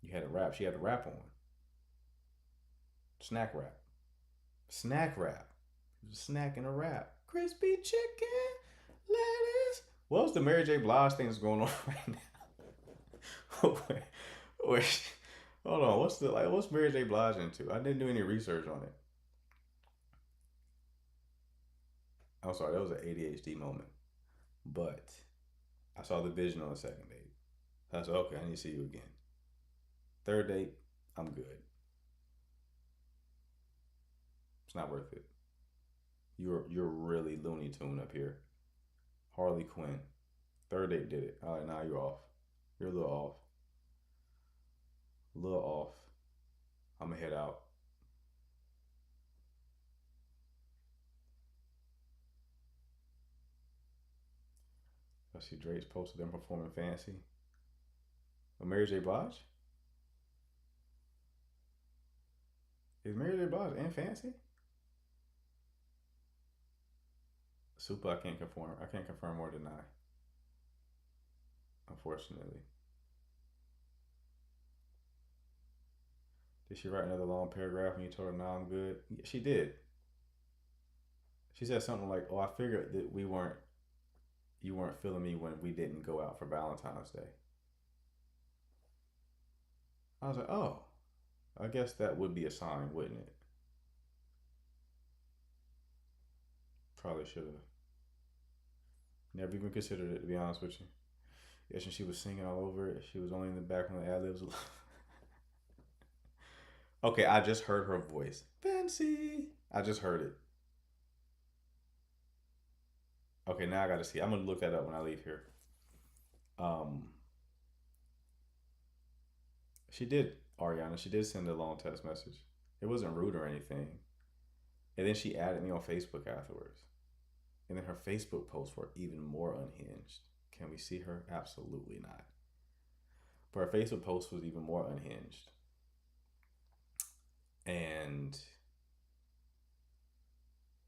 You had a wrap. She had a wrap on. Snack wrap. Snack wrap. It was a snack and a wrap. Crispy chicken, lettuce. What's the Mary J. Blige thing that's going on right now? wait, hold on. What's Mary J. Blige into? I didn't do any research on it. I'm sorry, that was an ADHD moment. But I saw the vision on the second date. I said, okay, I need to see you again. Third date, I'm good. It's not worth it. You're really Looney Tune up here. Harley Quinn. Third date did it. All right, now you're off. You're a little off. I'm gonna head out. I see Drake's posted them performing Fancy. Oh, Mary J. Blige? Is Mary J. Blige and Fancy? Super, I can't confirm or deny. Unfortunately. Did she write another long paragraph and you told her, no, I'm good? Yeah, she did. She said something like, oh, I figured that you weren't feeling me when we didn't go out for Valentine's Day. I was like, oh, I guess that would be a sign, wouldn't it? Probably should have. Never even considered it, to be honest with you. Yeah, since she was singing all over it, she was only in the background of the ad-libs. Okay, I just heard her voice. Fancy. I just heard it. Okay, now I gotta see. I'm gonna look that up when I leave here. She did, Ariana. She did send a long text message. It wasn't rude or anything. And then she added me on Facebook afterwards. And then her Facebook posts were even more unhinged. Can we see her? Absolutely not. But her Facebook post was even more unhinged. And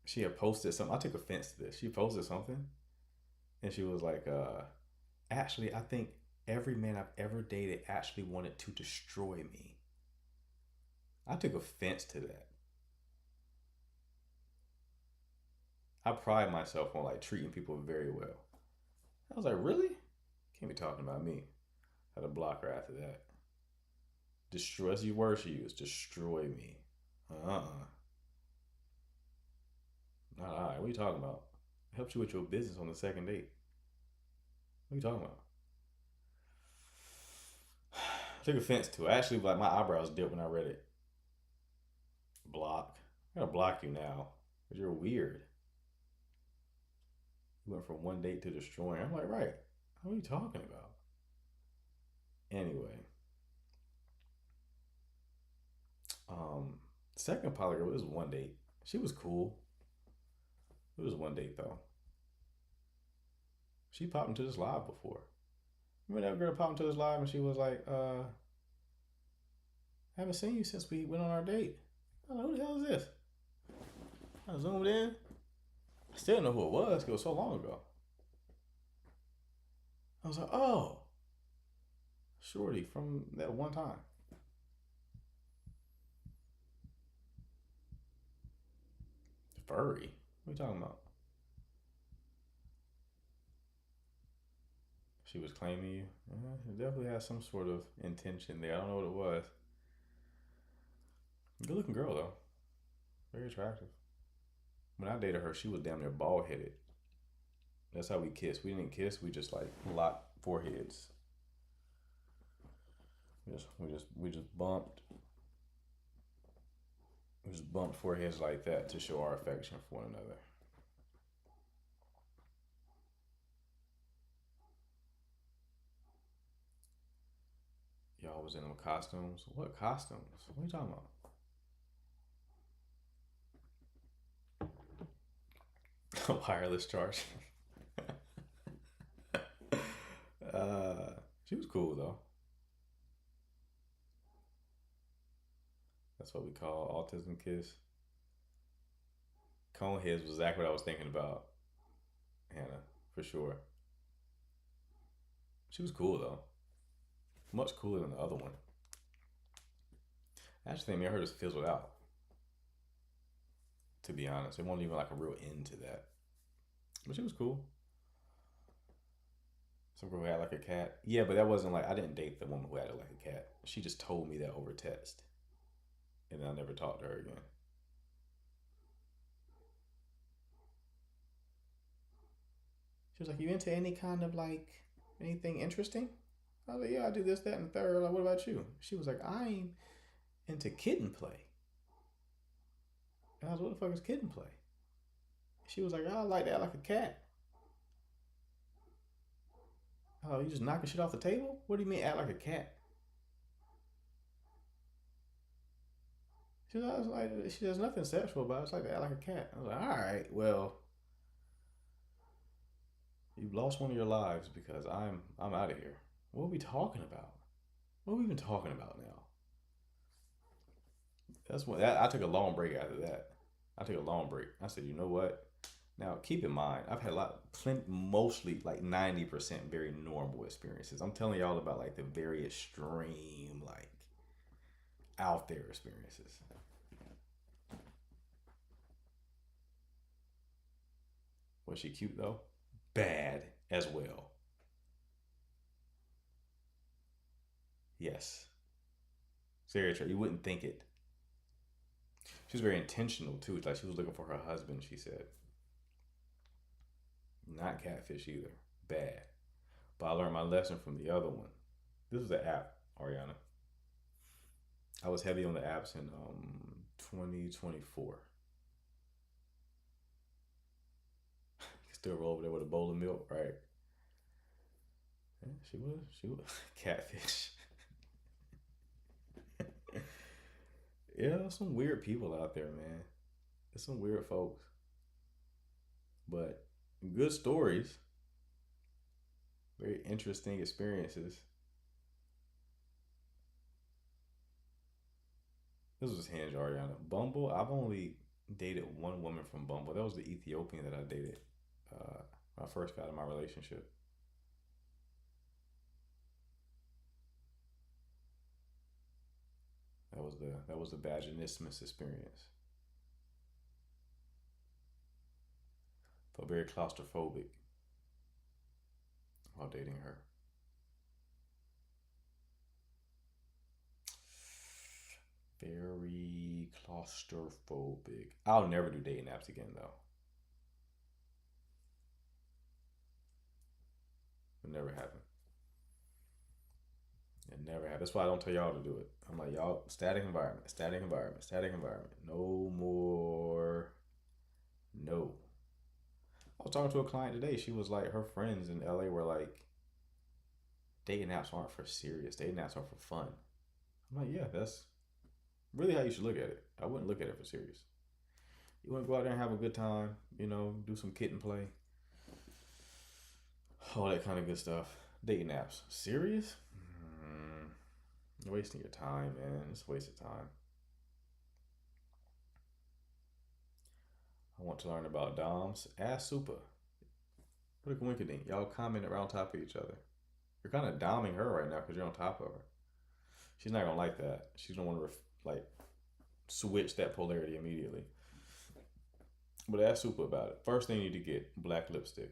she had posted something. I took offense to this. She posted something. And she was like, actually, I think every man I've ever dated actually wanted to destroy me. I took offense to that. I pride myself on like treating people very well. I was like, really? Can't be talking about me. I had to block her after that. Destroy, as you word she used, destroy me. Not all right. What are you talking about? I helped you with your business on the second date. What are you talking about? I took offense to it. Actually, like my eyebrows dipped when I read it. Block. I'm gonna block you now. Because you're weird. We went from one date to destroying. I'm like, right. What are you talking about? Anyway, second polygirl, it was one date. She was cool. It was one date though. She popped into this live before. Remember that girl popped into this live and she was like, haven't seen you since we went on our date. I was like, who the hell is this? I zoomed in. I still didn't know who it was because it was so long ago. I was like, oh, Shorty from that one time. Furry? What are you talking about? She was claiming you. It definitely has some sort of intention there. I don't know what it was. Good looking girl though. Very attractive. When I dated her, she was damn near bald headed. That's how we kissed. We didn't kiss. We just like locked foreheads. We just bumped. We just bumped foreheads like that to show our affection for one another. Y'all was in them costumes. What costumes? What are you talking about? Wireless charge. She was cool though. That's what we call autism kiss. Cone heads was exactly what I was thinking about. Hannah, for sure. She was cool though. Much cooler than the other one. I actually think me and her just fizzled out. To be honest, it wasn't even like a real end to that. But she was cool. Some girl who had like a cat. Yeah, but that wasn't like, I didn't date the woman who had it like a cat. She just told me that over text. And then I never talked to her again. She was like, you into any kind of like, anything interesting? I was like, yeah, I do this, that, and the third. Like, what about you? She was like, I'm into kitten play. And I was, what the fuck is kitten play? She was like, oh, I like that, like a cat. Oh, you just knocking shit off the table? What do you mean act like a cat? She was like, she does nothing sexual about it. It's like act like a cat. I was like, all right, well, you've lost one of your lives because I'm out of here. What are we talking about? What are we even talking about now? That's when I took a long break after that. I took a long break. I said, you know what? Now keep in mind, I've had mostly like 90% very normal experiences. I'm telling y'all about like the very extreme, like out there experiences. Was she cute though? Bad as well. Yes. Seriously, you wouldn't think it. She was very intentional too. Like she was looking for her husband, she said. Not catfish either. Bad. But I learned my lesson from the other one. This was an app, Ariana. I was heavy on the apps in 2024. You can still roll over there with a bowl of milk, right? Yeah, she was catfish. Yeah, there's some weird people out there, man. There's some weird folks. But good stories. Very interesting experiences. This was Hinge, Ariana. Bumble, I've only dated one woman from Bumble. That was the Ethiopian that I dated when I first got in my relationship. That was the vaginismus experience. Felt very claustrophobic while dating her. Very claustrophobic. I'll never do dating apps again though. It never happened. It never happened. That's why I don't tell y'all to do it. I'm like, y'all, static environment, static environment, static environment. No more. No. I was talking to a client today. She was like, her friends in LA were like, dating apps aren't for serious. Dating apps are for fun. I'm like, yeah, that's really how you should look at it. I wouldn't look at it for serious. You want to go out there and have a good time, do some kitten play, all that kind of good stuff. Dating apps, serious? You're wasting your time, man. It's a waste of time. I want to learn about DOMs. Ask Super. What a coinkydink. Y'all comment around top of each other. You're kind of doming her right now because you're on top of her. She's not gonna like that. She's gonna want to switch that polarity immediately. But ask Super about it. First thing you need to get black lipstick.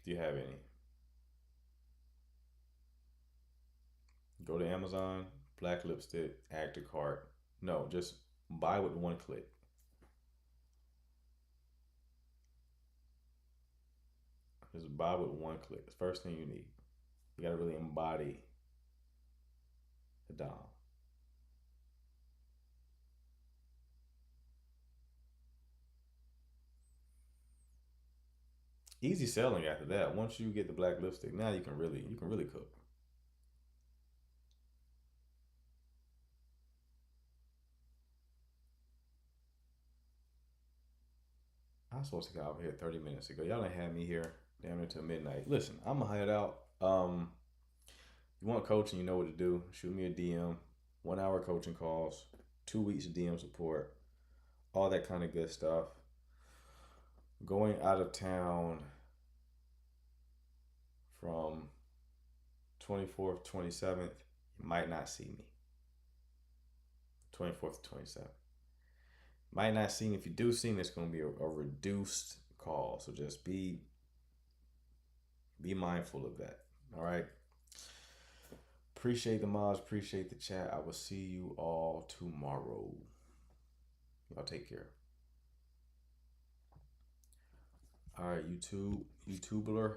Do you have any? Go to Amazon, black lipstick, add to cart. No, just buy with one click. Just buy with one click. It's the first thing you need. You gotta really embody the Dom. Easy selling after that. Once you get the black lipstick, now you can really cook. I was supposed to get over here 30 minutes ago. Y'all ain't had me here damn near till midnight. Listen, I'm gonna head out. You want coaching, you know what to do. Shoot me a DM. 1 hour coaching calls, 2 weeks of DM support, all that kind of good stuff. Going out of town from 24th, 27th, you might not see me. 24th to 27th. Might not see me. If you do see me, it's going to be a reduced call. So just be mindful of that. All right. Appreciate the mods. Appreciate the chat. I will see you all tomorrow. Y'all take care. All right, YouTuber.